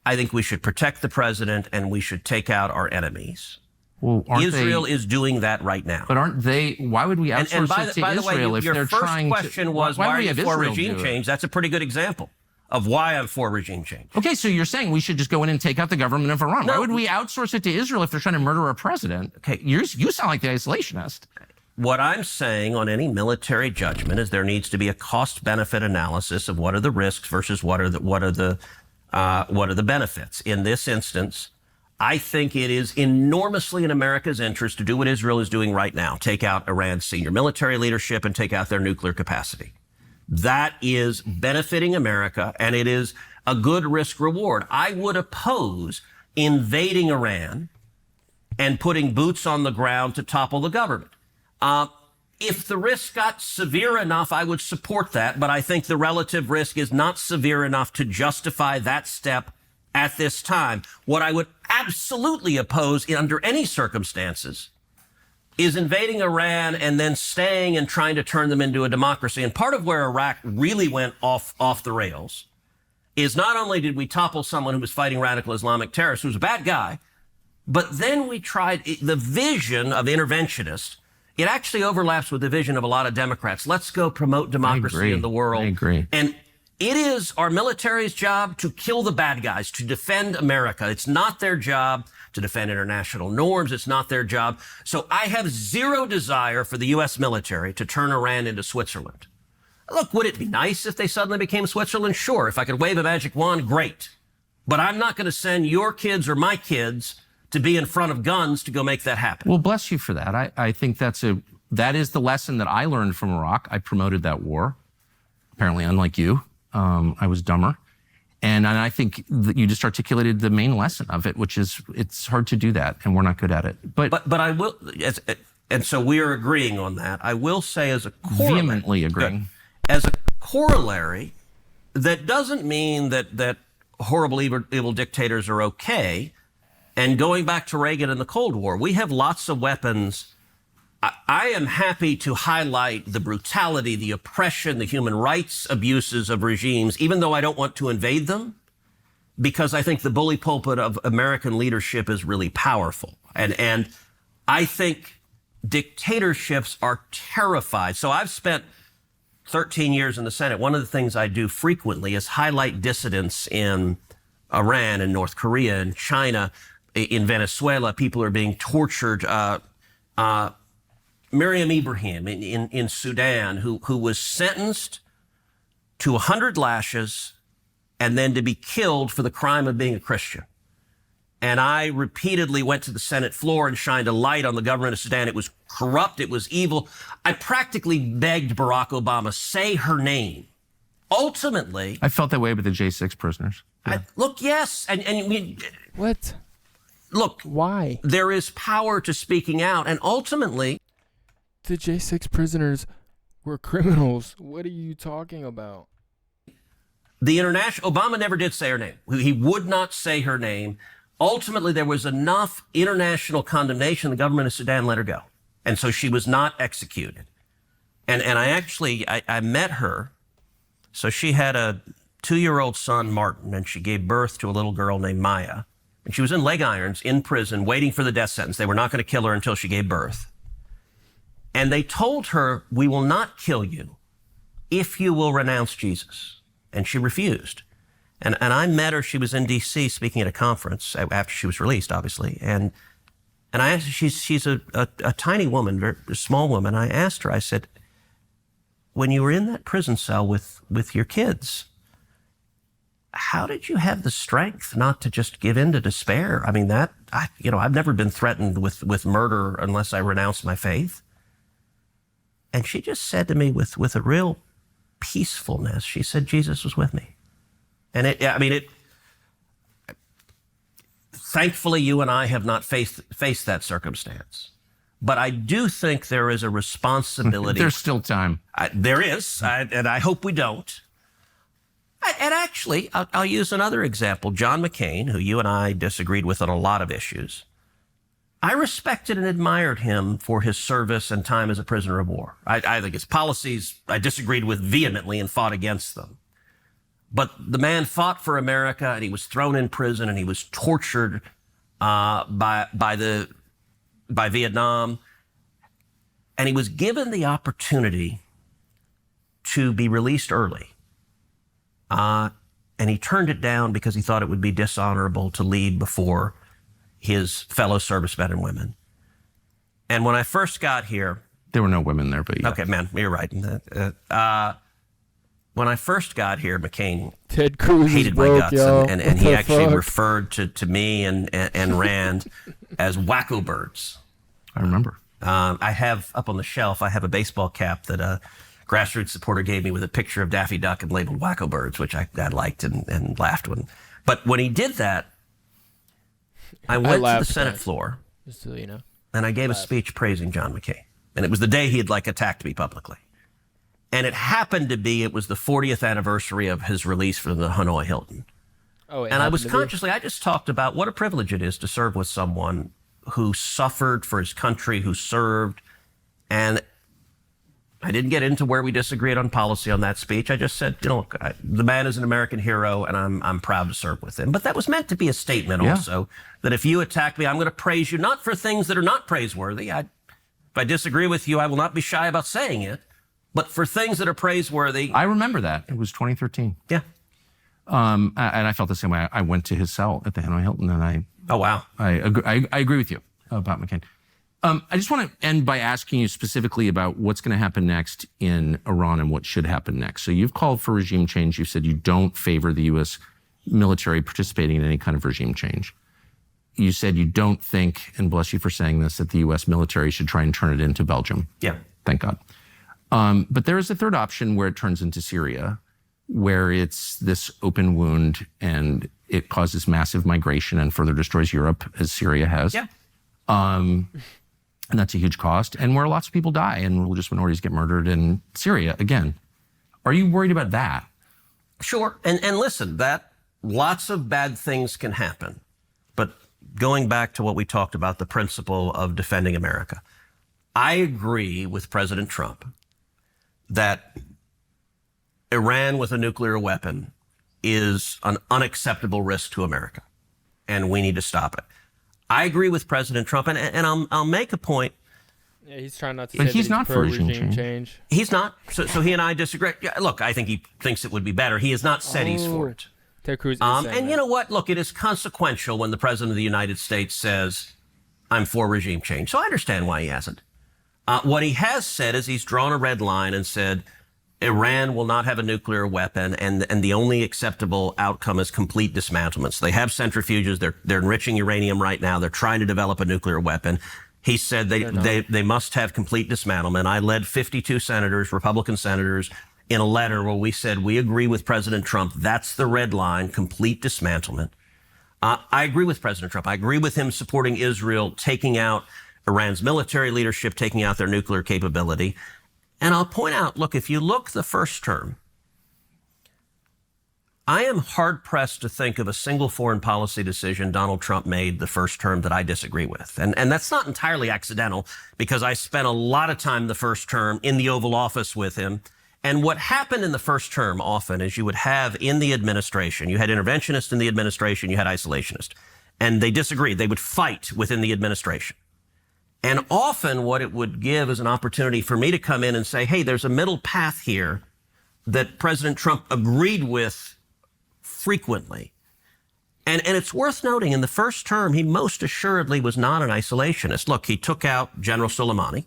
I think we should protect the president and we should take out our enemies. Well, Israel is doing that right now. But aren't they? Why would we outsource it to Israel if they're trying to? Your first question was, why are you for regime change? That's a pretty good example of why I'm for regime change. Okay, so you're saying we should just go in and take out the government of Iran. No. Why would we outsource it to Israel if they're trying to murder our president? Okay, you sound like the isolationist. What I'm saying on any military judgment is there needs to be a cost-benefit analysis of what are the risks versus what are the benefits. In this instance, I think it is enormously in America's interest to do what Israel is doing right now, take out Iran's senior military leadership and take out their nuclear capacity. That is benefiting America, and it is a good risk reward. I would oppose invading Iran and putting boots on the ground to topple the government. If the risk got severe enough, I would support that, but I think the relative risk is not severe enough to justify that step at this time. What I would absolutely oppose under any circumstances is invading Iran and then staying and trying to turn them into a democracy. And part of where Iraq really went off the rails is not only did we topple someone who was fighting radical Islamic terrorists, who was a bad guy, but then we tried the vision of interventionists. It actually overlaps with the vision of a lot of Democrats. Let's go promote democracy in the world. I agree. And it is our military's job to kill the bad guys, to defend America. It's not their job to defend international norms. It's not their job. So I have zero desire for the U.S. military to turn Iran into Switzerland. Look, would it be nice if they suddenly became Switzerland? Sure. If I could wave a magic wand, great. But I'm not going to send your kids or my kids to be in front of guns to go make that happen. Well, bless you for that. I think that is the lesson that I learned from Iraq. I promoted that war. Apparently, unlike you, I was dumber. And I think that you just articulated the main lesson of it, which is it's hard to do that, and we're not good at it. But I will, and so we are agreeing on that. I will say as a corollary, vehemently agreeing. As a corollary, that doesn't mean that horrible, evil dictators are okay. And going back to Reagan and the Cold War, we have lots of weapons. I am happy to highlight the brutality, the oppression, the human rights abuses of regimes, even though I don't want to invade them, because I think the bully pulpit of American leadership is really powerful. And I think dictatorships are terrified. So I've spent 13 years in the Senate, one of the things I do frequently is highlight dissidents in Iran and North Korea and China, in Venezuela. People are being tortured. Miriam Ibrahim in Sudan, who was sentenced to 100 lashes and then to be killed for the crime of being a Christian. And I repeatedly went to the Senate floor and shined a light on the government of Sudan. It was corrupt. It was evil. I practically begged Barack Obama, say her name. Ultimately, I felt that way with the J6 prisoners. Yeah. Look, yes. And What? Look, why? There is power to speaking out. And ultimately, the J6 prisoners were criminals. What are you talking about? Obama never did say her name. He would not say her name. Ultimately, there was enough international condemnation, the government of Sudan let her go. And so she was not executed. And I met her. So she had a 2-year-old son, Martin, and she gave birth to a little girl named Maya. And she was in leg irons in prison waiting for the death sentence. They were not going to kill her until she gave birth. And they told her, we will not kill you if you will renounce Jesus. And she refused. And I met her. She was in D.C. speaking at a conference after she was released, obviously. And I asked her, she's a tiny woman, very small woman. I asked her, I said, when you were in that prison cell with your kids, how did you have the strength not to just give in to despair? I mean, I've never been threatened with murder unless I renounce my faith. And she just said to me with a real peacefulness, she said, Jesus was with me. And thankfully, you and I have not faced that circumstance. But I do think there is a responsibility. There's still time. There is, and I hope we don't. And actually, I'll use another example. John McCain, who you and I disagreed with on a lot of issues, I respected and admired him for his service and time as a prisoner of war. I think his policies I disagreed with vehemently and fought against them. But the man fought for America, and he was thrown in prison, and he was tortured by Vietnam, and he was given the opportunity to be released early. And he turned it down because he thought it would be dishonorable to lead before his fellow servicemen and women. And when I first got here... There were no women there, but yeah. Okay, man, you're right. When I first got here, McCain Ted Cruz hated broke, my guts, yo. and he actually referred to me and Rand as wacko birds. I remember. I have up on the shelf, I have a baseball cap that a grassroots supporter gave me with a picture of Daffy Duck and labeled wacko birds, which I liked and laughed when. But when he did that, I went to the Senate floor, just so you know, and I gave a speech praising John McCain. And it was the day he had attacked me publicly. And it happened to be, it was the 40th anniversary of his release from the Hanoi Hilton. Oh, and I was consciously, I just talked about what a privilege it is to serve with someone who suffered for his country, who served. And I didn't get into where we disagreed on policy on that speech. I just said, look, the man is an American hero, and I'm proud to serve with him. But that was meant to be a statement also, that if you attack me, I'm going to praise you, not for things that are not praiseworthy. If I disagree with you, I will not be shy about saying it. But for things that are praiseworthy... I remember that. It was 2013. Yeah. And I felt the same way. I went to his cell at the Hanoi Hilton, and Oh, wow. I agree with you about McCain. I just want to end by asking you specifically about what's going to happen next in Iran and what should happen next. So you've called for regime change. You said you don't favor the U.S. military participating in any kind of regime change. You said you don't think, and bless you for saying this, that the U.S. military should try and turn it into Belgium. Yeah. Thank God. But there is a third option where it turns into Syria, where it's this open wound and it causes massive migration and further destroys Europe, as Syria has. Yeah. And that's a huge cost, and where lots of people die and religious minorities get murdered in Syria again. Are you worried about that? Sure. And listen, that lots of bad things can happen. But going back to what we talked about, the principle of defending America, I agree with President Trump that Iran with a nuclear weapon is an unacceptable risk to America, and we need to stop it. I agree with President Trump, and I'll make a point. Yeah, he's trying not to But say he's that not for regime change. He's not. So he and I disagree. Yeah, look, I think he thinks it would be better. He has not said he's for it. Ted Cruz is saying And that. you know what? Look, it is consequential when the President of the United States says, I'm for regime change. So I understand why he hasn't. What he has said is he's drawn a red line and said, Iran will not have a nuclear weapon, and the only acceptable outcome is complete dismantlement. So they have centrifuges. They're enriching uranium right now. They're trying to develop a nuclear weapon. He said they must have complete dismantlement. I led 52 senators, Republican senators, in a letter where we said we agree with President Trump. That's the red line, complete dismantlement. I agree with President Trump. I agree with him supporting Israel, taking out Iran's military leadership, taking out their nuclear capability. And I'll point out, look, if you look the first term, I am hard-pressed to think of a single foreign policy decision Donald Trump made the first term that I disagree with. And that's not entirely accidental, because I spent a lot of time the first term in the Oval Office with him. And what happened in the first term often is you would have in the administration, you had interventionists in the administration, you had isolationists. And they disagreed. They would fight within the administration. And often what it would give is an opportunity for me to come in and say, hey, there's a middle path here that President Trump agreed with frequently. And it's worth noting, in the first term, he most assuredly was not an isolationist. Look, he took out General Soleimani,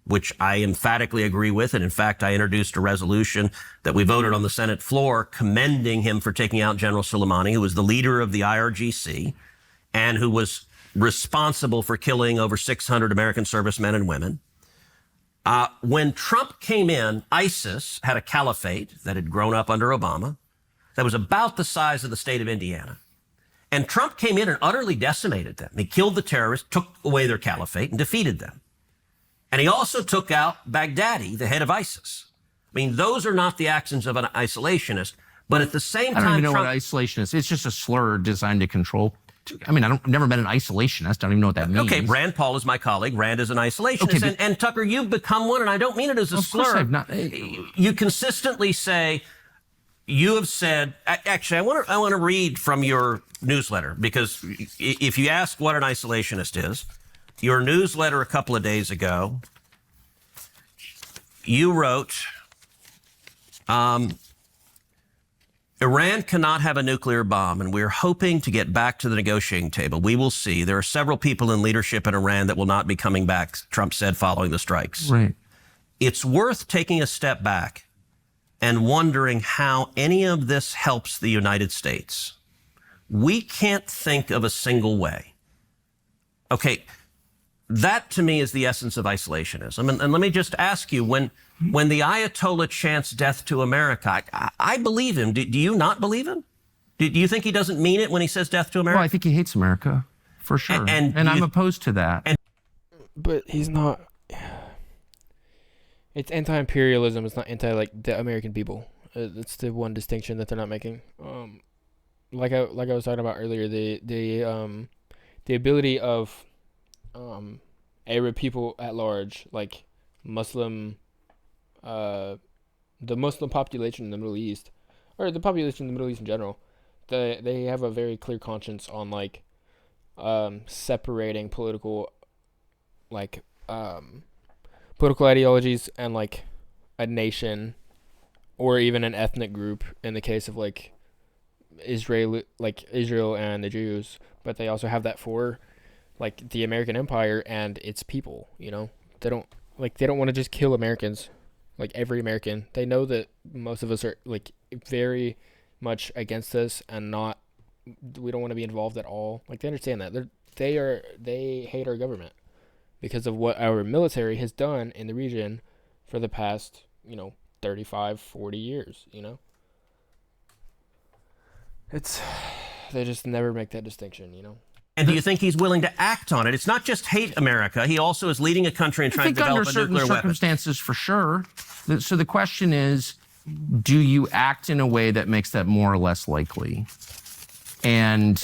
which I emphatically agree with. And in fact, I introduced a resolution that we voted on the Senate floor commending him for taking out General Soleimani, who was the leader of the IRGC and who was responsible for killing over 600 American servicemen and women. When Trump came in, ISIS had a caliphate that had grown up under Obama that was about the size of the state of Indiana. And Trump came in and utterly decimated them. He killed the terrorists, took away their caliphate, and defeated them. And he also took out Baghdadi, the head of ISIS. I mean, those are not the actions of an isolationist, but at the same time, I don't even know Trump, what isolationist is. It's just a slur designed to control. I mean, I've never been an isolationist. I don't even know what that means. Okay, Rand Paul is my colleague. Rand is an isolationist. Okay, and Tucker, you've become one, and I don't mean it as a slur. Of course I've not. You consistently say, you have said, actually, I want to read from your newsletter, because if you ask what an isolationist is, your newsletter a couple of days ago, you wrote, Iran cannot have a nuclear bomb, and we're hoping to get back to the negotiating table. We will see. There are several people in leadership in Iran that will not be coming back, Trump said following the strikes. Right. It's worth taking a step back and wondering how any of this helps the United States. We can't think of a single way. Okay, that to me is the essence of isolationism. And let me just ask you, when the Ayatollah chants death to America, I believe him. Do you not believe him? Do you think he doesn't mean it when he says death to America? Well, I think he hates America, for sure. And I'm opposed to that. But he's not. It's anti-imperialism. It's not the American people. It's the one distinction that they're not making. Like I was talking about earlier, the ability of Arab people at large, like Muslim, the Muslim population in the Middle East, or the population in the Middle East in general, they have a very clear conscience on separating political ideologies and a nation or even an ethnic group in the case of Israel and the Jews, but they also have that for the American Empire and its people. They don't want to just kill Americans, every American. They know that most of us are very much against us and we don't want to be involved at all. They understand that they hate our government because of what our military has done in the region for the past 35, 40 years. They just never make that distinction. And do you think he's willing to act on it? It's not just hate America. He also is leading a country and trying to develop a nuclear weapon. Under certain circumstances, for sure. So the question is, do you act in a way that makes that more or less likely? And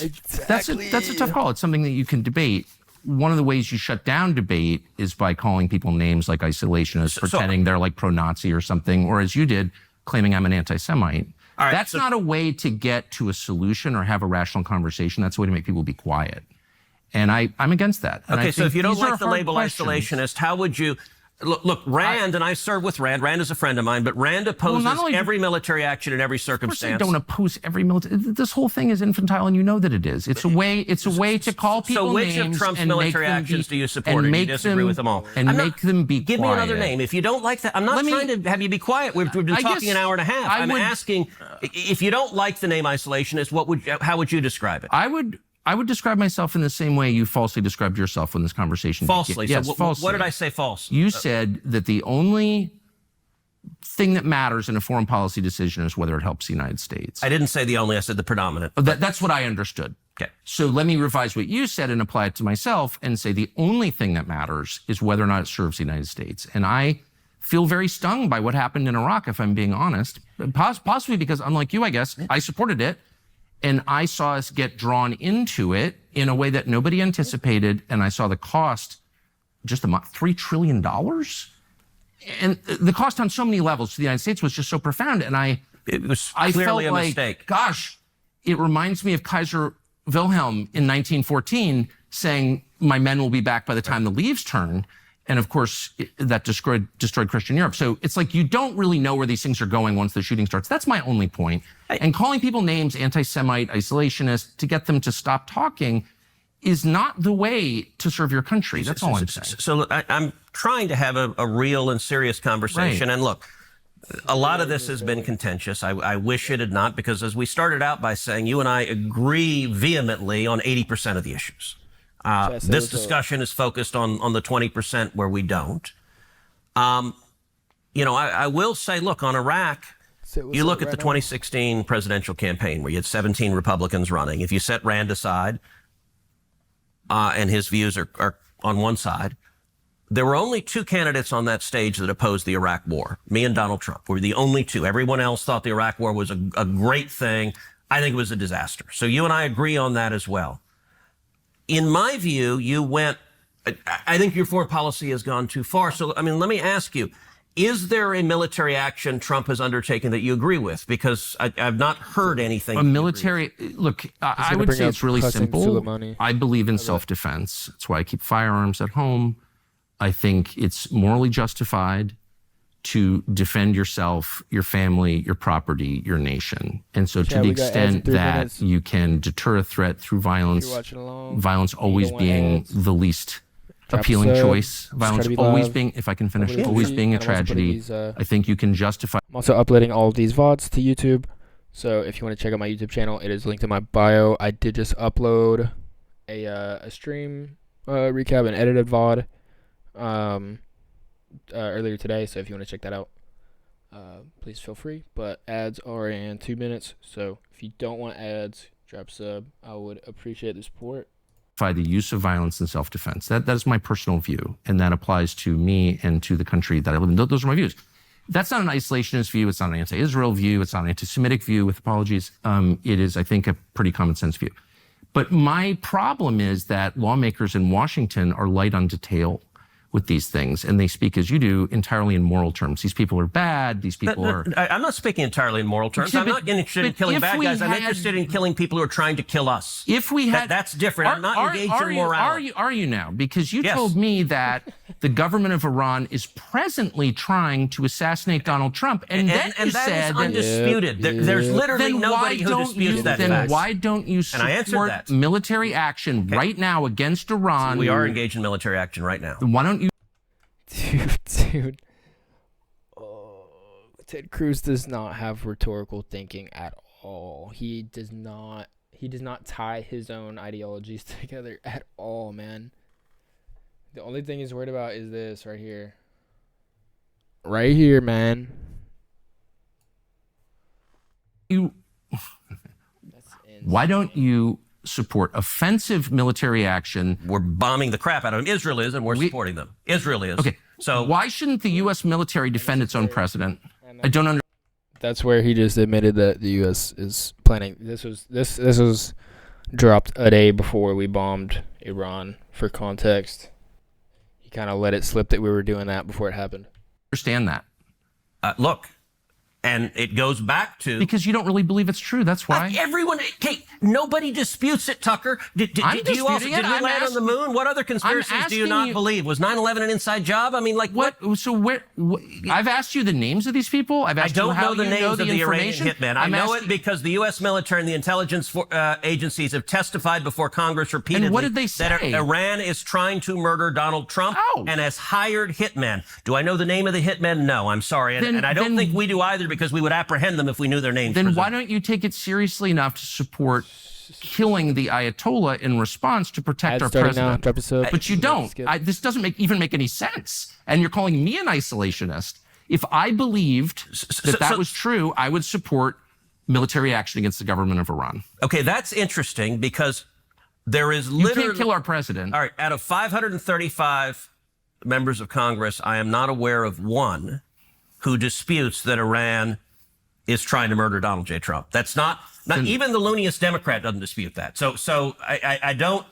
that's a tough call. It's something that you can debate. One of the ways you shut down debate is by calling people names like isolationists, pretending they're pro-Nazi or something, or as you did, claiming I'm an anti-Semite. Right, that's not a way to get to a solution or have a rational conversation. That's a way to make people be quiet. And I'm against that. And Okay, I so think if you don't these are like the hard label questions. isolationist, how would you... Look, Rand, and I served with Rand. Rand is a friend of mine, but Rand opposes every military action in every circumstance. Of course I don't oppose every military. This whole thing is infantile, and you know that it is. It's a way. It's a way to call people names. So which of Trump's and military make them actions be, do you support? And Or do you make disagree them, with them all? And make them be Give quiet. me another name. If you don't like that, I'm not trying to have you be quiet. We've been talking an hour and a half. I'm asking, if you don't like the name isolationist, how would you describe it? I would describe myself in the same way you falsely described yourself when this conversation Falsely? began. Yes, so falsely. What did I say false? You said that the only thing that matters in a foreign policy decision is whether it helps the United States. I didn't say the only, I said the predominant. That's what I understood. Okay. So let me revise what you said and apply it to myself and say the only thing that matters is whether or not it serves the United States. And I feel very stung by what happened in Iraq, if I'm being honest, possibly because, unlike you, I guess, I supported it. And I saw us get drawn into it in a way that nobody anticipated. And I saw the cost, just $3 trillion. And the cost on so many levels to the United States was just so profound. And I clearly felt a like, mistake. Gosh, it reminds me of Kaiser Wilhelm in 1914 saying, my men will be back by the time the leaves turn. And of course, that destroyed Christian Europe. So it's like you don't really know where these things are going once the shooting starts. That's my only point. And calling people names, anti-Semite, isolationist, to get them to stop talking is not the way to serve your country. That's all I'm saying. So I'm trying to have a real and serious conversation. Right. And look, a lot of this has been contentious. I wish it had not, because as we started out by saying, you and I agree vehemently on 80% of the issues. This discussion is focused on the 20% where we don't. I will say, look, on Iraq, you look at the 2016 presidential campaign where you had 17 Republicans running. If you set Rand aside, and his views are on one side, there were only two candidates on that stage that opposed the Iraq war. Me and Donald Trump were the only two. Everyone else thought the Iraq war was a great thing. I think it was a disaster. So you and I agree on that as well. In my view, I think your foreign policy has gone too far. So, let me ask you, is there a military action Trump has undertaken that you agree with? Because I've not heard anything. A military, look, I would say it's really simple. I believe in self-defense. That's why I keep firearms at home. I think it's morally justified to defend yourself, your family, your property, your nation. And so to the extent that you can deter a threat through violence, violence always being the least appealing choice, violence always being, if I can finish, always being a tragedy, I think you can justify. I'm also uploading all of these VODs to YouTube. So if you want to check out my YouTube channel, it is linked in my bio. I did just upload a stream recap and edited VOD earlier today, so if you want to check that out, please feel free. But ads are in 2 minutes, so if you don't want ads, drop sub. I would appreciate the support. The use of violence in self-defense. That is my personal view, and that applies to me and to the country that I live in. Those are my views. That's not an isolationist view. It's not an anti-Israel view. It's not an anti-Semitic view, with apologies. It is, I think, a pretty common sense view. But my problem is that lawmakers in Washington are light on detail with these things, and they speak, as you do, entirely in moral terms. These people are bad. These people are... I'm not speaking entirely in moral terms. I'm not interested in killing bad guys. I'm interested in killing people who are trying to kill us. If we had... That's different. I'm not engaged in morality. Are you now? Because you told me that the government of Iran is presently trying to assassinate Donald Trump, and then you that said... is undisputed. There's literally nobody who disputes that fact. Then why don't you support military action right now against Iran? We are engaged in military action right now. Why don't you... Dude. Ted Cruz does not have rhetorical thinking at all. He does not tie his own ideologies together at all, man. The only thing he's worried about is this right here. Right here, man. Why don't you support offensive military action? We're bombing the crap out of them. Israel is, and we're supporting them. Israel is. Okay. So why shouldn't the U.S. military defend its own president? I don't understand. That's where he just admitted that the U.S. is planning. This was dropped a day before we bombed Iran. For context, he kind of let it slip that we were doing that before it happened. Understand that. Look, And it goes back to... Because you don't really believe it's true, that's why. Everyone... Okay, nobody disputes it, Tucker. Did we land on the moon? What other conspiracies do you not believe? Was 9/11 an inside job? I mean, like, what? So where... I've asked you the names of these people. I've asked you how I don't know the names of the Iranian information. hitmen. I know it because the U.S. military and the intelligence agencies have testified before Congress repeatedly And what did they say? that Iran is trying to murder Donald Trump and has hired hitmen. Do I know the name of the hitmen? No, I'm sorry. And I don't think we do either, because we would apprehend them if we knew their names. Then why don't you take it seriously enough to support killing the Ayatollah in response to protect our president? But you don't. This doesn't even make any sense. And you're calling me an isolationist. If I believed that was true, I would support military action against the government of Iran. Okay, that's interesting, because there is literally... You can't kill our president. All right, out of 535 members of Congress, I am not aware of one who disputes that Iran is trying to murder Donald J. Trump. That's not even the looniest Democrat doesn't dispute that. So I don't.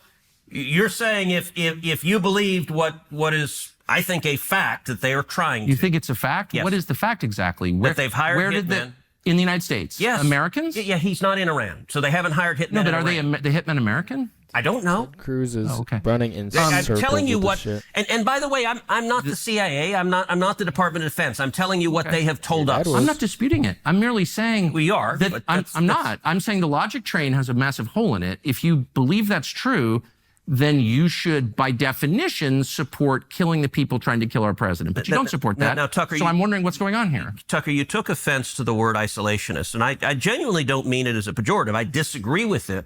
You're saying if you believed what is, I think, a fact that they are trying to. You think it's a fact? Yes. What is the fact exactly? That they've hired hitmen. In the United States? Yes. Americans? Yeah, he's not in Iran, so they haven't hired hitmen. No, but are they the hitmen American? I don't know. Cruz is running in circles. I'm telling you what, shit. and by the way, I'm not the CIA. I'm not the Department of Defense. I'm telling you what they have told us. I'm not disputing it. I'm merely saying we are. That I'm not. I'm saying the logic train has a massive hole in it. If you believe that's true, then you should, by definition, support killing the people trying to kill our president. But you don't support that. Now, Tucker, so I'm wondering what's going on here. Tucker, you took offense to the word isolationist, and I genuinely don't mean it as a pejorative. I disagree with it.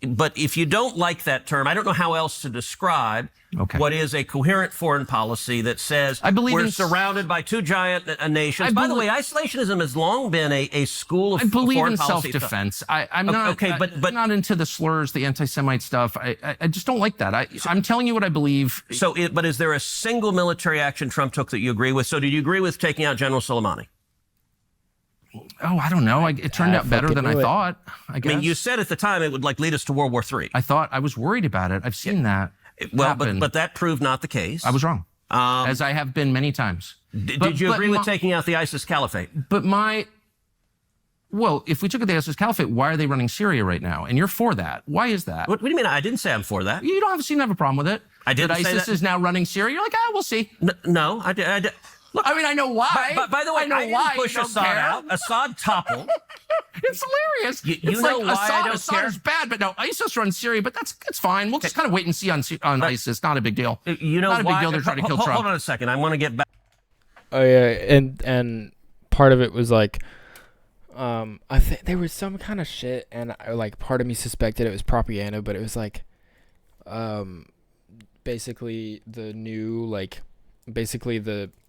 But if you don't like that term, I don't know how else to describe what is a coherent foreign policy that says we're surrounded by two giant nations. By the way, isolationism has long been a school of foreign policy. I believe in self-defense. I'm not but not into the slurs, the anti-Semite stuff. I just don't like that. I'm telling you what I believe. But is there a single military action Trump took that you agree with? So did you agree with taking out General Soleimani? Oh, I don't know. It turned out better than I thought, I guess. I mean, you said at the time it would lead us to World War III. I was worried about it. I've seen that. Well, but that proved not the case. I was wrong, as I have been many times. Did you agree with taking out the ISIS caliphate? Well, if we took out the ISIS caliphate, why are they running Syria right now? And you're for that. Why is that? What do you mean? I didn't say I'm for that. You don't seem to have a problem with it. I didn't say that. ISIS is now running Syria. You're like, we'll see. No, I did. Look, I mean, I know why. But by the way, I didn't push Assad out. Assad toppled. It's hilarious. You know why I don't Assad care? is bad, but no, ISIS runs Syria, but that's fine. We'll just kind of wait and see on ISIS. Not a big deal. You know not why? a big deal. They're trying to kill Trump. Hold on a second. I want to get back. Oh yeah, and part of it was like, I think there was some kind of shit, and part of me suspected it was propaganda, but it was like, basically the new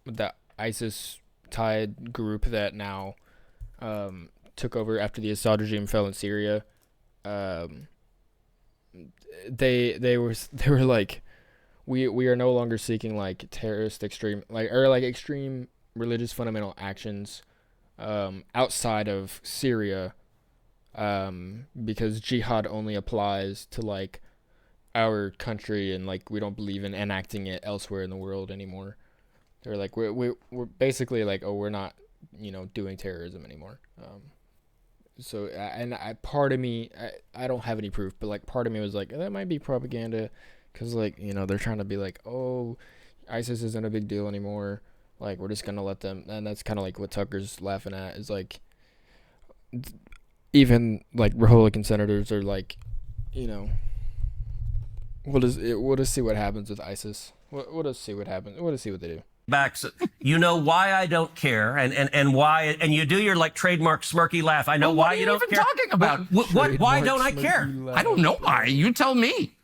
the ISIS tied group that now took over after the Assad regime fell in Syria. They were like, we are no longer seeking like terrorist extreme extreme religious fundamental actions outside of Syria, because jihad only applies to like our country, and like we don't believe in enacting it elsewhere in the world anymore. They're like, we're basically like, we're not, doing terrorism anymore. So, and part of me, I don't have any proof, but like part of me was like, that might be propaganda, because like, they're trying to be like, oh, ISIS isn't a big deal anymore. Like, we're just going to let them, and that's kind of like what Tucker's laughing at, is like, even like Republican senators are like, we'll just see what happens with ISIS. We'll just see what happens. We'll just see what they do. Back, so you know why I don't care, and why, and you do your like trademark smirky laugh. I know why you don't care. What are you even talking about? Why don't I care? I don't know why. You tell me.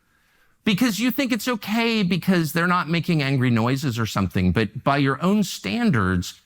Because you think it's okay because they're not making angry noises or something, but by your own standards,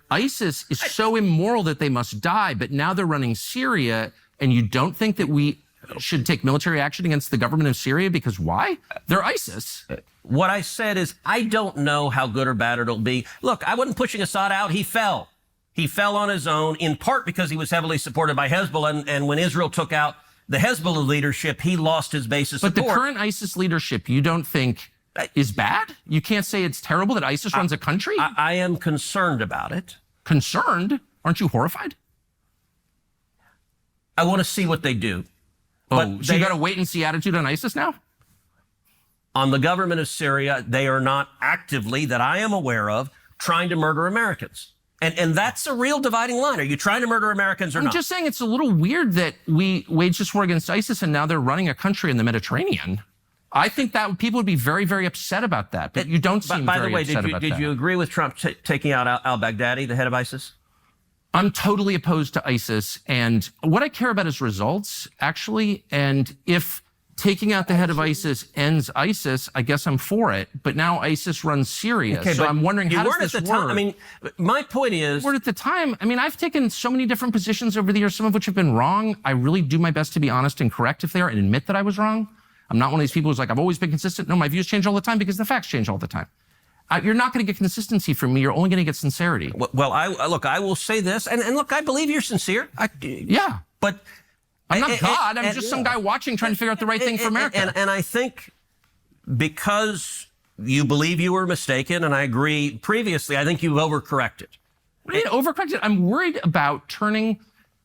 ISIS is so immoral that they must die. But now they're running Syria, and you don't think that we should take military action against the government of Syria because why? They're ISIS. What I said is I don't know how good or bad it'll be. Look, I wasn't pushing Assad out. He fell. He fell on his own, in part because he was heavily supported by Hezbollah. And when Israel took out the Hezbollah leadership, he lost his base of support. But the current ISIS leadership, you don't think is bad? You can't say it's terrible that ISIS runs a country? I am concerned about it. Concerned? Aren't you horrified? I want to see what they do. Oh, so you got a wait and see attitude on ISIS now? On the government of Syria, they are not actively, that I am aware of, trying to murder Americans. And that's a real dividing line. Are you trying to murder Americans or not? I'm just saying it's a little weird that we waged this war against ISIS and now they're running a country in the Mediterranean. I think that people would be very, very upset about that, but you don't seem By the very way, upset about that. did you agree with Trump taking out al-Baghdadi, the head of ISIS? I'm totally opposed to ISIS, and what I care about is results, actually, and if taking out the head of ISIS ends ISIS, I guess I'm for it, but now ISIS runs Syria, Okay, so but I'm wondering how does this work? I mean, my point is... At the time, I mean, I've taken so many different positions over the years, some of which have been wrong. I really do my best to be honest and correct if they are and admit that I was wrong. I'm not one of these people who's like, I've always been consistent. No, my views change all the time because the facts change all the time. You're not going to get consistency from me. You're only going to get sincerity. Well, I will say this, and look, I believe you're sincere. Yeah. But I'm not God. I'm just some guy watching, trying to figure out the right thing for America. And I think because you believe you were mistaken, and I agree previously, I think you've overcorrected. What do you mean overcorrected? I'm worried about turning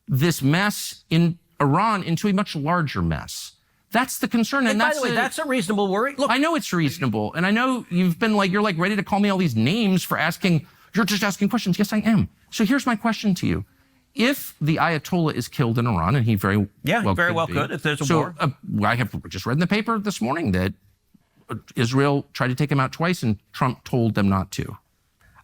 this mess in Iran into a much larger mess. That's the concern. And by the way, that's a reasonable worry. Look, I know it's reasonable. And I know you've been like, you're like ready to call me all these names for asking, you're just asking questions. Yes, I am. So here's my question to you. If the Ayatollah is killed in Iran, and he very well could if there's a war. I have just read in the paper this morning that Israel tried to take him out twice and Trump told them not to.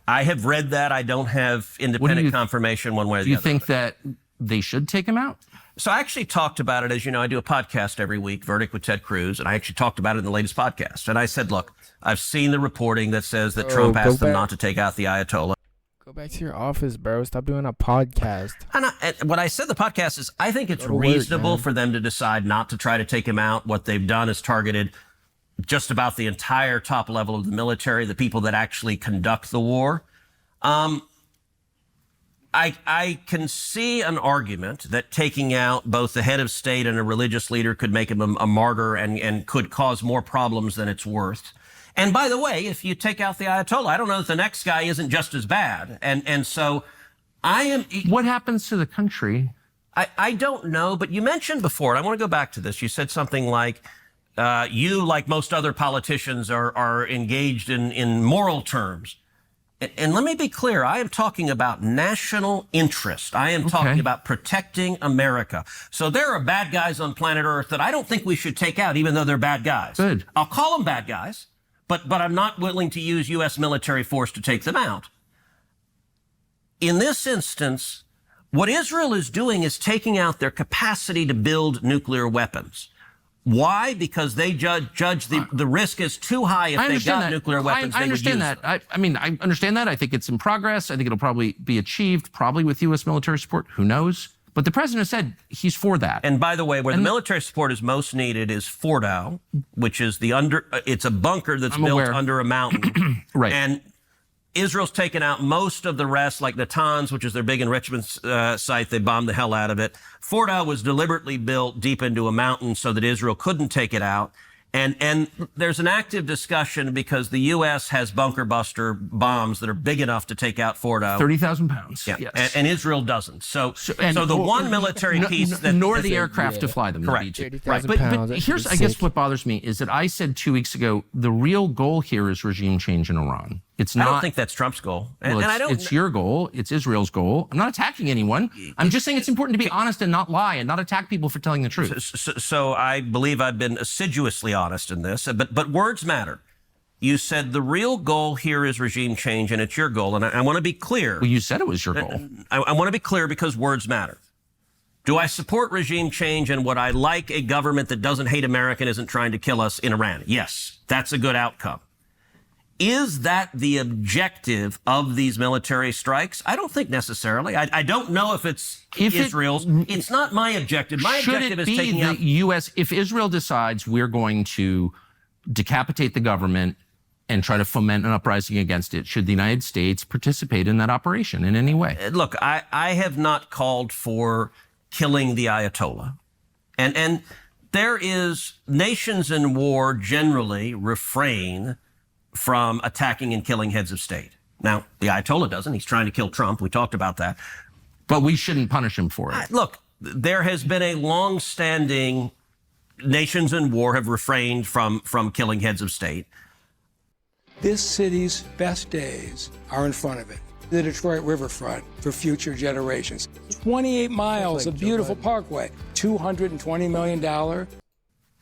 I have read that. I don't have independent confirmation one way or the other. Do you think that they should take him out? So I actually talked about it. As you know, I do a podcast every week, Verdict with Ted Cruz, and I actually talked about it in the latest podcast. And I said, look, I've seen the reporting that says that Trump asked them not to take out the Ayatollah. Go back to your office, bro. Stop doing a podcast. And what I said in the podcast is I think it's reasonable for them to decide not to try to take him out. What they've done is targeted just about the entire top level of the military, the people that actually conduct the war. I can see an argument that taking out both the head of state and a religious leader could make him a martyr and could cause more problems than it's worth. And by the way, if you take out the Ayatollah, I don't know if the next guy isn't just as bad. And so I am... What happens to the country? I don't know, but you mentioned before, and I want to go back to this. You said something like, you, like most other politicians, are engaged in moral terms. And let me be clear, I am talking about national interest. I am talking about protecting America. So there are bad guys on planet Earth that I don't think we should take out, even though they're bad guys. Good. I'll call them bad guys, but I'm not willing to use U.S. military force to take them out. In this instance, what Israel is doing is taking out their capacity to build nuclear weapons. Why? Because they judge the risk is too high if they've got nuclear weapons. I understand that. I mean, I understand that. I think it's in progress. I think it'll probably be achieved, probably with U.S. military support. Who knows? But the president said he's for that. And by the way, where the military support is most needed is Fordow, which is it's a bunker that's built under a mountain. Right. And Israel's taken out most of the rest, like Natanz, which is their big enrichment site. They bombed the hell out of it. Fordow was deliberately built deep into a mountain so that Israel couldn't take it out. And there's an active discussion because the U.S. has bunker buster bombs that are big enough to take out Fordow. 30,000 pounds. Yeah. Yes. And Israel doesn't. So the one military piece that... Nor the aircraft to fly them. Correct. Right. But here's, I guess, what bothers me is that I said 2 weeks ago, the real goal here is regime change in Iran. It's not. I don't think that's Trump's goal. And I don't. It's your goal. It's Israel's goal. I'm not attacking anyone. I'm just saying it's important to be honest and not lie and not attack people for telling the truth. So I believe I've been assiduously honest in this, but words matter. You said the real goal here is regime change, and it's your goal. And I want to be clear. Well, you said it was your goal. I want to be clear because words matter. Do I support regime change, and would I like a government that doesn't hate America and isn't trying to kill us in Iran? Yes, that's a good outcome. Is that the objective of these military strikes? I don't think necessarily. I don't know if it's Israel's. It's not my objective. My objective is taking out... the U.S. If Israel decides we're going to decapitate the government and try to foment an uprising against it, should the United States participate in that operation in any way? Look, I have not called for killing the Ayatollah. And there is... Nations in war generally refrain from attacking and killing heads of state. Now, the Ayatollah doesn't. He's trying to kill Trump. We talked about that. But we shouldn't punish him for it. Look, there has been a long-standing nations in war have refrained from killing heads of state. This city's best days are in front of it. The Detroit riverfront for future generations. 28 miles of beautiful parkway, $220 million.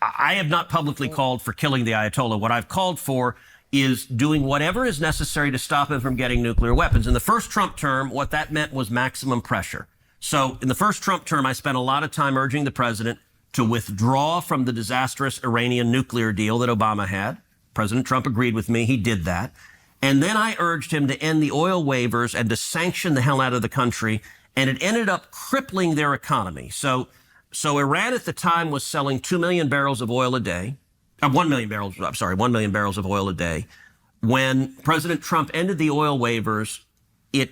I have not publicly called for killing the Ayatollah. What I've called for is doing whatever is necessary to stop him from getting nuclear weapons. In the first Trump term, what that meant was maximum pressure. So in the first Trump term, I spent a lot of time urging the president to withdraw from the disastrous Iranian nuclear deal that Obama had. President Trump agreed with me. He did that. And then I urged him to end the oil waivers and to sanction the hell out of the country. And it ended up crippling their economy. So Iran at the time was selling 2 million barrels of oil a day. 1 million barrels of oil a day. When President Trump ended the oil waivers, it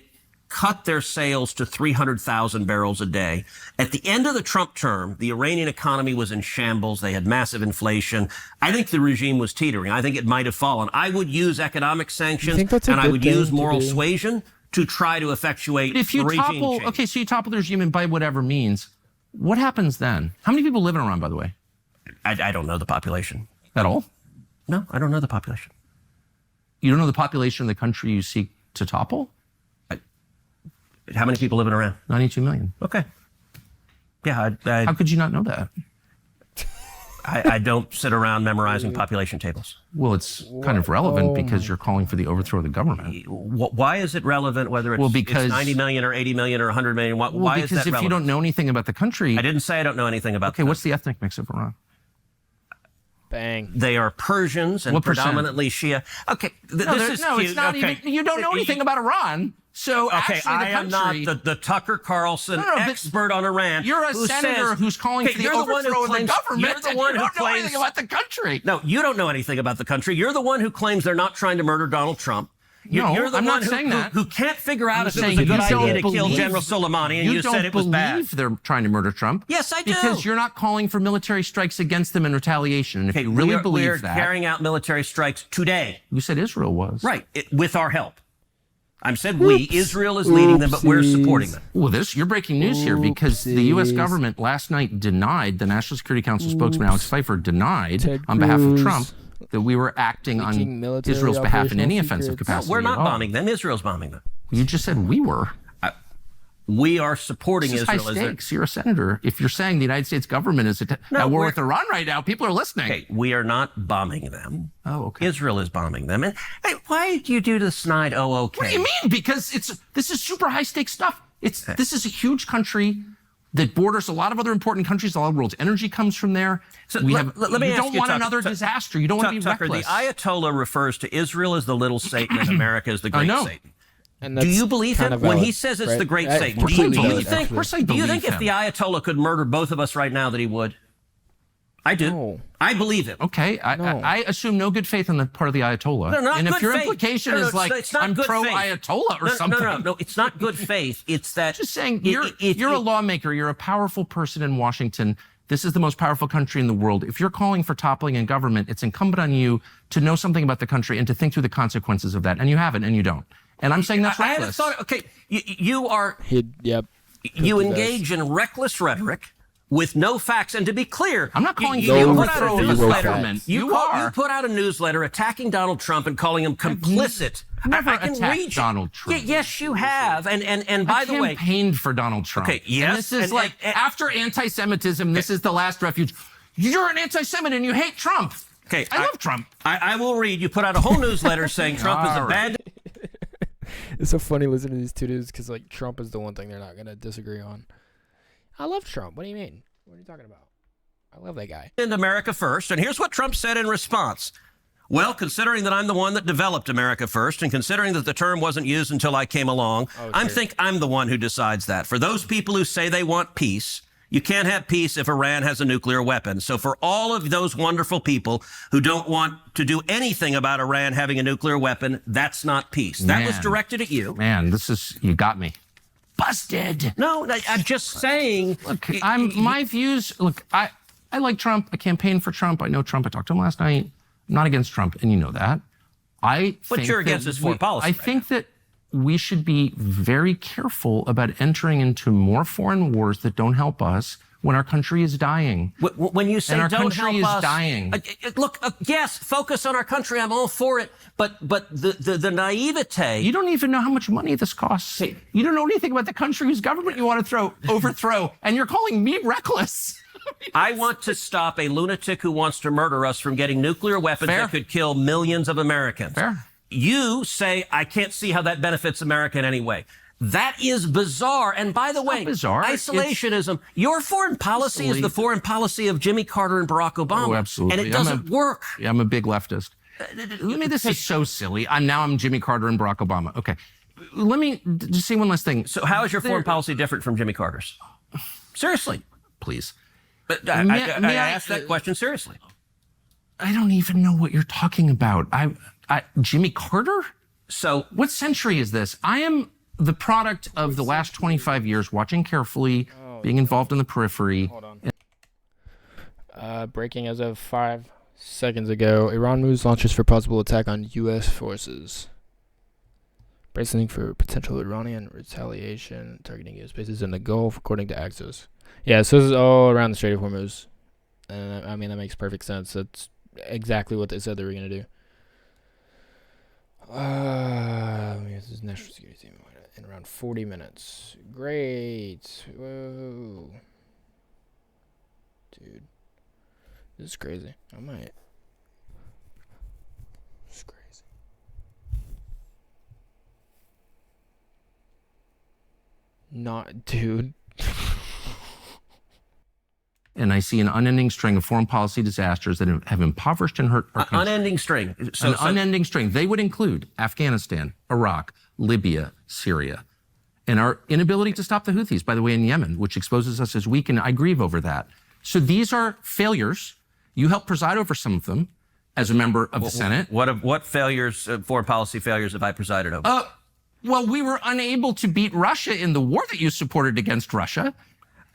cut their sales to 300,000 barrels a day. At the end of the Trump term, the Iranian economy was in shambles. They had massive inflation. I think the regime was teetering. I think it might have fallen. I would use economic sanctions and I would use moral suasion to try to effectuate if you regime topple, change. okay, so you topple the regime and by whatever means, what happens then? How many people live in Iran, by the way? I don't know the population. At all? No, I don't know the population. You don't know the population of the country you seek to topple? How many people live in Iran? 92 million. Okay. Yeah. How could you not know that? I don't sit around memorizing population tables. Well, it's kind of relevant because you're calling for the overthrow of the government. Why is it relevant whether it's, it's 90 million or 80 million or 100 million? Why is that relevant? Because if you don't know anything about the country... I didn't say I don't know anything about Okay, what's the ethnic mix of Iran? Bang. They are Persians and predominantly Shia. Okay, this is cute. It's not okay. even... You don't know anything about Iran. So okay, actually, I am not the Tucker Carlson expert on Iran. You're a senator who's calling for the overthrow of the government. You're the one who claims anything about the country. No, you don't know anything about the country. You're the one who claims they're not trying to murder Donald Trump. You're the I'm one not saying that. who can't figure out if it was a good idea to kill General Soleimani, and you said it was bad. You don't believe they're trying to murder Trump. Yes, I do. Because you're not calling for military strikes against them in retaliation. And if you really believe we're that... carrying out military strikes today. You said Israel was. Right, with our help. I said we. Israel is leading them, but we're supporting them. Well, you're breaking news here because the U.S. government last night denied, the National Security Council spokesman Alex Pfeiffer denied on behalf of Trump that we were acting on Israel's behalf in any offensive capacity. No, we're not bombing them. Israel's bombing them. You just said we were. We are supporting Israel. Israel. High stakes. You're a senader. If you're saying the United States government is at war with Iran right now, people are listening. Okay, we are not bombing them. Oh, okay. Israel is bombing them. And why do you do the snide? Oh, okay. What do you mean? Because this is super high stakes stuff. This is a huge country that borders a lot of other important countries. A lot of the world's energy comes from there. So let me you ask don't you, want Tucker, another disaster. You don't want to be Tucker, reckless. The Ayatollah refers to Israel as the little Satan and America as the great Satan. And do you believe him when he says it's the great Satan? Do you think if the Ayatollah could murder both of us right now that he would? I do. No. I believe him. Okay, I assume no good faith on the part of the Ayatollah. No, not and good if your faith. implication is like I'm pro-Ayatollah or something. No, it's not good faith. It's that... Just saying, you're a lawmaker. You're a powerful person in Washington. This is the most powerful country in the world. If you're calling for toppling in government, it's incumbent on you to know something about the country and to think through the consequences of that. And you haven't, and you don't. And I'm saying that's reckless. Okay, you are... Yep. You engage in reckless rhetoric with no facts. And to be clear, I'm not calling you you put out a newsletter. You put out a newsletter attacking Donald Trump and calling him complicit. I can read Donald Trump. Yes, you have. And by the way, I campaigned for Donald Trump. Okay, yes. And this is after anti-Semitism, this is the last refuge. You're an anti-Semite and you hate Trump. Okay, I love Trump. I will read. You put out a whole newsletter saying Trump is a bad... It's so funny listening to these two dudes because like Trump is the one thing they're not gonna disagree on. I love Trump. What do you mean? What are you talking about? I love that guy. And America first. And here's what Trump said in response. Well, considering that I'm the one that developed America first and considering that the term wasn't used until I came along, I think I'm the one who decides that. For those people who say they want peace, you can't have peace if Iran has a nuclear weapon. So for all of those wonderful people who don't want to do anything about Iran having a nuclear weapon, that's not peace. That was directed at you. Man, you got me. Busted. No, I'm just saying. Look, my views, I like Trump. I campaigned for Trump. I know Trump. I talked to him last night. I'm not against Trump, and you know that. But you're against his foreign policy. I think that we should be very careful about entering into more foreign wars that don't help us when our country is dying. When you say and our don't country help is us, dying. Look, yes, focus on our country. I'm all for it. But the naivete. You don't even know how much money this costs. You don't know anything about the country whose government you want to overthrow, and you're calling me reckless. I want to stop a lunatic who wants to murder us from getting nuclear weapons that could kill millions of Americans. Fair. You say, I can't see how that benefits America in any way. That is bizarre. And by the way, bizarre. Isolationism, your foreign policy is the foreign policy of Jimmy Carter and Barack Obama. Oh, absolutely. And it doesn't work. Yeah, I'm a big leftist. This is so silly. I'm Jimmy Carter and Barack Obama. Okay. Let me just say one last thing. So how is your foreign policy different from Jimmy Carter's? Seriously. Please. But I asked that question seriously. I don't even know what you're talking about. Jimmy Carter? So what century is this? I am the product of the last 25 years, watching carefully, being involved in the periphery. Hold on. Breaking as of 5 seconds ago, Iran moves launches for possible attack on U.S. forces. Bracing for potential Iranian retaliation, targeting U.S. bases in the Gulf, according to Axios. Yeah, so this is all around the Strait of Hormuz. And I mean, that makes perfect sense. That's exactly what they said they were going to do. This is national security team in around 40 minutes. Great. Whoa. Dude. This is crazy. I might. This is crazy. Not, dude. And I see an unending string of foreign policy disasters that have impoverished and hurt our country. Unending string. Unending string. They would include Afghanistan, Iraq, Libya, Syria, and our inability to stop the Houthis, by the way, in Yemen, which exposes us as weak, and I grieve over that. So these are failures. You helped preside over some of them as a member of the Senate. What failures, foreign policy failures, have I presided over? Well, we were unable to beat Russia in the war that you supported against Russia.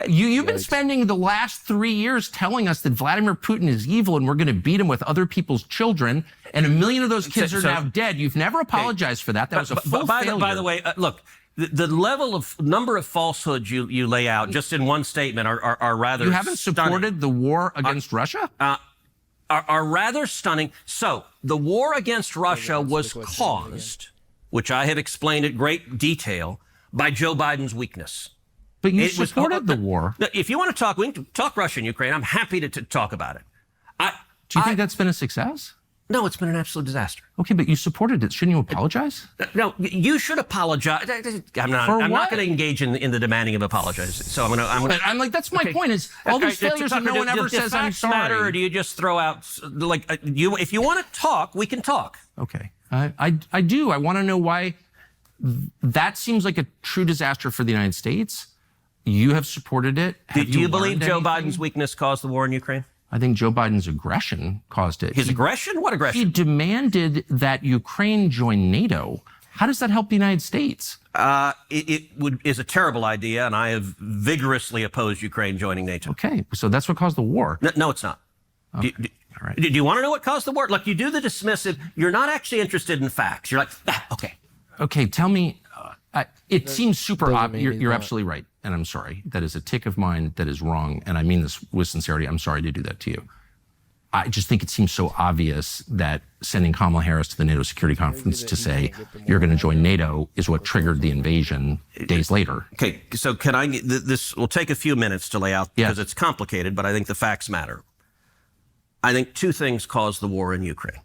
You've been spending the last 3 years telling us that Vladimir Putin is evil and we're going to beat him with other people's children, and 1 million of those kids are now dead. You've never apologized for that. That was a full failure. By the way, look, the level of number of falsehoods you lay out just in one statement are rather You haven't supported stunning. the war against Russia? Are rather stunning. So the war against Russia was caused, which I have explained in great detail, by Joe Biden's weakness. But you supported the war. If you want to talk, we can talk Russia and Ukraine. I'm happy to talk about it. Do you think that's been a success? No, it's been an absolute disaster. Okay, but you supported it. Shouldn't you apologize? No, you should apologize. I'm not going to engage in the demanding of apologies. So I'm like, that's my point. Is all these failures and no one ever says I'm sorry. Matter, or do you just throw out if you want to talk, we can talk. Okay, I do. I want to know why that seems like a true disaster for the United States. You have supported it. Do you believe Joe Biden's weakness caused the war in Ukraine? I think Joe Biden's aggression caused it. His aggression? What aggression? He demanded that Ukraine join NATO. How does that help the United States? It is a terrible idea, and I have vigorously opposed Ukraine joining NATO. Okay, so that's what caused the war. No, it's not. Okay. All right. Do you want to know what caused the war? Look, you do the dismissive. You're not actually interested in facts. You're like, okay. Okay, tell me. It seems super obvious. You're absolutely right. And I'm sorry. That is a tick of mine that is wrong. And I mean this with sincerity. I'm sorry to do that to you. I just think it seems so obvious that sending Kamala Harris to the NATO Security Conference to say you're going to join NATO is what triggered the invasion days later. Okay, so can I, this will take a few minutes to lay out because it's complicated, but I think the facts matter. I think two things caused the war in Ukraine.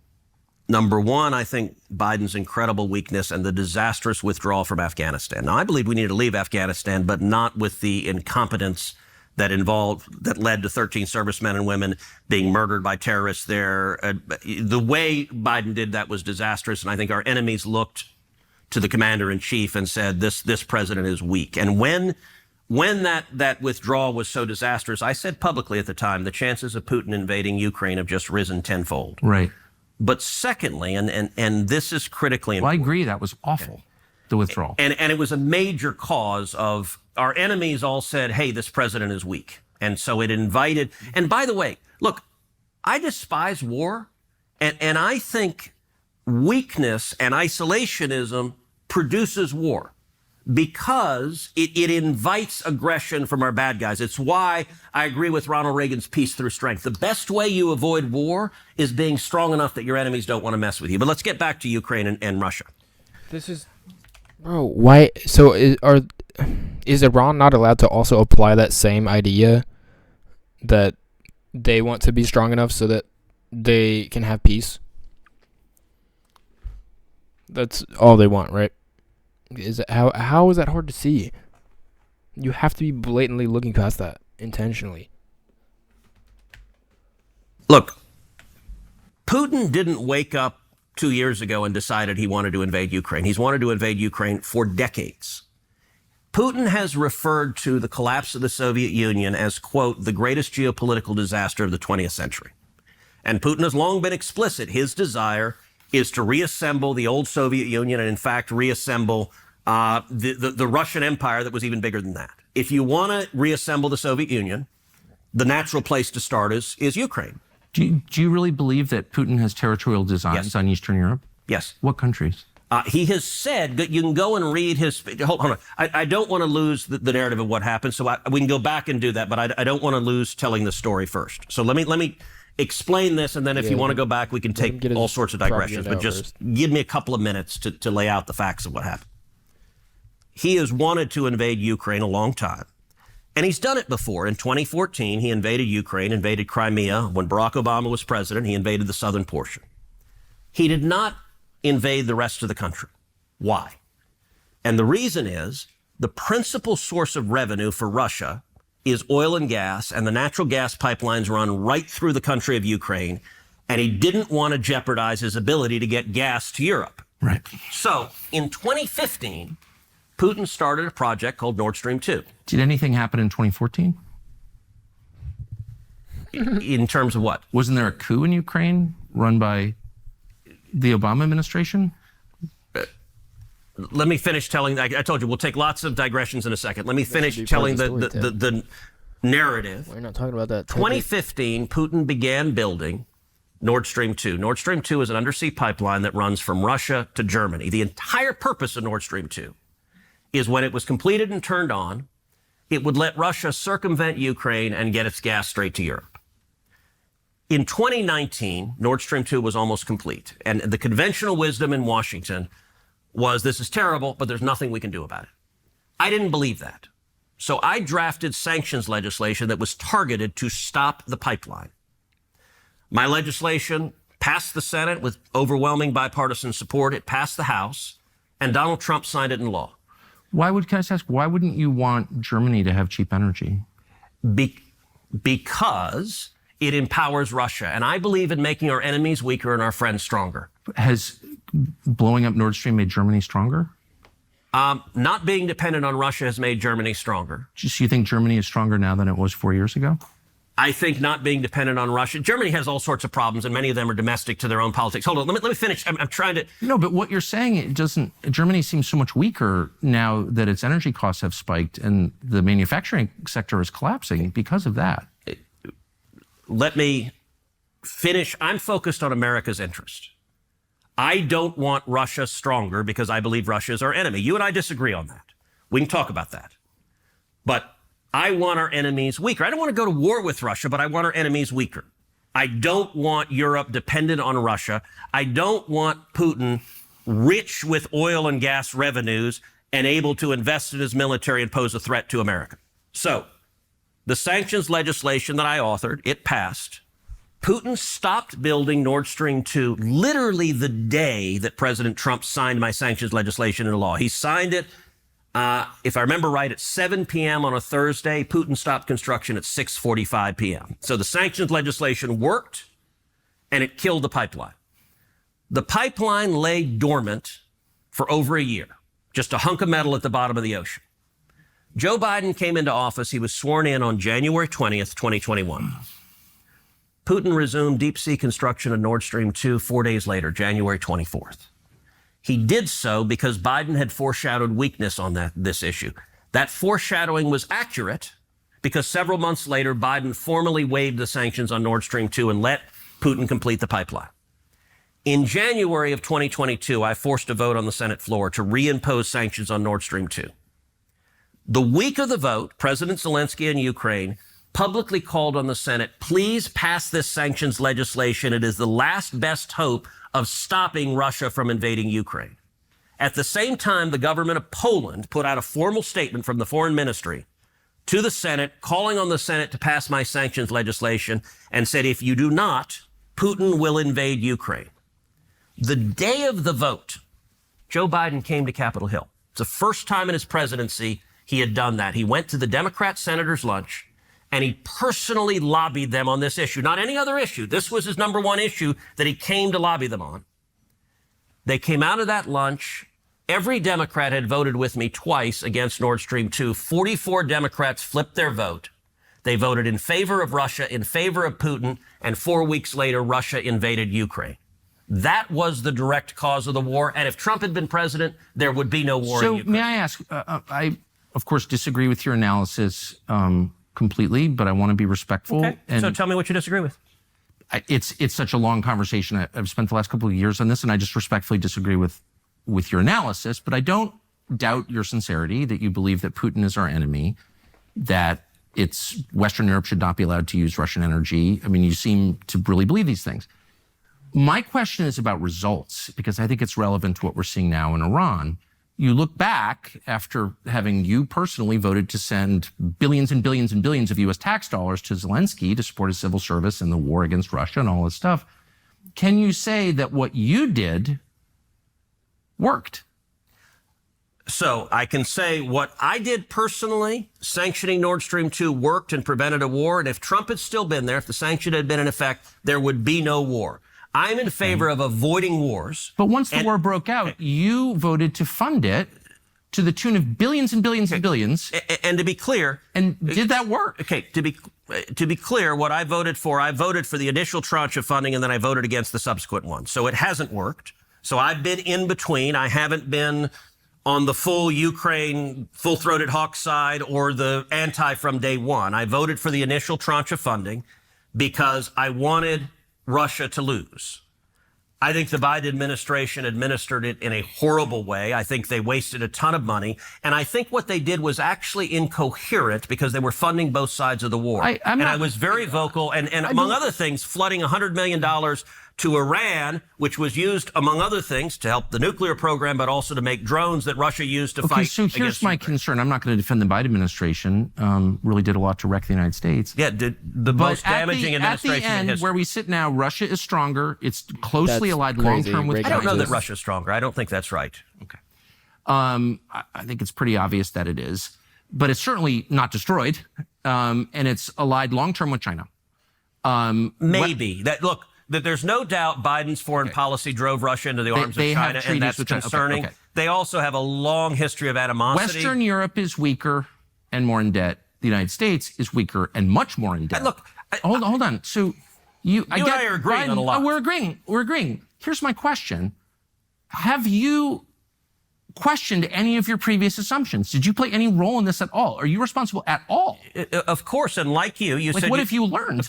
Number one, I think Biden's incredible weakness and the disastrous withdrawal from Afghanistan. Now, I believe we need to leave Afghanistan, but not with the incompetence that led to 13 servicemen and women being murdered by terrorists there. The way Biden did that was disastrous, and I think our enemies looked to the commander-in-chief and said, this president is weak. And when that withdrawal was so disastrous, I said publicly at the time, the chances of Putin invading Ukraine have just risen tenfold. Right. But secondly, and this is critically important. Well, I agree, that was awful, the withdrawal. And it was a major cause of our enemies all said, hey, this president is weak. And so it invited, and by the way, look, I despise war, and I think weakness and isolationism produces war because it invites aggression from our bad guys. It's why I agree with Ronald Reagan's peace through strength. The best way you avoid war is being strong enough that your enemies don't want to mess with you. But let's get back to Ukraine and Russia. This is, bro, why? So is Iran not allowed to also apply that same idea that they want to be strong enough so that they can have peace? That's all they want, right? Is it, how is that hard to see? You have to be blatantly looking past that intentionally. Look, Putin didn't wake up 2 years ago and decided he wanted to invade Ukraine. He's wanted to invade Ukraine for decades. Putin has referred to the collapse of the Soviet Union as, quote, the greatest geopolitical disaster of the 20th century. And Putin has long been explicit. His desire is to reassemble the old Soviet Union and, in fact, reassemble the Russian Empire that was even bigger than that. If you want to reassemble the Soviet Union, the natural place to start is Ukraine. Do you really believe that Putin has territorial designs on Eastern Europe? Yes. What countries? He has said that you can go and read his. Hold on. I don't want to lose the narrative of what happened, so we can go back and do that. But I don't want to lose telling the story first. So let me explain this, and then if you want to go back, we can take all sorts of digressions. But just give me a couple of minutes to lay out the facts of what happened. He has wanted to invade Ukraine a long time, and he's done it before. In 2014, he invaded Ukraine, invaded Crimea. When Barack Obama was president, he invaded the southern portion. He did not invade the rest of the country. Why? And the reason is the principal source of revenue for Russia is oil and gas, and the natural gas pipelines run right through the country of Ukraine, and he didn't want to jeopardize his ability to get gas to Europe. Right. So in 2015, Putin started a project called Nord Stream 2. Did anything happen in 2014? In terms of what? Wasn't there a coup in Ukraine run by the Obama administration? Let me finish telling. I told you we'll take lots of digressions in a second. Let me finish telling the narrative. We're not talking about that. 2015, Putin began building Nord Stream 2. Nord Stream 2 is an undersea pipeline that runs from Russia to Germany. The entire purpose of Nord Stream 2 is when it was completed and turned on, it would let Russia circumvent Ukraine and get its gas straight to Europe. In 2019, Nord Stream 2 was almost complete. And the conventional wisdom in Washington was, this is terrible, but there's nothing we can do about it. I didn't believe that. So I drafted sanctions legislation that was targeted to stop the pipeline. My legislation passed the Senate with overwhelming bipartisan support. It passed the House, and Donald Trump signed it into law. Can I just ask, why wouldn't you want Germany to have cheap energy? Because it empowers Russia. And I believe in making our enemies weaker and our friends stronger. Has blowing up Nord Stream made Germany stronger? Not being dependent on Russia has made Germany stronger. So you think Germany is stronger now than it was 4 years ago? I think not being dependent on Russia. Germany has all sorts of problems, and many of them are domestic to their own politics. Hold on, let me finish. I'm trying to. No, but what you're saying, it doesn't. Germany seems so much weaker now that its energy costs have spiked and the manufacturing sector is collapsing because of that. Let me finish. I'm focused on America's interest. I don't want Russia stronger because I believe Russia is our enemy. You and I disagree on that. We can talk about that. But I want our enemies weaker. I don't want to go to war with Russia, but I want our enemies weaker. I don't want Europe dependent on Russia. I don't want Putin rich with oil and gas revenues and able to invest in his military and pose a threat to America. So the sanctions legislation that I authored, it passed. Putin stopped building Nord Stream 2 literally the day that President Trump signed my sanctions legislation into law. He signed it, if I remember right, at 7 p.m. on a Thursday. Putin stopped construction at 6:45 p.m. So the sanctions legislation worked, and it killed the pipeline. The pipeline lay dormant for over a year, just a hunk of metal at the bottom of the ocean. Joe Biden came into office. He was sworn in on January 20th, 2021. Putin resumed deep-sea construction of Nord Stream 2 4 days later, January 24th. He did so because Biden had foreshadowed weakness on this issue. That foreshadowing was accurate because several months later, Biden formally waived the sanctions on Nord Stream 2 and let Putin complete the pipeline. In January of 2022, I forced a vote on the Senate floor to reimpose sanctions on Nord Stream 2. The week of the vote, President Zelensky in Ukraine publicly called on the Senate, please pass this sanctions legislation. It is the last best hope of stopping Russia from invading Ukraine. At the same time, the government of Poland put out a formal statement from the foreign ministry to the Senate, calling on the Senate to pass my sanctions legislation, and said, if you do not, Putin will invade Ukraine. The day of the vote, Joe Biden came to Capitol Hill. It's the first time in his presidency he had done that. He went to the Democrat senators' lunch, and he personally lobbied them on this issue, not any other issue. This was his number one issue that he came to lobby them on. They came out of that lunch. Every Democrat had voted with me twice against Nord Stream 2. 44 Democrats flipped their vote. They voted in favor of Russia, in favor of Putin, and 4 weeks later, Russia invaded Ukraine. That was the direct cause of the war. And if Trump had been president, there would be no war in Ukraine. So may I ask, I, of course, disagree with your analysis completely, but I want to be respectful. Okay. And so tell me what you disagree with. It's such a long conversation. I've spent the last couple of years on this, and I just respectfully disagree with your analysis. But I don't doubt your sincerity that you believe that Putin is our enemy, that Western Europe should not be allowed to use Russian energy. I mean, you seem to really believe these things. My question is about results, because I think it's relevant to what we're seeing now in Iran. You look back after having you personally voted to send billions and billions and billions of U.S. tax dollars to Zelensky to support his civil service in the war against Russia and all this stuff. Can you say that what you did worked? So I can say what I did personally, sanctioning Nord Stream 2 worked and prevented a war. And if Trump had still been there, if the sanction had been in effect, there would be no war. I'm in favor of avoiding wars. But once the war broke out, you voted to fund it to the tune of billions and billions and billions. And to be clear, and did that work? Okay, to be clear, what I voted for the initial tranche of funding, and then I voted against the subsequent one. So it hasn't worked. So I've been in between. I haven't been on the full Ukraine, full-throated hawk side or the anti from day one. I voted for the initial tranche of funding because I wanted Russia to lose. I think the Biden administration administered it in a horrible way. I think they wasted a ton of money. And I think what they did was actually incoherent because they were funding both sides of the war. I was very vocal and among other things, flooding $100 million to Iran, which was used, among other things, to help the nuclear program, but also to make drones that Russia used to fight. So here's my concern. I'm not going to defend the Biden administration. Really did a lot to wreck the United States. Yeah, the most damaging administration in history. At the end, where we sit now, Russia is stronger. It's closely allied long-term with China. I don't know that Russia's stronger. I don't think that's right. Okay. I think it's pretty obvious that it is. But it's certainly not destroyed. And it's allied long-term with China. Maybe. That there's no doubt Biden's foreign policy drove Russia into the arms of China, and that's concerning. They also have a long history of animosity. Western Europe is weaker and more in debt. The United States is weaker and much more in debt. Hold on. So you and I are agreeing on a lot. We're agreeing. Here's my question. Have you questioned any of your previous assumptions? Did you play any role in this at all? Are you responsible at all? Of course, and like you said... What have you learned?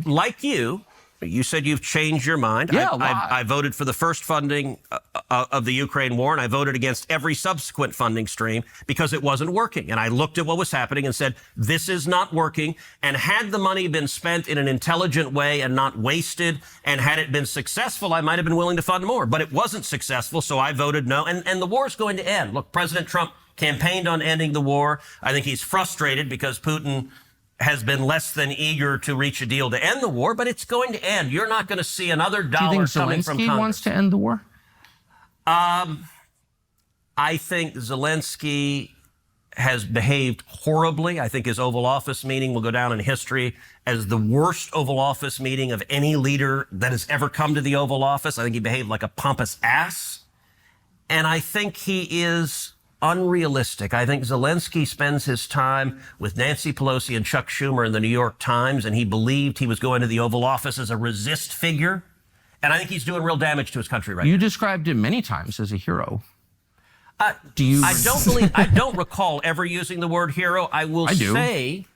Like you said you've changed your mind. Yeah, I voted for the first funding of the Ukraine war, and I voted against every subsequent funding stream because it wasn't working. And I looked at what was happening and said, this is not working. And had the money been spent in an intelligent way and not wasted, and had it been successful, I might have been willing to fund more. But it wasn't successful, so I voted no. And the war's going to end. Look, President Trump campaigned on ending the war. I think he's frustrated because Putin has been less than eager to reach a deal to end the war, but it's going to end. You're not going to see another dollar coming from Congress. Do you think Zelensky wants to end the war? I think Zelensky has behaved horribly. I think his Oval Office meeting will go down in history as the worst Oval Office meeting of any leader that has ever come to the Oval Office. I think he behaved like a pompous ass. And I think he is unrealistic. I think Zelensky spends his time with Nancy Pelosi and Chuck Schumer in the New York Times, and he believed he was going to the Oval Office as a resist figure. And I think he's doing real damage to his country right now. You described him many times as a hero. I don't recall ever using the word hero. I will say,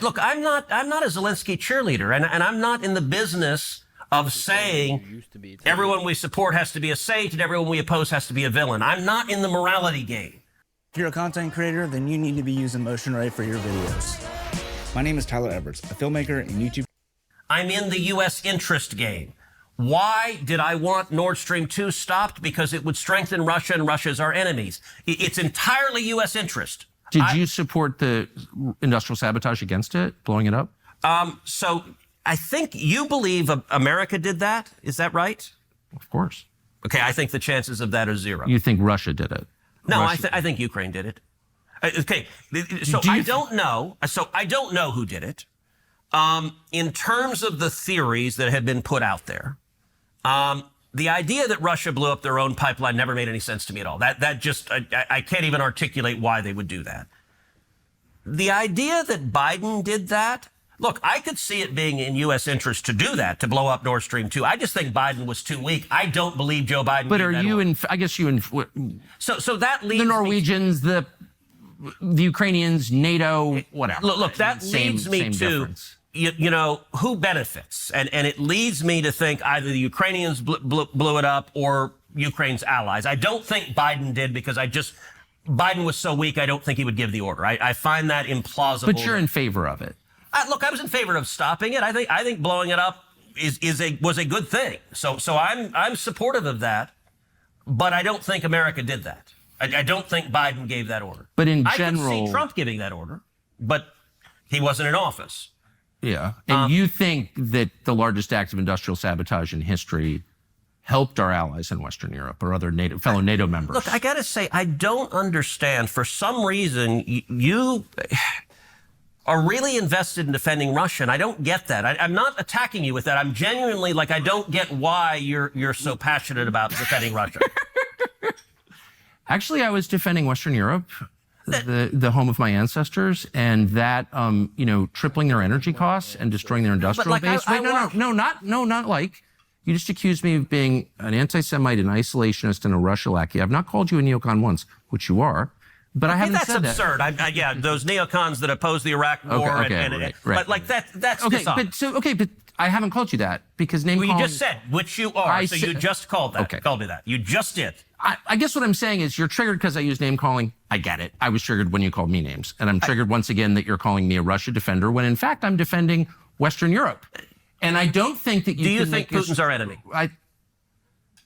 look, I'm not a Zelensky cheerleader, and I'm not in the business of saying everyone we support has to be a saint and everyone we oppose has to be a villain. I'm not in the morality game. If you're a content creator, then you need to be using Motion Ray for your videos. My name is Tyler Edwards, a filmmaker and YouTube. I'm in the U.S. interest game. Why did I want Nord Stream 2 stopped? Because it would strengthen Russia, and Russia's our enemies. It's entirely U.S. interest. Did you support the industrial sabotage against it, blowing it up? So I think you believe America did that. Is that right? Of course. Okay, I think the chances of that are zero. You think Russia did it? No, I think Ukraine did it. Okay, so I don't know. So I don't know who did it. In terms of the theories that have been put out there, the idea that Russia blew up their own pipeline never made any sense to me at all. That just, I can't even articulate why they would do that. The idea that Biden did that, look, I could see it being in U.S. interest to do that, to blow up Nord Stream 2. I just think Biden was too weak. I don't believe Joe Biden. But are you in? I guess you in. So that leaves the Norwegians, the Ukrainians, NATO, whatever. Look, that leads me to. You know, who benefits? And it leads me to think either the Ukrainians blew it up or Ukraine's allies. I don't think Biden did because Biden was so weak, I don't think he would give the order. I find that implausible. But you're in favor of it. Look, I was in favor of stopping it. I think blowing it up was a good thing. So I'm supportive of that, but I don't think America did that. I don't think Biden gave that order. But in I general, could see Trump giving that order, but he wasn't in office. Yeah. And you think that the largest act of industrial sabotage in history helped our allies in Western Europe or other fellow NATO members? Look, I got to say, I don't understand. For some reason, you are really invested in defending Russia, and I don't get that. I'm not attacking you with that. I'm genuinely, I don't get why you're so passionate about defending Russia. Actually, I was defending Western Europe, the home of my ancestors, and that, tripling their energy costs and destroying their industrial base. You just accused me of being an anti-Semite, an isolationist, and a Russia lackey. I've not called you a neocon once, which you are, but I haven't said that. That's absurd. Those neocons that oppose the Iraq war, right. That's okay. dishonest. But I haven't called you that because you just said, which you are. You just called that. Okay. Called me that. You just did. I guess what I'm saying is you're triggered because I use name calling. I get it. I was triggered when you called me names. And I'm triggered once again that you're calling me a Russia defender when in fact I'm defending Western Europe. And I don't think that you Do you think Putin's our enemy?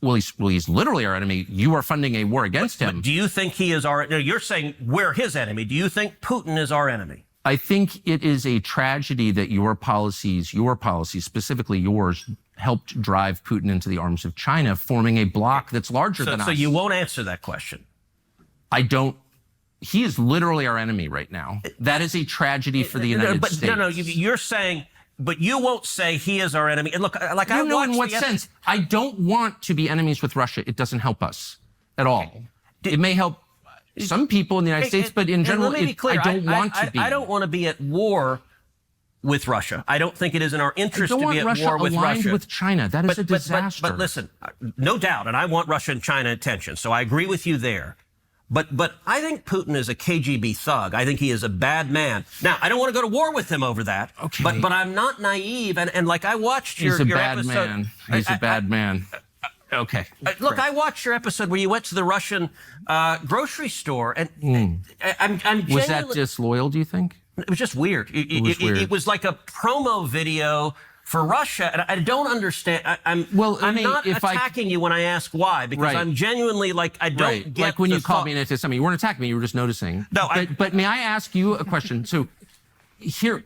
Well, he's literally our enemy. You are funding a war against him. But do you think he is our... No, you're saying we're his enemy. Do you think Putin is our enemy? I think it is a tragedy that your policies, specifically yours, helped drive Putin into the arms of China, forming a bloc that's larger than us. So you won't answer that question? I don't. He is literally our enemy right now. That is a tragedy for the United States. No, you're saying... But you won't say he is our enemy. And look, I watched... in what sense? I don't want to be enemies with Russia. It doesn't help us at all. It may help some people in the United States, but in general, I don't want to be. I don't want to be at war with Russia. I don't think it is in our interest to be at war with Russia. Aligned with China. That is a disaster. But listen, no doubt, and I want Russia and China attention, so I agree with you there. But I think Putin is a KGB thug. I think he is a bad man. Now, I don't want to go to war with him over that. Okay. But I'm not naive. And I watched your episode. He's a bad man. Okay. Look, I watched your episode where you went to the Russian grocery store. And I'm genuinely... Was that disloyal, do you think? It was just weird. It was like a promo video for Russia, and I don't understand. I'm not attacking you when I ask why, because I'm genuinely I don't get. Like when you called me and said something, you weren't attacking me, you were just noticing. No, but may I ask you a question? So here,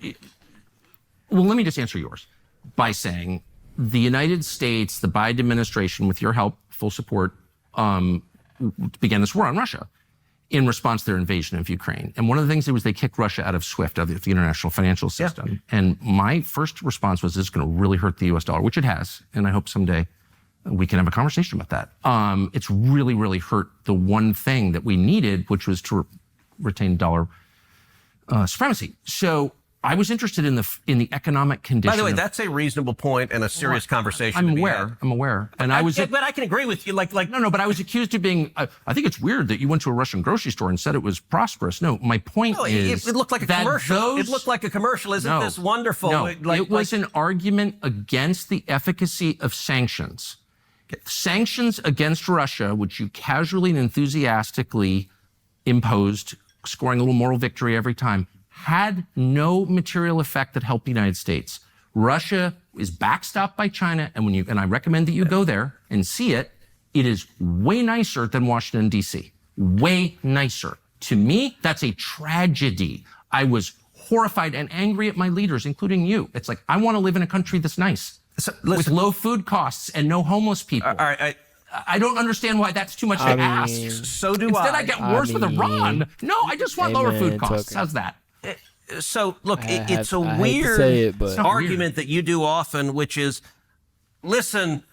let me just answer yours by saying the United States, the Biden administration, with your help, full support, began this war on Russia in response to their invasion of Ukraine. And one of the things they kicked Russia out of SWIFT, out of the international financial system. Yeah. And my first response was, this is going to really hurt the US dollar, which it has. And I hope someday we can have a conversation about that. It's really, really hurt the one thing that we needed, which was to retain dollar supremacy. So I was interested in the economic condition. By the way, that's a reasonable point and a serious conversation. I'm to be aware. had. I'm aware. And but I can agree with you. No, but I was accused of being. I think it's weird that you went to a Russian grocery store and said it was prosperous. No, my point is it looked like a commercial. It looked like a commercial. Isn't this wonderful? No, it was an argument against the efficacy of sanctions. Sanctions against Russia, which you casually and enthusiastically imposed, scoring a little moral victory every time, had no material effect that helped the United States. Russia is backstopped by China, and I recommend that you go there and see it. It is way nicer than Washington, D.C. Way nicer. To me, that's a tragedy. I was horrified and angry at my leaders, including you. It's like, I want to live in a country that's nice, with low food costs and no homeless people. All right, I don't understand why that's too much to ask. So do Instead, I get worse with Iran. No, I just want lower food costs. Okay. How's that? So, look, it's a weird argument that you do often, which is, listen,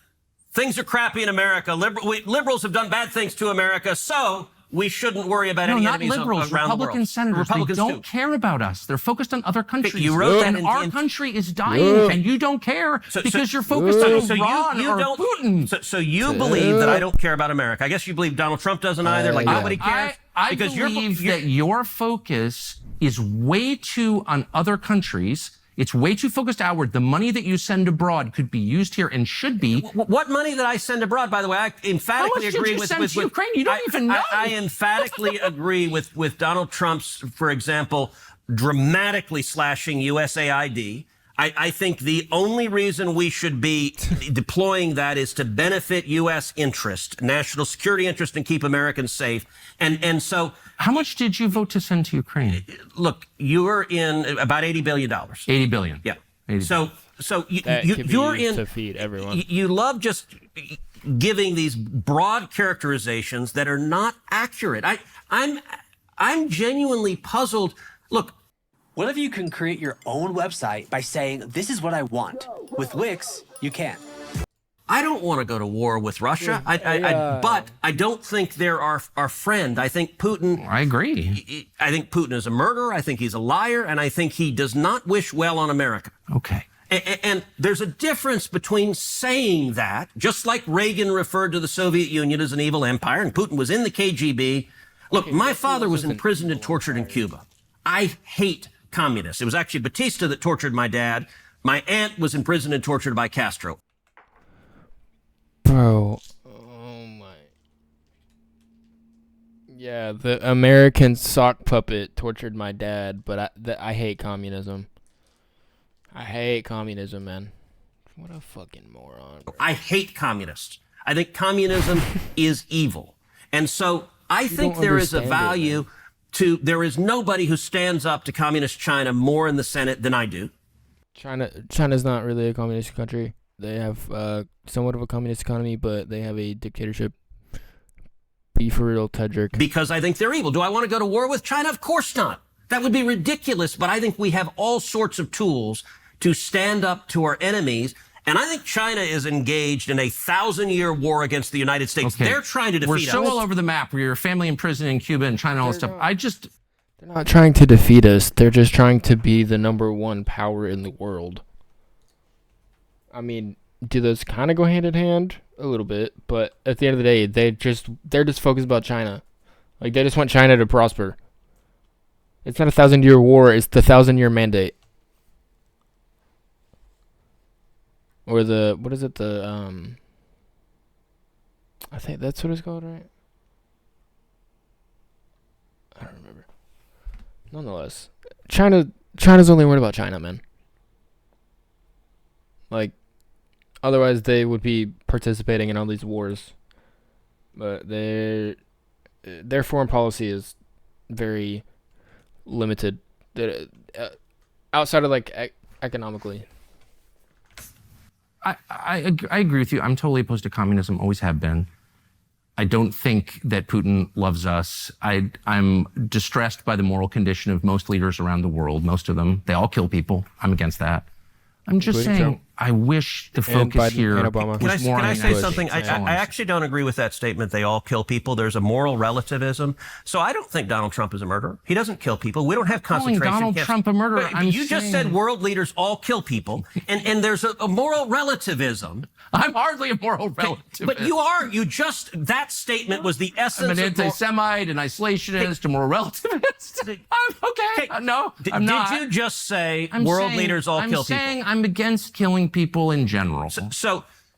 things are crappy in America. Liberals have done bad things to America, so we shouldn't worry about any enemies around the world. Republican senators, they don't care about us. They're focused on other countries. You wrote that and our country is dying, and you don't care because you're focused on Iran or Putin. So you believe that I don't care about America. I guess you believe Donald Trump doesn't either, like nobody cares? I believe that your focus is way too on other countries. It's way too focused outward. The money that you send abroad could be used here and should be. What money that I send abroad, by the way, I emphatically agree with. How much did you send to Ukraine? You don't even know. I emphatically agree with Donald Trump's, for example, dramatically slashing USAID. I think the only reason we should be deploying that is to benefit U.S. interest, national security interest, and keep Americans safe. And so, how much did you vote to send to Ukraine? Look, you're in about $80 billion. $80 billion. Yeah. 80 so you're in to feed everyone. You love just giving these broad characterizations that are not accurate. I'm genuinely puzzled. Look. What if you can create your own website by saying, this is what I want? With Wix, you can. I don't want to go to war with Russia, but I don't think they're our friend. I think Putin... I agree. I think Putin is a murderer. I think he's a liar. And I think he does not wish well on America. Okay. And there's a difference between saying that, just like Reagan referred to the Soviet Union as an evil empire, and Putin was in the KGB. Look, my father was imprisoned and tortured in Cuba. I hate communists. It was actually Batista that tortured my dad. My aunt was imprisoned and tortured by Castro. Bro, oh my. Yeah, the American sock puppet tortured my dad, but I hate communism. I hate communism, man. What a fucking moron. Bro. I hate communists. I think communism is evil. And so I think there is a value there is nobody who stands up to communist China more in the Senate than I do. China's not really a communist country. They have somewhat of a communist economy, but they have a dictatorship. Be for real, Tedrick. Because I think they're evil. Do I want to go to war with China? Of course not. That would be ridiculous, but I think we have all sorts of tools to stand up to our enemies. And I think China is engaged in a 1,000-year war against the United States. Okay. They're trying to defeat us. We're so all over the map. We're your family in prison in Cuba and China and all that stuff. They're not trying to defeat us. They're just trying to be the #1 power in the world. I mean, do those kind of go hand in hand? A little bit. But at the end of the day, they're just focused about China. Like, they just want China to prosper. It's not a 1,000-year war. It's the 1,000-year mandate. Or what is it, I think that's what it's called, right? I don't remember. Nonetheless, China's only worried about China, man. Like, otherwise they would be participating in all these wars. But their foreign policy is very limited. Outside of, like, economically. I agree with you. I'm totally opposed to communism, always have been. I don't think that Putin loves us. I'm distressed by the moral condition of most leaders around the world, most of them. They all kill people. I'm against that. I'm just saying, I wish the focus Biden here and Obama. was more Can on I the say United something? States. I actually don't agree with that statement. They all kill people. There's a moral relativism. So I don't think Donald Trump is a murderer. He doesn't kill people. We don't have calling concentration Donald camps. Trump a murderer. But I'm you just said world leaders all kill people, and there's a moral relativism. I'm hardly a moral relativist. But you are. That statement was the essence I'm an of anti-Semite, an isolationist, a moral relativist. Okay. No, I'm not. Did you just say world leaders all kill people? I'm saying I'm against killing people in general.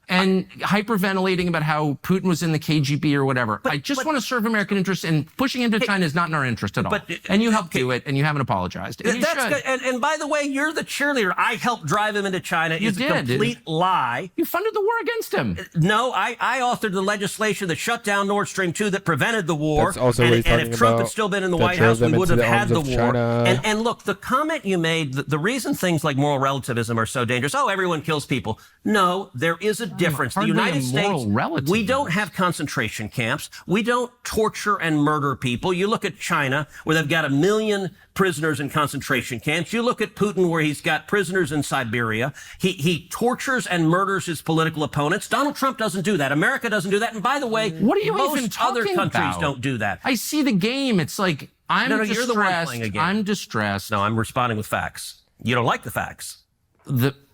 And hyperventilating about how Putin was in the KGB or whatever. I just want to serve American interests, and pushing him to China is not in our interest at all. And you helped do it, and you haven't apologized. And you That's should. good. And by the way, you're the cheerleader. I helped drive him into China. You It's did. a complete lie. You funded the war against him. No, I authored the legislation that shut down Nord Stream 2 that prevented the war. That's also what he's and talking if Trump about, had still been in the that White drove House, we them would into have the had arms the of war. China. And look, the comment you made, the reason things like moral relativism are so dangerous, everyone kills people. No, there is a difference. The hardly United a States, moral relativism. we don't have concentration camps. We don't torture and murder people. You look at China, where they've got 1 million prisoners in concentration camps. You look at Putin, where he's got prisoners in Siberia. He tortures and murders his political opponents. Donald Trump doesn't do that. America doesn't do that. And by the way, What are you most even talking other countries about? don't do that. I see the game. It's like, I'm No, distressed. you're the one playing a game. I'm distressed. No, I'm responding with facts. You don't like the facts.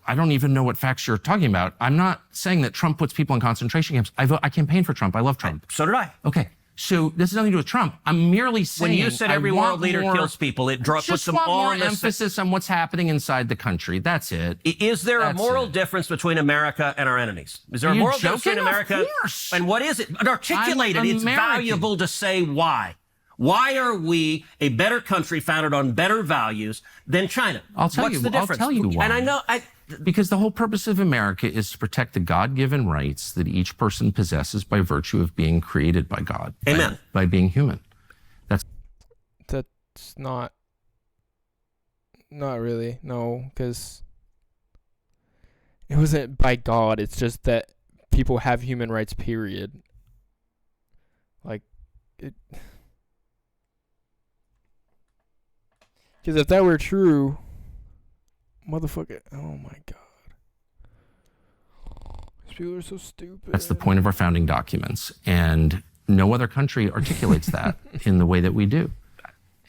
I don't even know what facts you're talking about. I'm not saying that Trump puts people in concentration camps. I campaign for Trump. I love Trump. So did I. Okay. So this has nothing to do with Trump. I'm merely saying, When you said every world leader kills people, it puts just them want all more in the emphasis on what's happening inside the country. That's it. Is there a That's moral it. difference between America and our enemies? Is there Are a you moral difference between joking? Of America? course. And what is it? Articulate it. I'm It's American. valuable to say why. Why are we a better country founded on better values than China? I'll tell What's you. the difference? I'll tell you why. And I know because the whole purpose of America is to protect the God-given rights that each person possesses by virtue of being created by God. Amen. By being human. That's not really, no, because it wasn't by God. It's just that people have human rights, period. Like, it. Because if that were true, motherfucker, oh my God. These people are so stupid. That's the point of our founding documents. And no other country articulates that in the way that we do.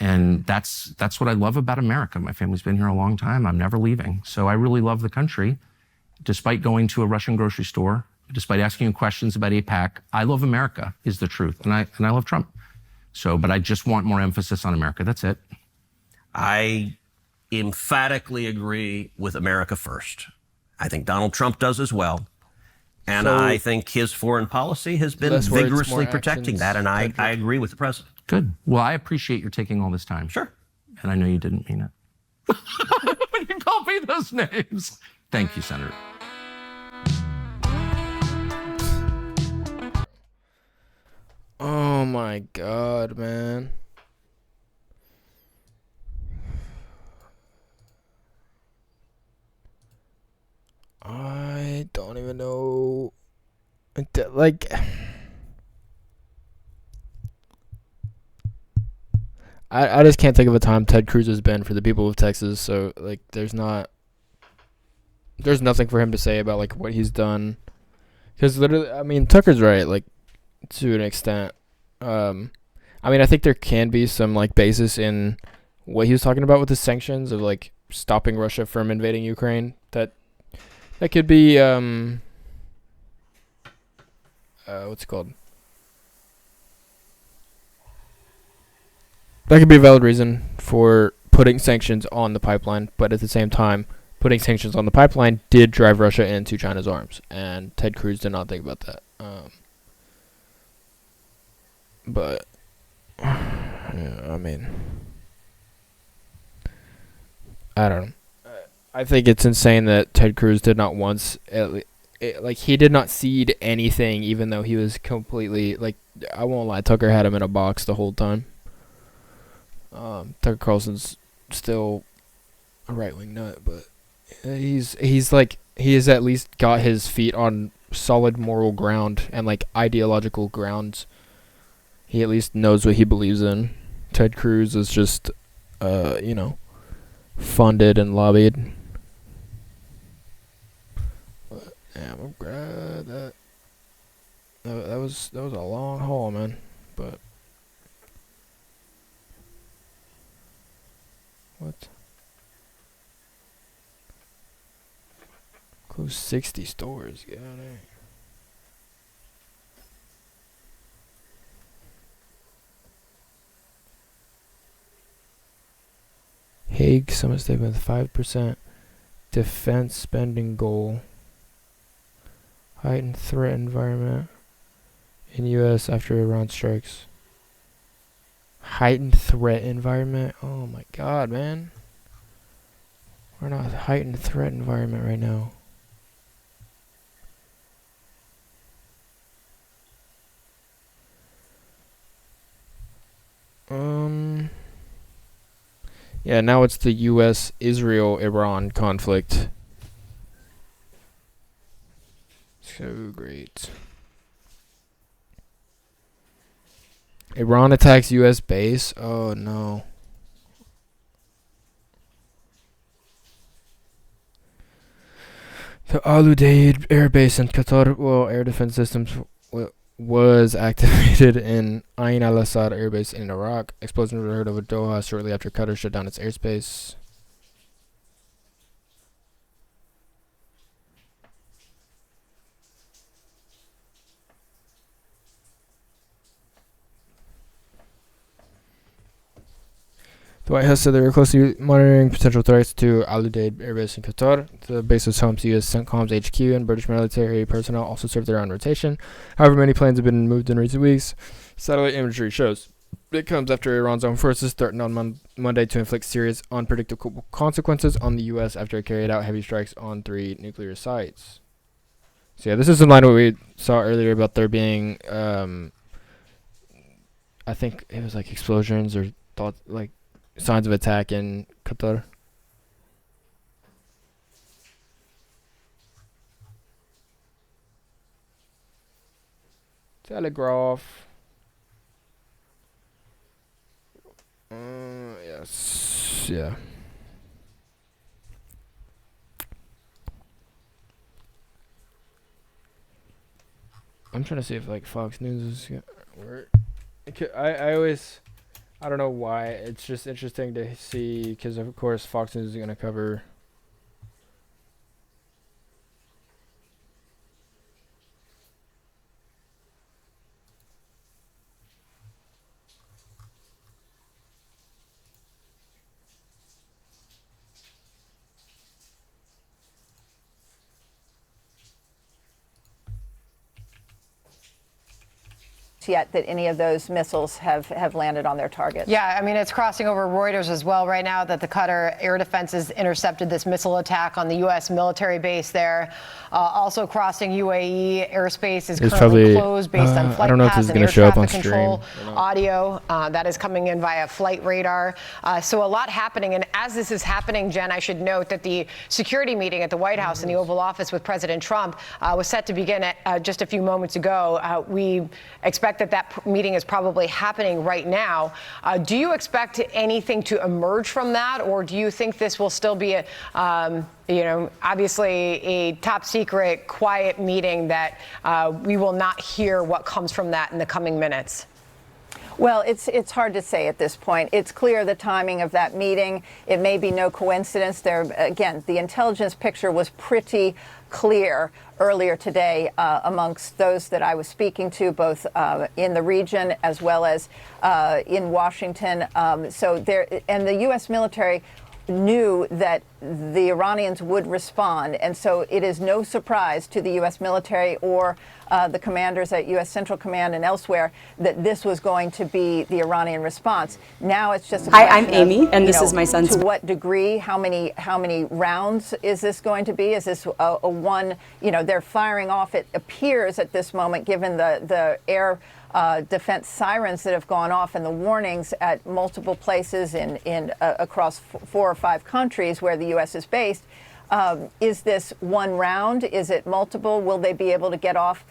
And that's what I love about America. My family's been here a long time. I'm never leaving. So I really love the country. Despite going to a Russian grocery store, despite asking you questions about AIPAC, I love America is the truth. And I love Trump. So, but I just want more emphasis on America. That's it. I emphatically agree with America first. I think Donald Trump does as well. And So, I think his foreign policy has been less words, vigorously more protecting actions, that. And I Kendrick. agree with the president. Good. Well, I appreciate your taking all this time. Sure. And I know you didn't mean it. When you call me those names. Thank you, Senator. Oh my God, man. I don't even know. Like, I just can't think of a time Ted Cruz has been for the people of Texas. So, like, there's nothing for him to say about, like, what he's done. Because literally, I mean, Tucker's right, like, to an extent. I mean, I think there can be some, like, basis in what he was talking about with the sanctions of, like, stopping Russia from invading Ukraine. That could be, what's it called? That could be a valid reason for putting sanctions on the pipeline, but at the same time, putting sanctions on the pipeline did drive Russia into China's arms, and Ted Cruz did not think about that. But, yeah, I mean, I don't know. I think it's insane that Ted Cruz did not once, he did not cede anything, even though he was completely, like, I won't lie, Tucker had him in a box the whole time. Tucker Carlson's still a right-wing nut, but he's like, he has at least got his feet on solid moral ground and, like, ideological grounds. He at least knows what he believes in. Ted Cruz is just, funded and lobbied. Yeah, I'm gonna grab that. That was a long haul, man. But what? Close 60 stores. Got it. Hague summit statement with 5% defense spending goal. Heightened threat environment in U.S. after Iran strikes. Heightened threat environment? Oh my god, man. We're in a heightened threat environment right now. Yeah, now it's the U.S. Israel-Iran conflict. So great. Iran attacks U.S. base? Oh no. The Al Udeid Air Base in Qatar, well, air defense systems was activated in Ain al-Assad Air Base in Iraq. Explosions were heard over Doha shortly after Qatar shut down its airspace. The White House said they were closely monitoring potential threats to Al Udeid Air Base in Qatar. The base was home to U.S. CENTCOM's HQ, and British military personnel also served there on rotation. However, many planes have been moved in recent weeks. Satellite imagery shows it comes after Iran's armed forces threatened on Monday to inflict serious, unpredictable consequences on the U.S. after it carried out heavy strikes on 3 nuclear sites. So yeah, this is in line with what we saw earlier about there being, I think it was like explosions or signs of attack in Qatar. Telegraph. Yes. Yeah. I'm trying to see if like Fox News is where. I don't know why. It's just interesting to see because of course Fox News is gonna cover. Yet that any of those missiles have landed on their targets. Yeah, I mean, it's crossing over Reuters as well right now that the Qatar air defenses intercepted this missile attack on the U.S. military base there. Also crossing UAE airspace is currently closed based on flight paths and air traffic control audio that is coming in via flight radar. So a lot happening. And as this is happening, Jen, I should note that the security meeting at the White House in the Oval Office with President Trump was set to begin at just a few moments ago. We expect that meeting is probably happening right now. Do you expect anything to emerge from that, or do you think this will still be obviously a top secret, quiet meeting that we will not hear what comes from that in the coming minutes? Well, it's hard to say at this point. It's clear the timing of that meeting. It may be no coincidence. Again, the intelligence picture was pretty clear earlier today amongst those that I was speaking to, both in the region as well as in Washington. And the U.S. military knew that the Iranians would respond. And so it is no surprise to the U.S. military or the commanders at U.S. Central Command and elsewhere that this was going to be the Iranian response. Now it's just a question I'm Amy, and this is my son's. To what degree? How many rounds is this going to be? Is this a one? They're firing off. It appears at this moment, given the air defense sirens that have gone off and the warnings at multiple places in across 4 or 5 countries where the U.S. is based, Is this one round? Is it multiple? Will they be able to get off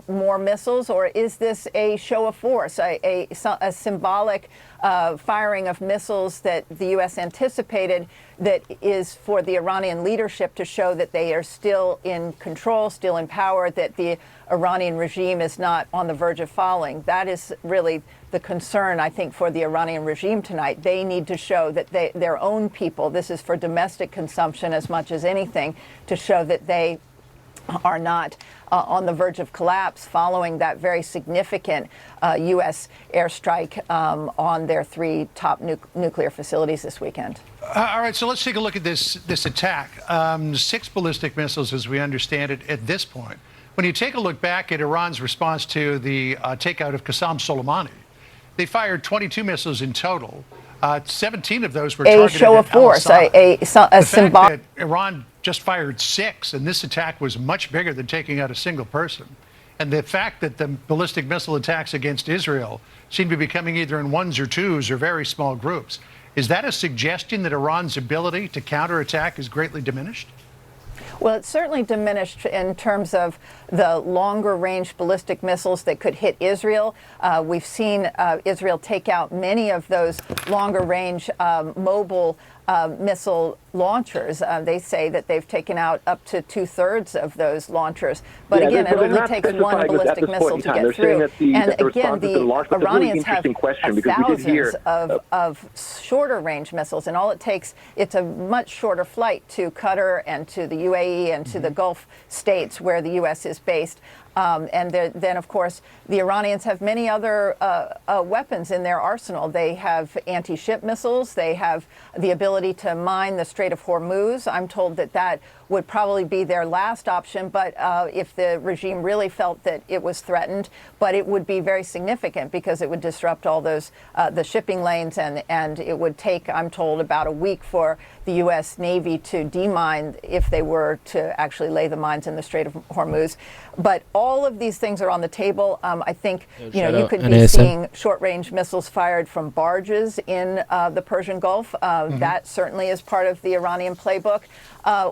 more missiles, or is this a show of force, a symbolic firing of missiles that the U.S. anticipated, that is for the Iranian leadership to show that they are still in control, still in power, that the Iranian regime is not on the verge of falling? That is really the concern, I think, for the Iranian regime tonight. They need to show that their own people, this is for domestic consumption as much as anything, to show that they are not on the verge of collapse following that very significant U.S. airstrike on their 3 top nuclear facilities this weekend. All right, so let's take a look at this attack. 6 ballistic missiles, as we understand it, at this point. When you take a look back at Iran's response to the takeout of Qasem Soleimani, they fired 22 missiles in total. 17 of those were targeted a show of force, a symbolic. Iran just fired 6, and this attack was much bigger than taking out a single person. And the fact that the ballistic missile attacks against Israel seem to be coming either in 1s or 2s or very small groups, is that a suggestion that Iran's ability to counterattack is greatly diminished? Well, it's certainly diminished in terms of the longer range ballistic missiles that could hit Israel. We've seen Israel take out many of those longer range mobile missile launchers. They say that they've taken out up to 2/3 of those launchers. But again, it only takes one ballistic missile to get through. And again, the Iranians have thousands of shorter range missiles, and all it takes, it's a much shorter flight to Qatar and to the UAE and to the Gulf states where the U.S. is based. And then, of course, the Iranians have many other weapons in their arsenal. They have anti-ship missiles. They have the ability to mine the Strait of Hormuz. I'm told that that would probably be their last option, but if the regime really felt that it was threatened, but it would be very significant because it would disrupt all those the shipping lanes, and it would take, I'm told, about a week for the U.S. Navy to demine if they were to actually lay the mines in the Strait of Hormuz. But all of these things are on the table. I think you could be seeing short-range missiles fired from barges in the Persian Gulf. That certainly is part of the Iranian playbook.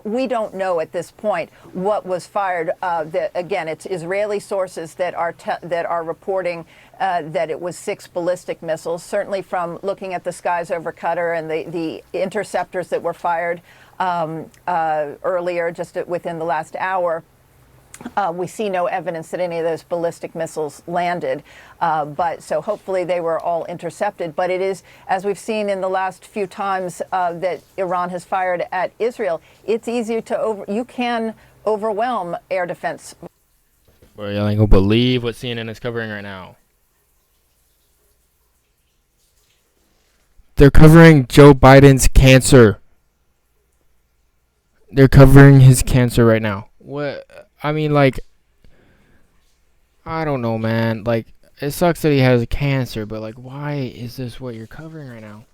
We don't know at this point what was fired. Again, it's Israeli sources that are reporting that it was 6 ballistic missiles. Certainly, from looking at the skies over Qatar and the interceptors that were fired earlier, just within the last hour. We see no evidence that any of those ballistic missiles landed, but so hopefully they were all intercepted. But it is, as we've seen in the last few times that Iran has fired at Israel, it's easier to you can overwhelm air defense. Well, y'all ain't gonna believe what CNN is covering right now. They're covering Joe Biden's cancer. They're covering his cancer right now. What? I mean, like, I don't know, man. Like, it sucks that he has cancer, but, like, why is this what you're covering right now?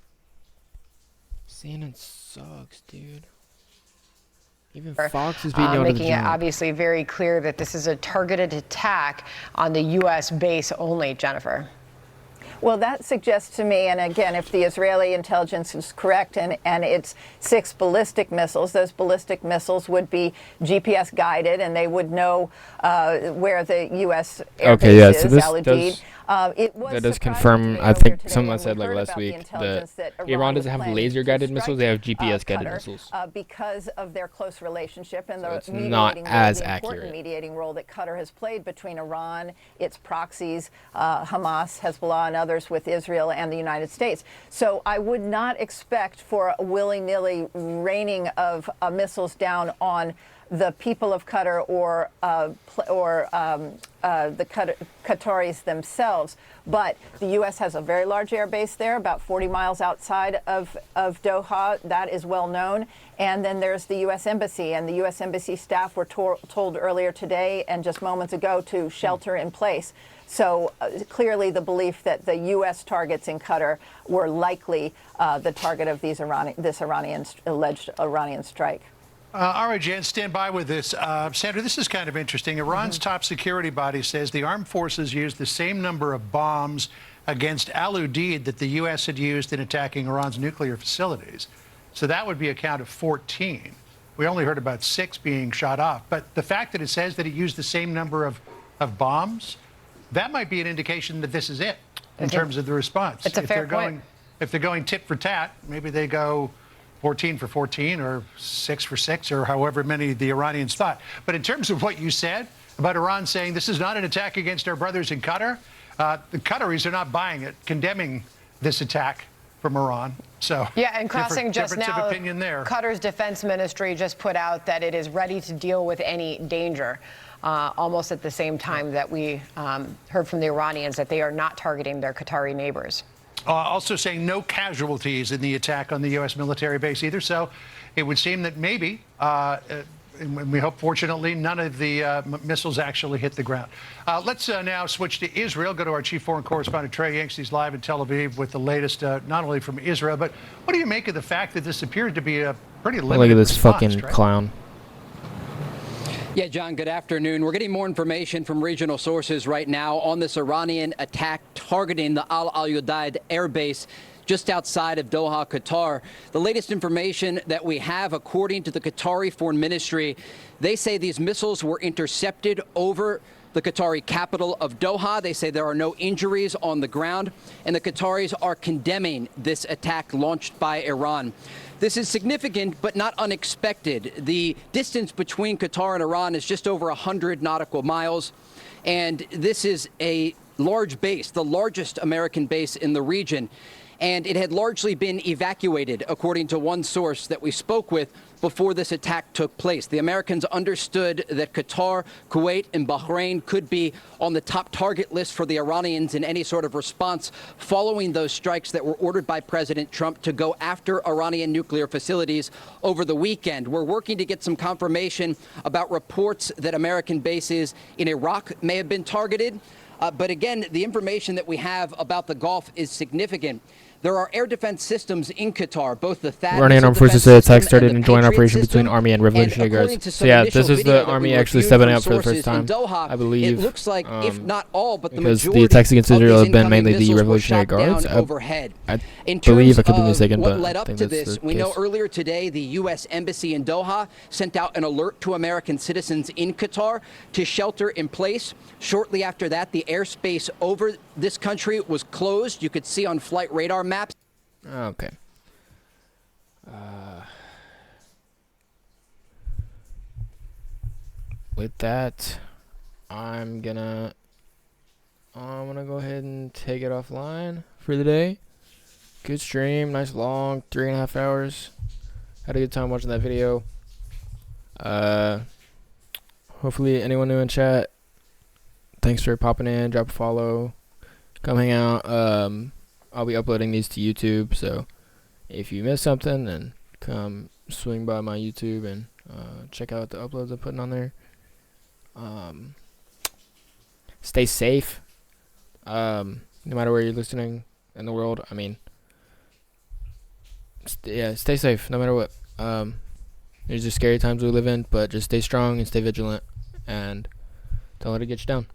CNN sucks, dude. Even Fox is being making it obviously very clear that this is a targeted attack on the U.S. base only, Jennifer. Well, that suggests to me, and again, if the Israeli intelligence is correct and it's 6 ballistic missiles, those ballistic missiles would be GPS guided and they would know where the U.S. air base is, Al Udeid. That does confirm, I think someone said like last week, that Iran doesn't have laser guided missiles, they have GPS guided missiles. Because of their close relationship and so the important mediating role that Qatar has played between Iran, its proxies, Hamas, Hezbollah, and others with Israel and the United States. So I would not expect for a willy-nilly raining of missiles down on the people of Qatar or the Qataris themselves. But the U.S. has a very large air base there, about 40 miles outside of Doha. That is well known. And then there's the U.S. Embassy, and the U.S. Embassy staff were told earlier today and just moments ago to shelter in place. So clearly the belief that the U.S. targets in Qatar were likely the target of this alleged Iranian strike. All right, Jan, stand by with this. Sandra, this is kind of interesting. Iran's top security body says the armed forces used the same number of bombs against Al Udeid that the U.S. had used in attacking Iran's nuclear facilities. So that would be a count of 14. We only heard about 6 being shot off. But the fact that it says that it used the same number of bombs, that might be an indication that this is it in terms of the response. It's a fair point. If they're going tit for tat, maybe they go 14 for 14 or 6 for 6 or however many the Iranians thought. But in terms of what you said about Iran saying this is not an attack against our brothers in Qatar, the Qataris are not buying it, condemning this attack from Iran. So yeah, and crossing just difference now, of opinion there. Qatar's defense ministry just put out that it is ready to deal with any danger. Almost at the same time that we heard from the Iranians that they are not targeting their Qatari neighbors. Also saying no casualties in the attack on the U.S. military base either. So it would seem that maybe, and we hope fortunately, none of the missiles actually hit the ground. Let's now switch to Israel. Go to our chief foreign correspondent, Trey Yanks. He's live in Tel Aviv with the latest, not only from Israel, but what do you make of the fact that this appeared to be a pretty limited Look at this response, fucking Trey? clown. Yeah, John, good afternoon. We're getting more information from regional sources right now on this Iranian attack targeting the Al Udeid air base just outside of Doha, Qatar. The latest information that we have, according to the Qatari Foreign Ministry, they say these missiles were intercepted over the Qatari capital of Doha. They say there are no injuries on the ground, and the Qataris are condemning this attack launched by Iran. This is significant, but not unexpected. The distance between Qatar and Iran is just over 100 nautical miles, and this is a large base, the largest American base in the region, and it had largely been evacuated, according to one source that we spoke with before this attack took place. The Americans understood that Qatar, Kuwait, and Bahrain could be on the top target list for the Iranians in any sort of response following those strikes that were ordered by President Trump to go after Iranian nuclear facilities over the weekend. We're working to get some confirmation about reports that American bases in Iraq may have been targeted. But again, the information that we have about the Gulf is significant. There are air defense systems in Qatar, both the THAAD Iranian armed forces say attack started in joint operation between Army and Revolutionary Guards. So yeah, this is the Army actually stepping up for the first time, I believe. It looks like, if not all, but the because majority the attacks against of Israel these have been incoming mainly the missiles were Revolutionary shot down Guards. overhead. I In believe I terms could be of mistaken, what but led I up think to that's this, the we know case. earlier today the U.S. Embassy in Doha sent out an alert to American citizens in Qatar to shelter in place. Shortly after that, the airspace over this country was closed. You could see on flight radar maps. Okay. With that, I'm gonna go ahead and take it offline for the day. Good stream, nice long 3.5 hours. Had a good time watching that video. Hopefully anyone new in chat, thanks for popping in. Drop a follow, come hang out. I'll be uploading these to YouTube, so if you miss something, then come swing by my YouTube and check out the uploads I'm putting on there. Stay safe, no matter where you're listening in the world. I mean, stay safe no matter what. There's just scary times we live in, but just stay strong and stay vigilant, and don't let it get you down.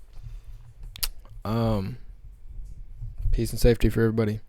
Peace and safety for everybody.